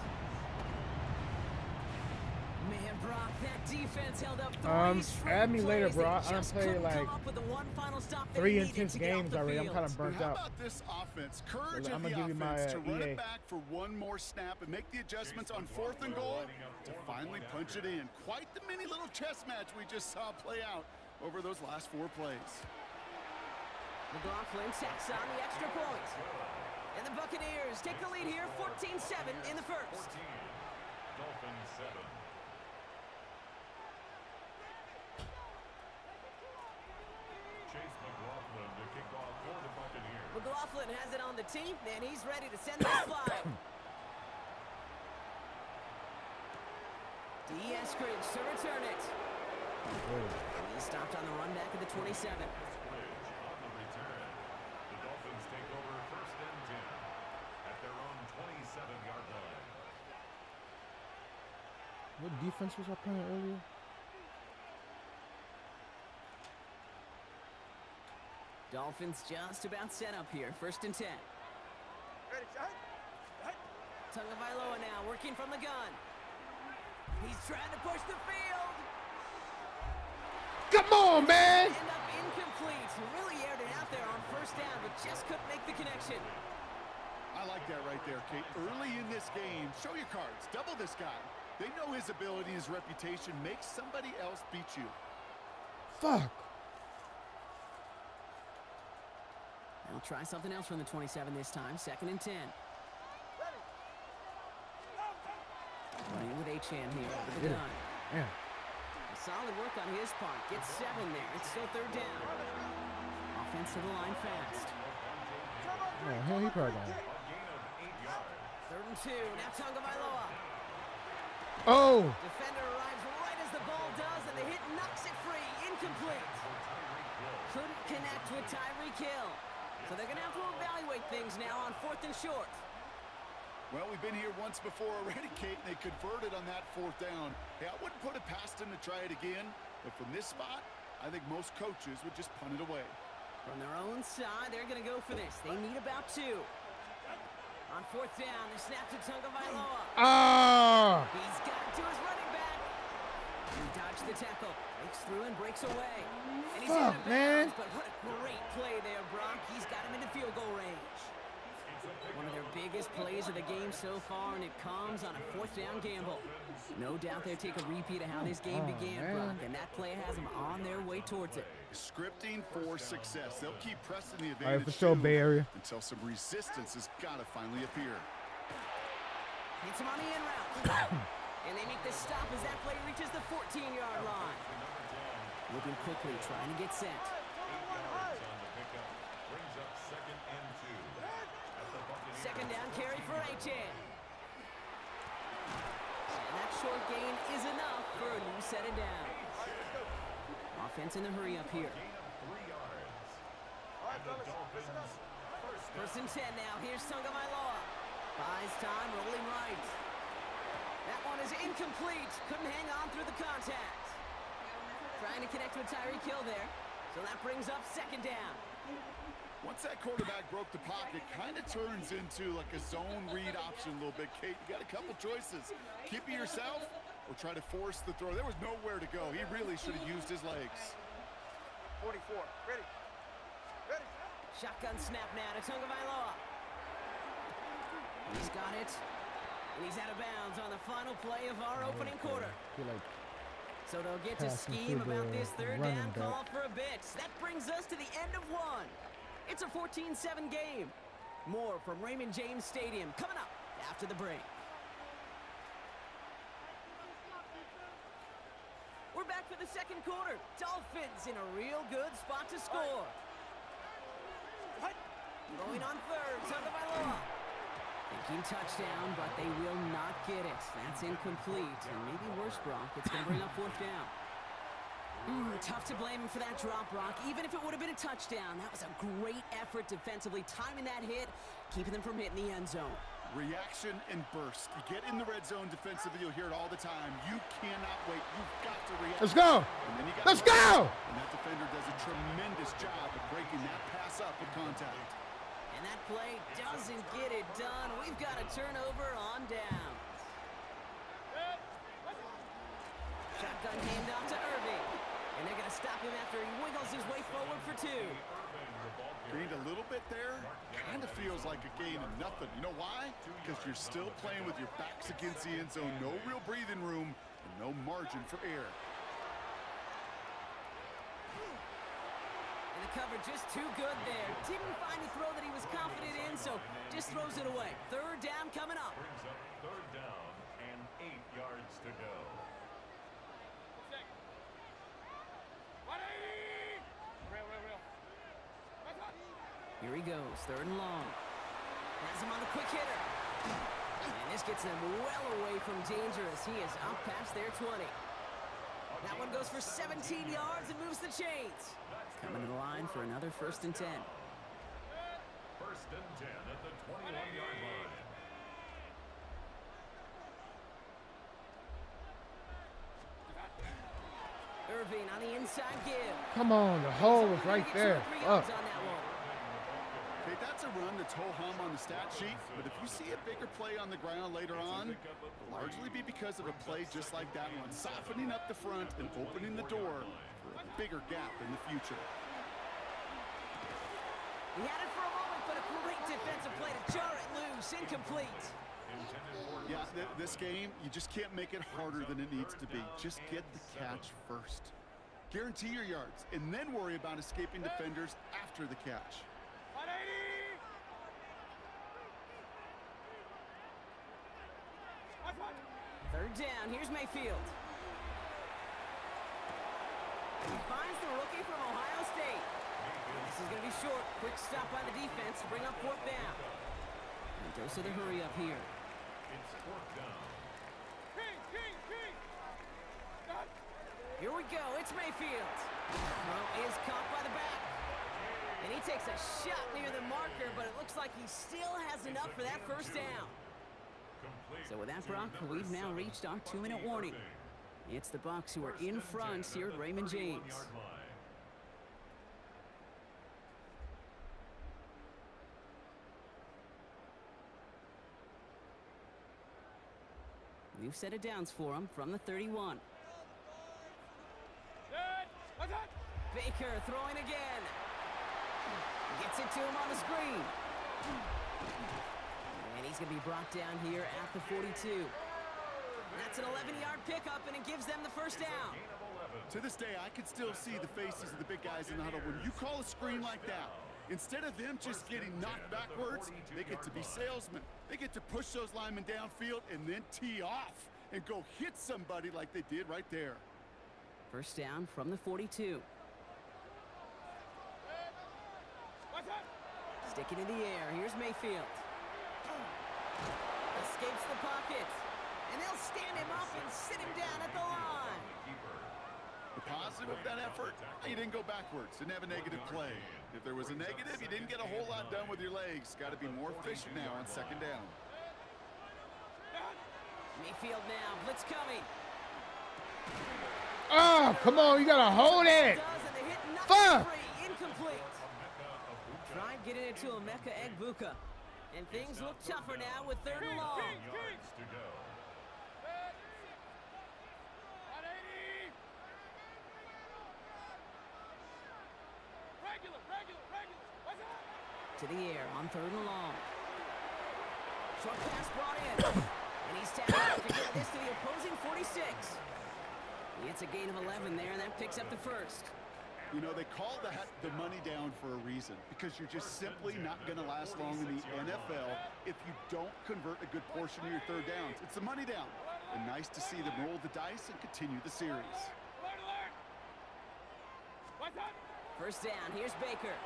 Man, Brock, that defense held up 3 straight add me later, plays. bro. They I done just played couldn't like come up with the one final stop they 3 needed intense to get off games the already. I'm field. kind of burnt How out. about this offense? Courage I'm of gonna the give you my, offense to run EA. it back for one more snap and make the adjustments on 4th and goal to finally punch it in. Quite the mini little chess match we just saw play out over those last 4 plays. McLaughlin tacks on the extra point. And the Buccaneers take the lead here, 14-7 in the 1st. Dolphins 7. Chase McLaughlin to kick off for the Buccaneers. McLaughlin has it on the team, and he's ready to send this flying. Eskridge to return it. He stopped on the run back at the 27. On the return, the Dolphins take over 1st and 10 at their own 27-yard line. What defense was I playing earlier? Dolphins just about set up here, 1st and 10. Ready, shot. Tagovailoa now working from the gun. He's trying to push the field. Come on, man! End up incomplete. Really aired it out there on 1st down, but just couldn't make the connection. I like that right there, Kate. Early in this game, show your cards. Double this guy. They know his ability, his reputation. Make somebody else beat you. Fuck. They'll try something else from the 27 this time. 2nd and 10. Running with Achane here with the gun. Yeah. Solid work on his part. Gets 7 there. It's still 3rd down. Offense to the line fast. Yeah, hell, he probably got it. 3rd and 2. Now Tagovailoa. Oh! Defender arrives right as the ball does, and the hit knocks it free. Incomplete. Couldn't connect with Tyreek Hill. So they're going to have to evaluate things now on 4th and short. Well, we've been here once before already, Kate, and they converted on that 4th down. Hey, I wouldn't put it past them to try it again, but from this spot, I think most coaches would just punt it away. From their own side, they're going to go for this. They need about 2. On 4th down, they snap to Tagovailoa. Ah! He's got it to his running back. He dodged the tackle, breaks through and breaks away. And he's Fuck, out of man. bounds, but what a great play there, Brock. He's got him into field goal range. One of their biggest plays of the game so far, and it comes on a 4th down gamble. No doubt they'll take a repeat of how this game began, Brock, and that play has them on their way towards it. Scripting for success. They'll keep pressing the All right, advantage for sure, too, Bay Area. until some resistance has got to finally appear. Hits him on the in route. And they make the stop as that play reaches the 14-yard line. Moving quickly, trying to get set. 8 yards on the pickup. Brings up 2nd and 2 at the Buccaneers. 2nd down carry for Achane. And that short gain is enough for a new set of downs. Offense in the hurry up here. Gain of 3 yards. And the Dolphins 1st and 10 now. Here's Tagovailoa. Buys time, rolling right. That one is incomplete. Couldn't hang on through the contact. Trying to connect with Tyreek Hill there. So that brings up 2nd down. Once that quarterback broke the pocket, kind of turns into like a zone read option a little bit. Kate, you got a couple choices. Keep it yourself or try to force the throw. There was nowhere to go. He really should have used his legs. 44. Ready. Ready. Shotgun snap now to Tagovailoa. He's got it. And he's out of bounds on the final play of our opening quarter. So they'll get to scheme about this third down call for a bit. That brings us to the end of one. It's a 14-7 game. More from Raymond James Stadium coming up after the break. We're back for the second quarter. Dolphins in a real good spot to score. Going on third, Tagovailoa. Thinking touchdown, but they will not get it. That's incomplete. And maybe worse, Brock, it's going to bring up fourth down. Tough to blame him for that drop, Brock. Even if it would have been a touchdown, that was a great effort defensively, timing that hit, keeping them from hitting the end zone. Reaction and burst. You get in the red zone defensively, you'll hear it all the time. You cannot wait. You've got to react. Let's go. Let's go. And that defender does a tremendous job of breaking that pass up with contact. And that play doesn't get it done. We've got a turnover on down. Shotgun handoff to Irving. And they're going to stop him after he wiggles his way forward for two. Gained a little bit there. Kind of feels like a gain of nothing. You know why? Because you're still playing with your backs against the end zone. No real breathing room and no margin for error. And the cover just too good there. Didn't find a throw that he was confident in, so just throws it away. Third down coming up. Brings up third down and 8 yards to go. Here he goes, third and long. Has him on a quick hitter. And this gets them well away from dangerous. He is up past their 20. That one goes for 17 yards and moves the chains. Coming to the line for another 1st and 10. 1st and 10 at the 21-yard line. Irving on the inside give. Come on, the hole was right there. Up. Okay, that's a run that's ho-hum on the stat sheet, but if you see a bigger play on the ground later on, largely be because of a play just like that one, softening up the front and opening the door for a bigger gap in the future. He had it for a moment, but a great defensive play to jar it loose, incomplete. Yeah, this game, you just can't make it harder than it needs to be. Just get the catch first. Guarantee your yards, and then worry about escaping defenders after the catch. 180! Third down, here's Mayfield. He finds the rookie from Ohio State. This is going to be short. Quick stop by the defense to bring up fourth down. And dose of the hurry up here. It's fourth down. Here we go, it's Mayfield. Throw is caught by the back. And he takes a shot near the marker, but it looks like he still has enough for that first down. So with that, Brock, we've now reached our 2-minute warning. It's the Bucs who are in front here at Raymond James. New set of downs for him from the 31. Baker throwing again. Gets it to him on the screen. And he's going to be brought down here at the 42. That's an 11-yard pickup, and it gives them the first down. To this day, I can still see the faces of the big guys in the huddle. When you call a screen like that, instead of them just getting knocked backwards, they get to be salesmen. They get to push those linemen downfield and then tee off and go hit somebody like they did right there. First down from the 42. Sticking in the air. Here's Mayfield. Escapes the pocket. And they'll stand him up and sit him down at the line. The positive of that effort, you didn't go backwards. Didn't have a negative play. If there was a negative, you didn't get a whole lot done with your legs. Got to be more efficient now on second down. Mayfield now. Blitz coming. Oh, come on. You got to hold it. Fuck. Incomplete. tried getting it to Emeka Egbuka. And things look tougher now with 3rd and long. Yards to go. To the air on 3rd and long. Short pass brought in. And he's tapped out to get this to the opposing 46. He gets a gain of 11 there, and that picks up the first. You know, they call that the money down for a reason, because you're just simply not going to last long in the NFL if you don't convert a good portion of your 3rd downs. It's the money down. And nice to see them roll the dice and continue the series. First down, here's Baker.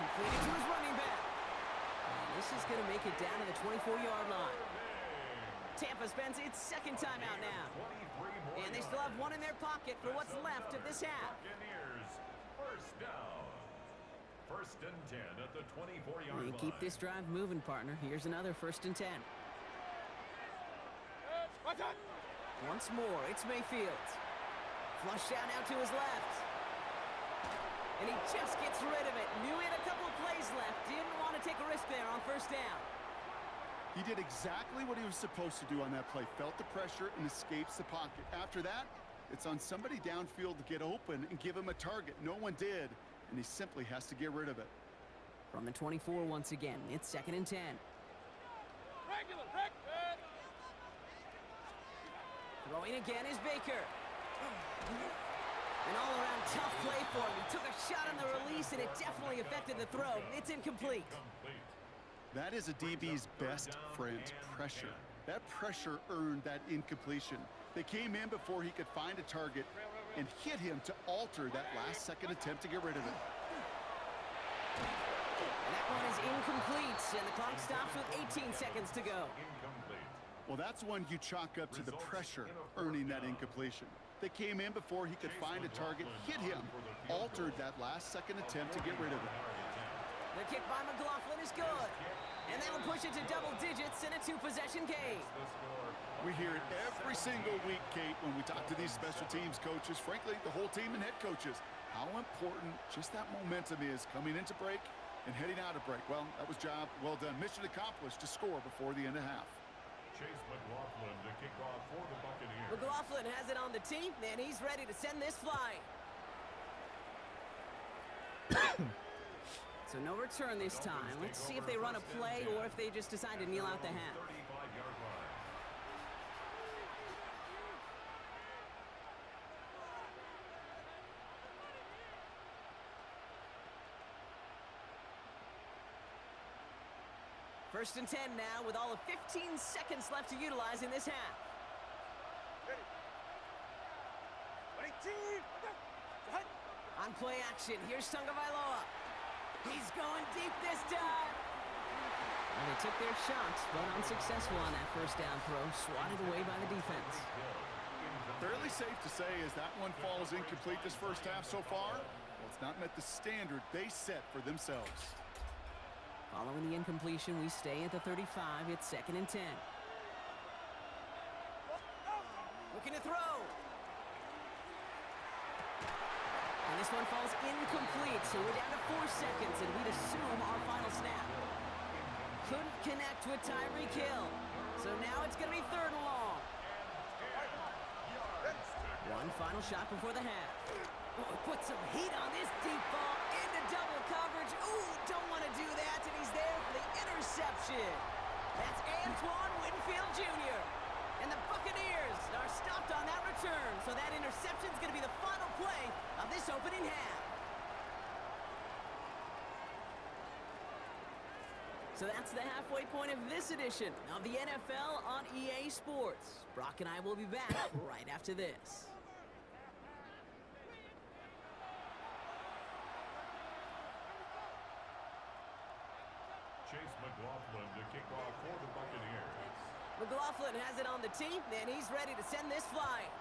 Completed to his running back. And this is going to make it down to the 24-yard line. Tampa spends its 2nd timeout now. And they still have one in their pocket for what's left of this half. First down. 1st and 10 at the 24-yard line. Keep this drive moving, partner. Here's another 1st and 10. Once more, it's Mayfield. Flush down out to his left. And he just gets rid of it. Knew he had a couple of plays left. Didn't want to take a risk there on 1st down. He did exactly what he was supposed to do on that play. Felt the pressure and escapes the pocket. After that, it's on somebody downfield to get open and give him a target. No one did, and he simply has to get rid of it. From the 24 once again, it's 2nd and 10. Throwing again is Baker. An all-around tough play for him. He took a shot on the release, and it definitely affected the throw. It's incomplete. That is a DB's best friend, pressure. That pressure earned that incompletion. They came in before he could find a target and hit him to alter that last-second attempt to get rid of it. And that one is incomplete, and the clock stops with 18 seconds to go. Well, that's one you chalk up to the pressure earning that incompletion. They came in before he could find a target, hit him, altered that last-second attempt to get rid of it. The kick by McLaughlin is good. And that'll push it to double digits in a 2-possession game. We hear it every single week, Kate, when we talk to these special teams coaches, frankly, the whole team and head coaches, how important just that momentum is coming into break and heading out of break. Well, that was job well done. Mission accomplished to score before the end of half. Chase McLaughlin to kick off for the Buccaneers. McLaughlin has it on the team, and he's ready to send this flying. So no return this time. Let's see if they run a play or if they just decide to kneel out the half. 35-yard line. First and 10 now with all of 15 seconds left to utilize in this half. On play action, here's Tagovailoa. He's going deep this time. And they took their shots, but unsuccessful on that first down throw, swatted away by the defense. Fairly safe to say as that one falls incomplete this first half so far, well, it's not met the standard they set for themselves. Following the incompletion, we stay at the 35. It's 2nd and 10. Looking to throw. And this one falls incomplete, so we're down to 4 seconds, and we'd assume our final snap. Couldn't connect with Tyreek Hill. So now it's going to be 3rd and long. One final shot before the half. Oh, put some heat on this deep ball into double coverage. Ooh, don't want to do that, and he's there for the interception. That's Antoine Winfield Jr. And the Buccaneers are stopped on that return, so that interception is going to be the final play of this opening half. So that's the halfway point of this edition of the NFL on EA Sports. Brock and I will be back right after this. Chase McLaughlin to kick off for the Buccaneers. McLaughlin has it on the team, and he's ready to send this flying.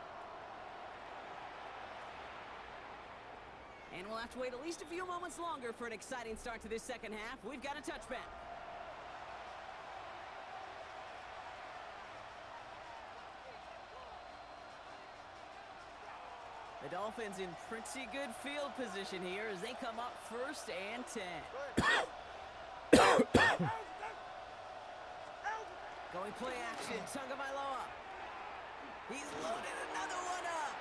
And we'll have to wait at least a few moments longer for an exciting start to this second half. We've got a touchback. The Dolphins in pretty good field position here as they come up 1st and 10. Going play action, Tagovailoa. He's loaded another one up.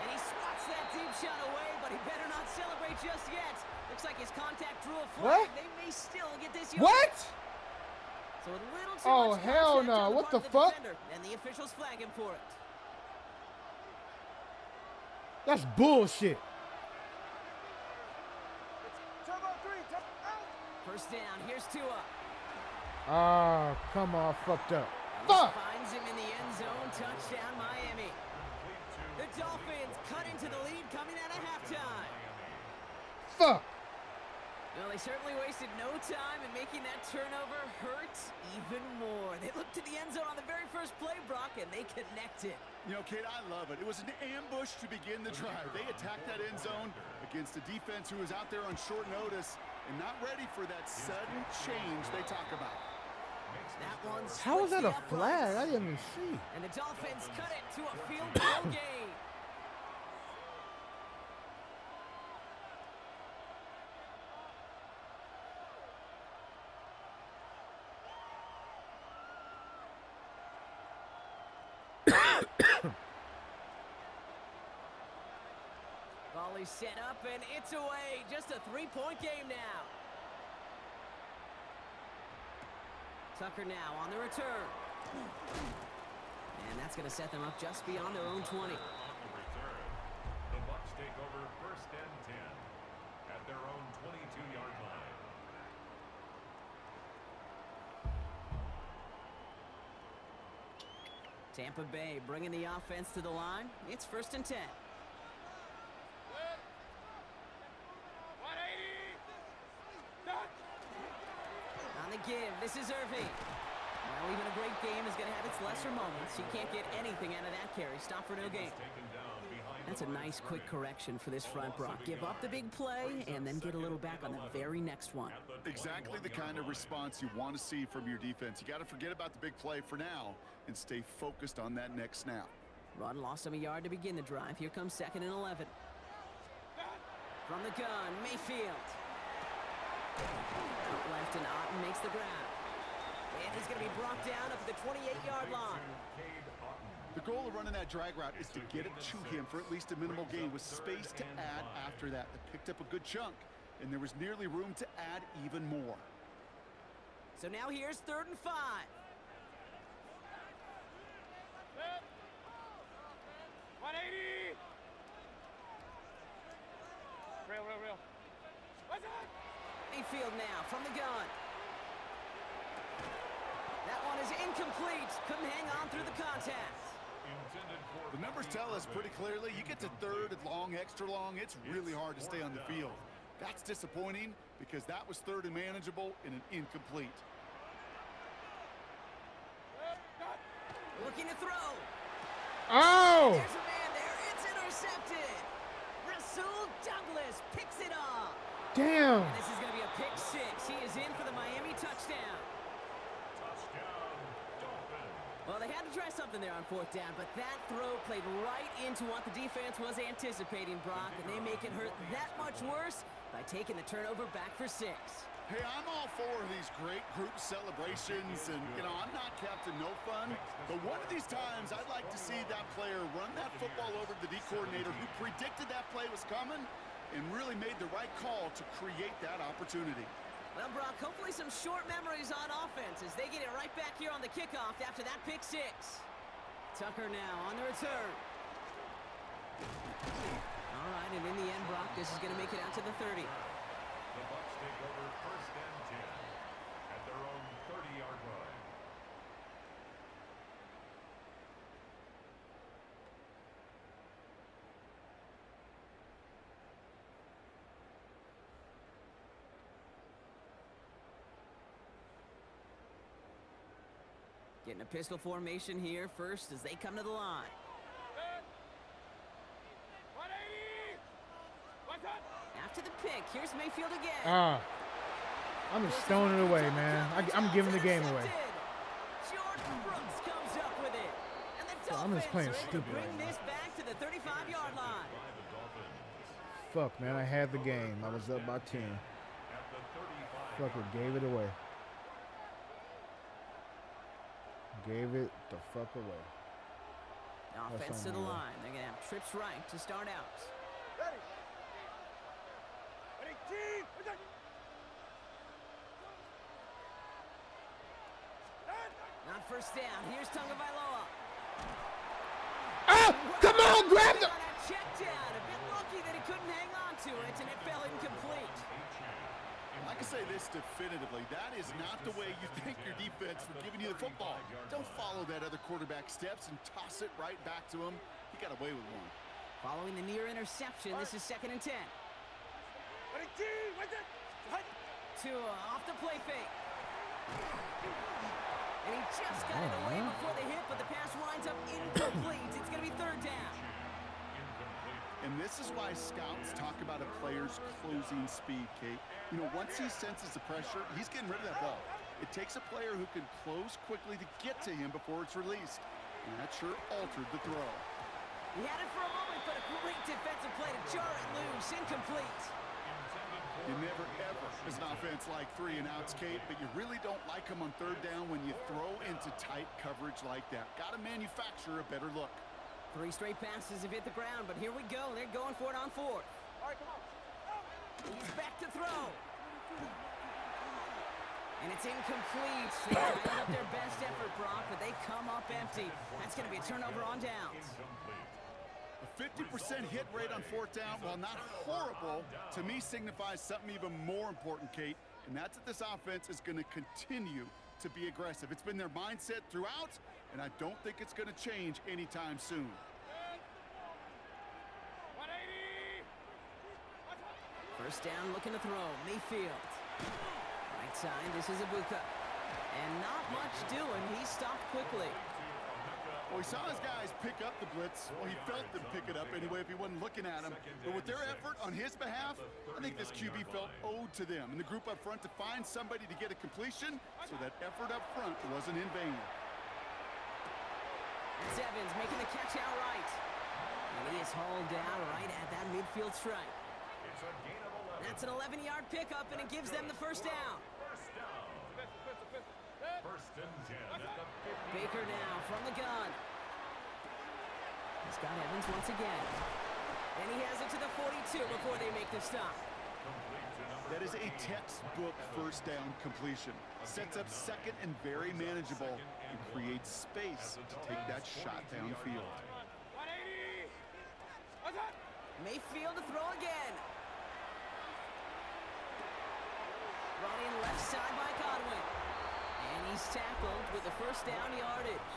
And he swats that deep shot away, but he better not celebrate just yet. Looks like his contact drew a flag. What? They may still get this. What? So a little too Oh, much hell contact no. on the What part the of fuck? defender, and the officials flag him for it. That's bullshit. First down, here's Tua. Ah, come on, fucked up. And Fuck! finds him in the end zone, touchdown Miami. The Dolphins cut into the lead coming out of halftime. Fuck! Well, they certainly wasted no time in making that turnover hurt even more. They looked to the end zone on the very first play, Brock, and they connected. You know, Kate, I love it. It was an ambush to begin the drive. They attacked that end zone against a defense who was out there on short notice and not ready for that sudden change they talk about. That one's How was that a flag? I didn't even see. And the Dolphins cut it to a field goal game. Volley set up and it's away. Just a 3-point game now. Tucker now on the return. And that's going to set them up just beyond their own 20. On the return, the Bucs take over 1st and 10 at their own 22-yard line. Tampa Bay bringing the offense to the line. It's 1st and 10. On the give, this is Irving. Well, even a great game is going to have its lesser moments. You can't get anything out of that carry. Stop for no gain. That's a nice quick correction for this front, Brock. Give up the big play and then get a little back on the very next one. Exactly the kind of response you want to see from your defense. You got to forget about the big play for now and stay focused on that next snap. Run lost him a yard to begin the drive. Here comes 2nd and 11. From the gun, Mayfield. Out left and Otten makes the grab. And he's going to be brought down up at the 28-yard line. The goal of running that drag route is to get it to him for at least a minimal gain with space to add after that. They picked up a good chunk, and there was nearly room to add even more. So now here's 3rd and 5. Real. What's that? Mayfield now from the gun. That one is incomplete. Couldn't hang on through the contact. The numbers tell us pretty clearly, you get to 3rd and long, extra long, it's really hard to stay on the field. That's disappointing because that was 3rd and manageable and an incomplete. Looking to throw. Oh! There's a man there. It's intercepted. Rasul Douglas picks it up. Damn. And this is going to be a pick 6. He is in for the Miami touchdown. Well, they had to try something there on 4th down, but that throw played right into what the defense was anticipating, Brock, and they make it hurt that much worse by taking the turnover back for 6. Hey, I'm all for these great group celebrations, and, you know, I'm not Captain No Fun, but one of these times I'd like to see that player run that football over to the D coordinator who predicted that play was coming and really made the right call to create that opportunity. Well, Brock, hopefully some short memories on offense as they get it right back here on the kickoff after that pick 6. Tucker now on the return. All right, and in the end, Brock, this is going to make it out to the 30. The Bucs take over 1st and 10 at their own 30-yard line. Getting a pistol formation here first as they come to the line. 180! What's up? After the pick, here's Mayfield again. I'm just throwing it away, man. I'm giving the game away. Jordan Brooks comes up with it. And the I'm just Dolphins playing are able to stupid bring right now. this back to to the 35-yard line. Fuck, man, I had the game. I was up by 10. Fucker gave it away. Gave it the fuck away. Offense to the line. They're going to have trips right to start out. Ready. Ready, team. Not first down. Here's Tagovailoa. Ah! Come on, grab the... Check down. A bit lucky that he couldn't hang on to it, and it fell incomplete. I can say this definitively. That is not the way you thank your defense for giving you the football. Don't follow that other quarterback steps and toss it right back to him. He got away with one. Following the near interception, this is 2nd and 10. Ready, team. Tua off the play fake. And he just got it away before the hit, but the pass winds up incomplete. It's going to be 3rd down. And this is why scouts talk about a player's closing speed, Kate. You know, once he senses the pressure, he's getting rid of that ball. It takes a player who can close quickly to get to him before it's released. And that sure altered the throw. He had it for a moment, but a great defensive play to jar it loose. Incomplete. You never, ever, as an offense, like 3 and outs, Kate, but you really don't like them on 3rd down when you throw into tight coverage like that. Got to manufacture a better look. 3 straight passes have hit the ground, but here we go. They're going for it on 4th. All right, come on. He's back to throw. And it's incomplete. They lined up their best effort, Brock, but they come up empty. That's going to be a turnover on downs. A 50% hit rate on 4th down, while not horrible, to me signifies something even more important, Kate, and that's that this offense is going to continue to be aggressive. It's been their mindset throughout, and I don't think it's going to change anytime soon. 180. First down, looking to throw. Mayfield. Right side, this is Ibuka. And not much doing. He stopped quickly. Well, he saw his guys pick up the blitz. Well, he felt them pick it up anyway if he wasn't looking at him. But with their effort on his behalf, I think this QB felt owed to them and the group up front to find somebody to get a completion so that effort up front wasn't in vain. It's Evans making the catch outright. And he is hauled down right at that midfield strike. That's an 11-yard pickup, and it gives them the first down. First and 10 at the 50. Baker now from the gun. He's got Evans once again. And he has it to the 42 before they make the stop. That is a textbook first down completion. Sets up 2nd and very manageable and creates space to take that shot downfield. 180. Mayfield to throw again. Brought in left side by Godwin. And he's tackled with the first down yardage.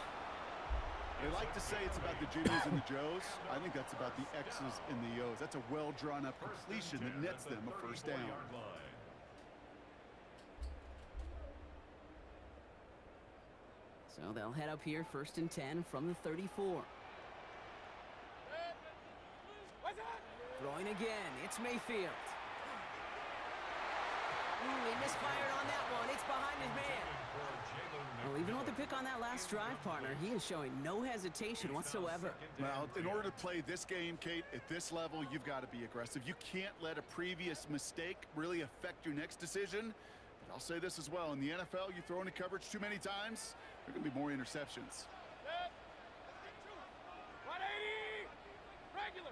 They like to say it's about the Jimmys and the Joes. I think that's about the X's and the O's. That's a well-drawn-up completion that nets them a first down. So they'll head up here, 1st and 10 from the 34. Throwing again, it's Mayfield. He misfired on that one. It's behind his man. Well, even with the pick on that last drive, partner, he is showing no hesitation whatsoever. Well, in order to play this game, Kate, at this level, you've got to be aggressive. You can't let a previous mistake really affect your next decision. But I'll say this as well. In the NFL, you throw into coverage too many times, there are going to be more interceptions. 180. Regular.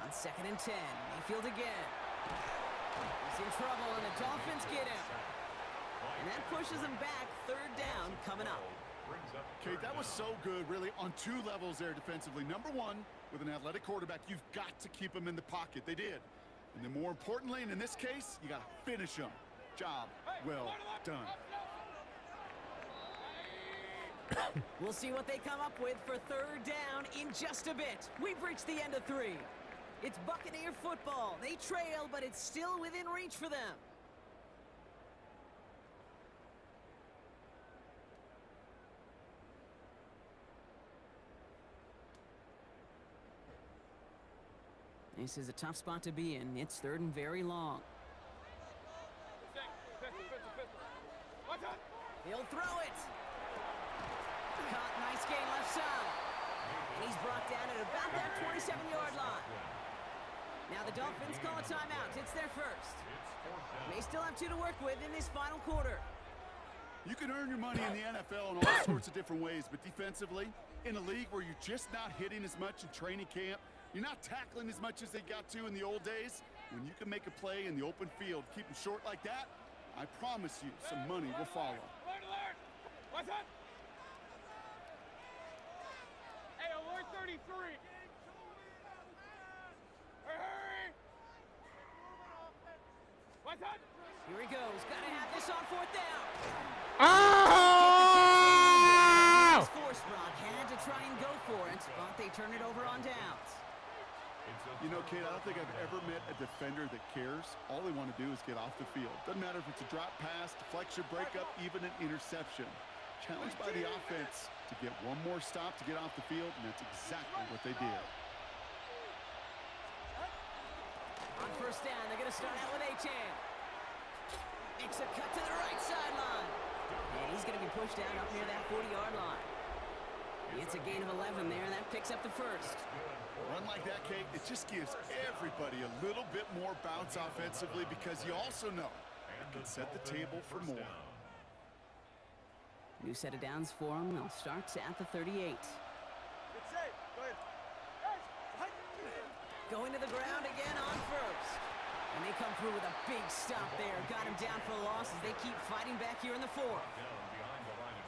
On 2nd and 10, Mayfield again. He's in trouble, and the Dolphins get him. And that pushes him back. 3rd down coming up. Kate, that was so good, really, on 2 levels there defensively. Number 1, with an athletic quarterback, you've got to keep him in the pocket. They did. And then more importantly, and in this case, you got to finish him. Job well done. We'll see what they come up with for 3rd down in just a bit. We've reached the end of 3. It's Buccaneer football. They trail, but it's still within reach for them. This is a tough spot to be in. It's 3rd and very long. What's up? He'll throw it. caught. Nice gain left side. And he's brought down at about that 27-yard line. Now the Dolphins call a timeout. It's their first. They still have 2 to work with in this final quarter. You can earn your money in the NFL in all sorts of different ways, but defensively, in a league where you're just not hitting as much in training camp, you're not tackling as much as they got to in the old days, when you can make a play in the open field, keep them short like that, I promise you some money will follow. What's up? Hey, alert 33. Hurry! What's up? Here he goes. Got to have this on 4th down. Oh! Force Brock had to try and go for it, but they turn it over on downs. You know, Kate, I don't think I've ever met a defender that cares. All they want to do is get off the field. Doesn't matter if it's a drop pass, deflection, breakup, even an interception. Challenged by the offense to get one more stop to get off the field, and that's exactly what they did. On 1st down, they're going to start out with Achan. Makes a cut to the right sideline. And he's going to be pushed out up near that 40-yard line. It's a gain of 11 there, and that picks up the first. A run like that, Kate, it just gives everybody a little bit more bounce offensively because you also know it can set the table for more. New set of downs for him. They'll start at the 38. It's safe. Go ahead. Going to the ground again on 1st. And they come through with a big stop there. Got him down for a loss as they keep fighting back here in the 4th.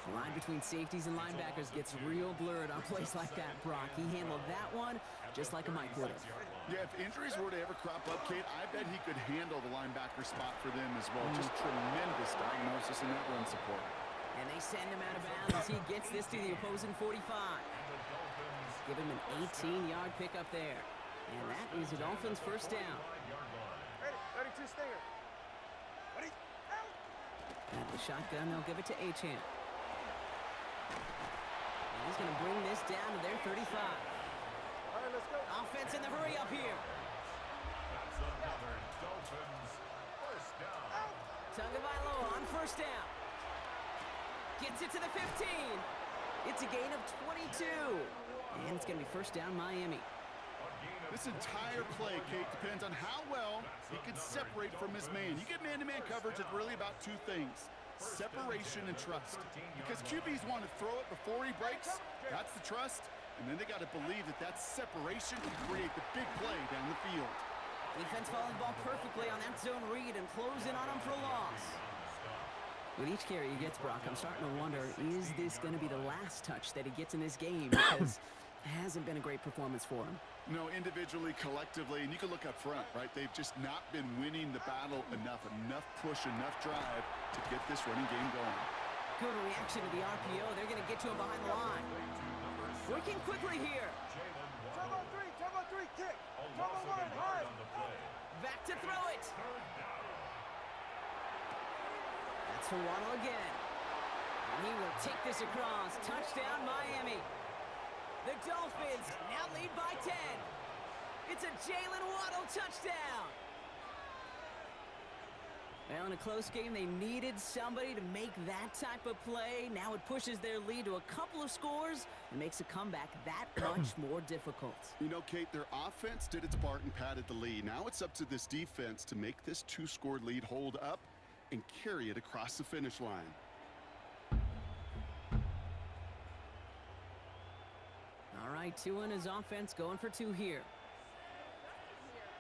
The line between safeties and linebackers gets real blurred on plays like that, Brock. He handled that one just like a Mike would have. Yeah, if injuries were to ever crop up, Kate, I bet he could handle the linebacker spot for them as well. Just tremendous diagnosis in that run support. And they send him out of bounds as he gets this to the opposing 45. Give him an 18-yard pickup there. And that is the Dolphins' first down. Ready? 32 stinger. Ready? At the shotgun, they'll give it to Achan. And he's going to bring this down to their 35. All right, let's go. Offense in the hurry up here. That's another Dolphins first down. Tagovailoa on 1st down. Gets it to the 15. It's a gain of 22. And it's going to be 1st down Miami. This entire play, Kate, depends on how well he can separate from his man. You get man-to-man coverage, it's really about 2 things. Separation and trust. Because QBs want to throw it before he breaks. That's the trust. And then they got to believe that that separation can create the big play down the field. Defense following the ball perfectly on that zone read and close in on him for a loss. With each carry he gets, Brock, I'm starting to wonder, is this going to be the last touch that he gets in this game? Because it hasn't been a great performance for him. No, individually, collectively, and you can look up front, right? They've just not been winning the battle enough push, enough drive to get this running game going. Good reaction to the RPO. They're going to get to him behind the line. Working quickly here. Turbo 3, kick. Turbo 1, hard. Back to throw it. That's for Waddle again. And he will take this across. Touchdown, Miami. The Dolphins now lead by 10. It's a Jalen Waddle touchdown. Well, in a close game, they needed somebody to make that type of play. Now it pushes their lead to a couple of scores and makes a comeback that much more difficult. You know, Kate, their offense did its part and padded the lead. Now it's up to this defense to make this 2-score lead hold up and carry it across the finish line. All right, 2 in his offense, going for 2 here.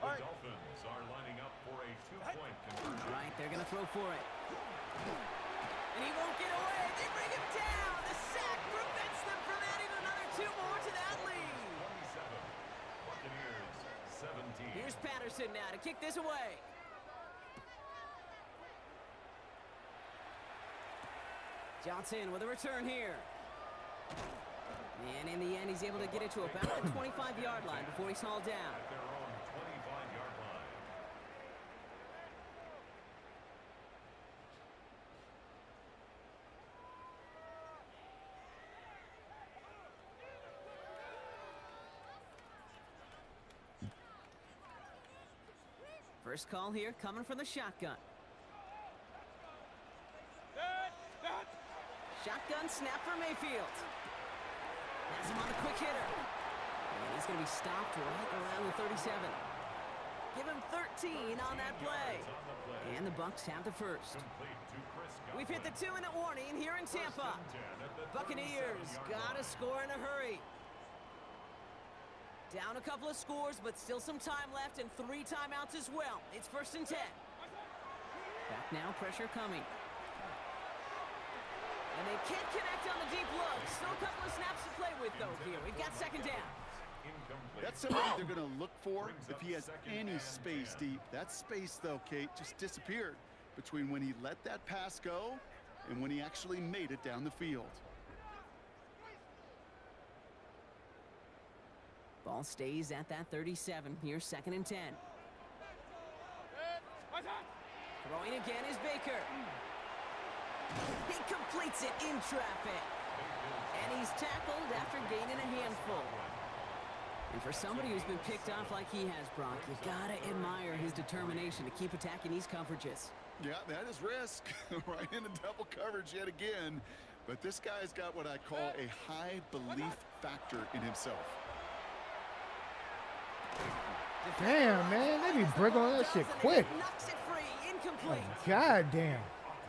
The Dolphins are lining up for a 2-point conversion. All right, they're going to throw for it. And he won't get away. They bring him down. The sack prevents them from adding another 2 more to that lead. 27, Buccaneers 17. Here's Patterson now to kick this away. Johnson with a return here. And in the end, he's able to get it to about the 25-yard line before he's hauled down. At their own 25-yard line. First call here coming from the shotgun. Shotgun snap for Mayfield. Has him on the quick hitter. And he's going to be stopped right around the 37. Give him 13 on that play. And the Bucs have the first. We've hit the 2-minute warning here in Tampa. Buccaneers got to score in a hurry. Down a couple of scores, but still some time left and 3 timeouts as well. It's 1st and 10. Back now, pressure coming. And they can't connect on the deep look. Still a couple of snaps to play with, though, here. We've got 2nd down. That's somebody they're going to look for if he has any space deep. That space, though, Kate, just disappeared between when he let that pass go and when he actually made it down the field. Ball stays at that 37. Here's 2nd and 10. Throwing again is Baker. He completes it in traffic. And he's tackled after gaining a handful. And for somebody who's been picked off like he has, Brock, you gotta admire his determination to keep attacking these coverages. Yeah, that is risk. Right into double coverage yet again. But this guy's got what I call a high belief factor in himself. Damn, man, they be breaking on that shit quick. Knocks it free, incomplete. God damn.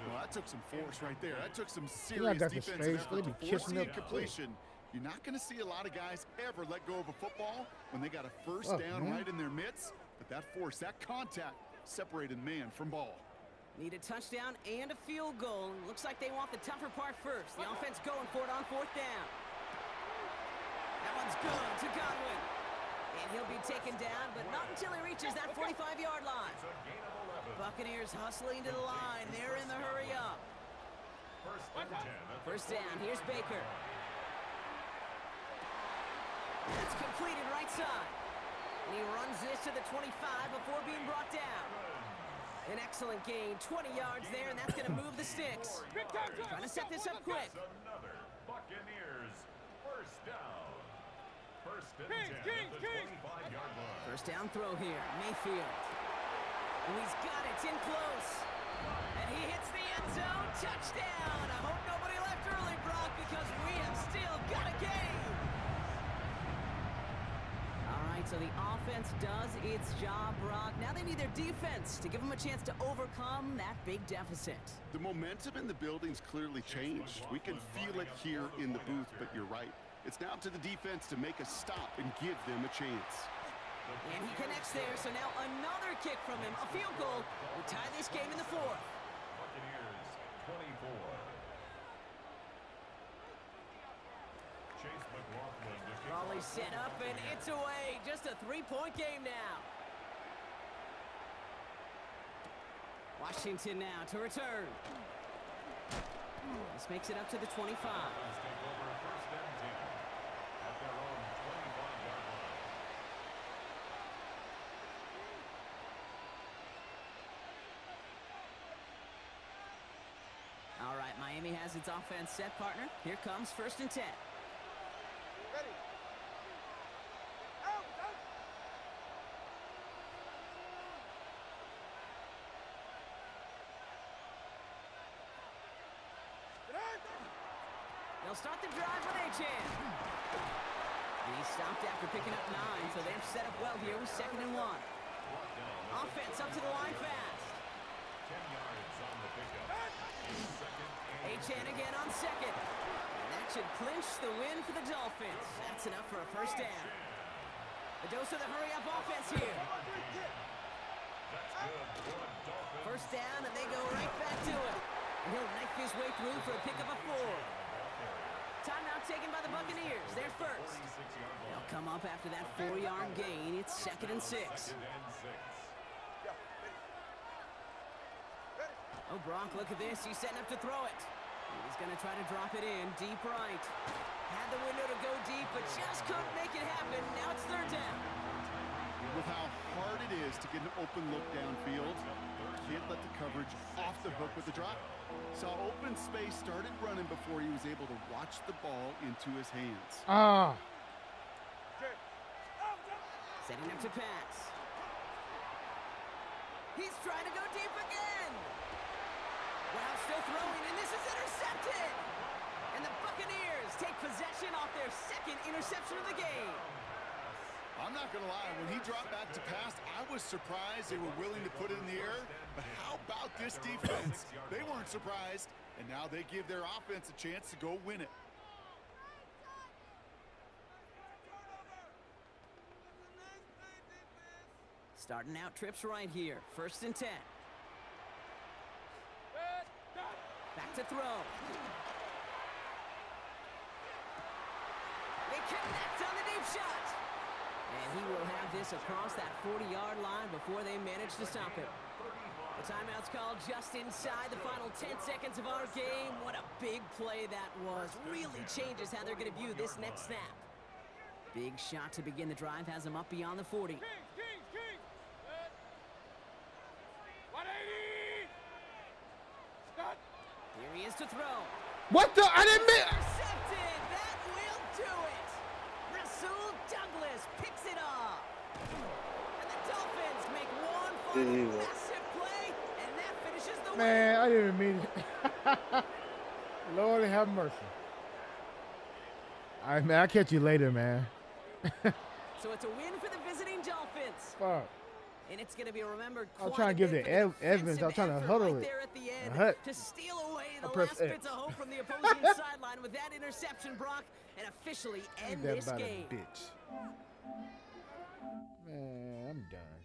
Well, that took some force right there. That took some I serious got the defensive space. They effort be to force kissing the up incompletion. You're not going to see a lot of guys ever let go of a football when they got a first Fuck, down man. right in their midst. But that force, that contact, separated man from ball. Need a touchdown and a field goal. Looks like they want the tougher part first. The offense going for it on 4th down. That one's good to Godwin. And he'll be taken down, but not until he reaches that 45-yard line. Buccaneers hustling to the line. They're in the hurry up. 1st down. Here's Baker. That's completed right side. And he runs this to the 25 before being brought down. An excellent gain. 20 yards there, and that's going to move the sticks. Trying to set this up quick. Another Buccaneers 1st down. 1st and 10 at the 25-yard line. 1st down throw here. Mayfield. And he's got it in close. And he hits the end zone. Touchdown. I hope nobody left early, Brock, because we have still got a game. All right, so the offense does its job, Brock. Now they need their defense to give them a chance to overcome that big deficit. The momentum in the building's clearly changed. We can feel it here in the booth, but you're right. It's now up to the defense to make a stop and give them a chance. And he connects there, so now another kick from him. A field goal will tie this game in the 4th. Buccaneers 24. Chase McLaughlin to kick Raleigh off. set up, and it's away. Just a 3-point game now. Washington now to return. This makes it up to the 25. Take over 1st and 10 at their own 25-yard line. All right, Miami has its offense set, partner. Here comes 1st and 10. Ready. Out. They'll start the drive with Achan. And he stopped after picking up 9, so they've set up well here with 2nd and 1. Offense up to the line fast. 10 yards on the pickup. 2nd and Achan again on 2nd. And that should clinch the win for the Dolphins. That's enough for a 1st down. A dose of the hurry-up offense here. that's good for the Dolphins. 1st down, and they go right back to it. And he'll knife his way through for a pickup of 4. Timeout taken by the Buccaneers. They're first. They'll come up after that 4-yard gain. It's 2nd and 6. Oh, Brock, look at this. He's setting up to throw it. He's going to try to drop it in deep right. Had the window to go deep, but just couldn't make it happen. Now it's 3rd down. With how hard it is to get an open look downfield, can't let the coverage off the hook with the drop. Saw open space, started running before he was able to watch the ball into his hands. Setting up to pass. He's trying to go deep again. Wow, still throwing, and this is intercepted. And the Buccaneers take possession off their second interception of the game. I'm not going to lie, when he dropped back to pass, I was surprised they were willing to put it in the air. But how about this defense? They weren't surprised, and now they give their offense a chance to go win it. Starting out trips right here. 1st and 10. Back to throw. They connect on the deep shot. And he will have this across that 40-yard line before they manage to stop him. The timeout's called just inside the final 10 seconds of our game. What a big play that was. Really changes how they're going to view this next snap. Big shot to begin the drive has them up beyond the 40. Here he is to throw. What the? I didn't mean. Intercepted. That will do it. Rasul Douglas picks it off. And the Dolphins make one final massive play, and that finishes the Man, I didn't even mean it. Lord have mercy. All right, man. I'll catch you later, man. So it's a win for the visiting Dolphins. Fuck. And it's going to be remembered. I was trying to give the evidence. I was trying to huddle it. There at the end Hut. to steal away the press last X. bits of hope from the opposing sideline with that interception, Brock, and officially end That this about a game. bitch. Man, I'm done.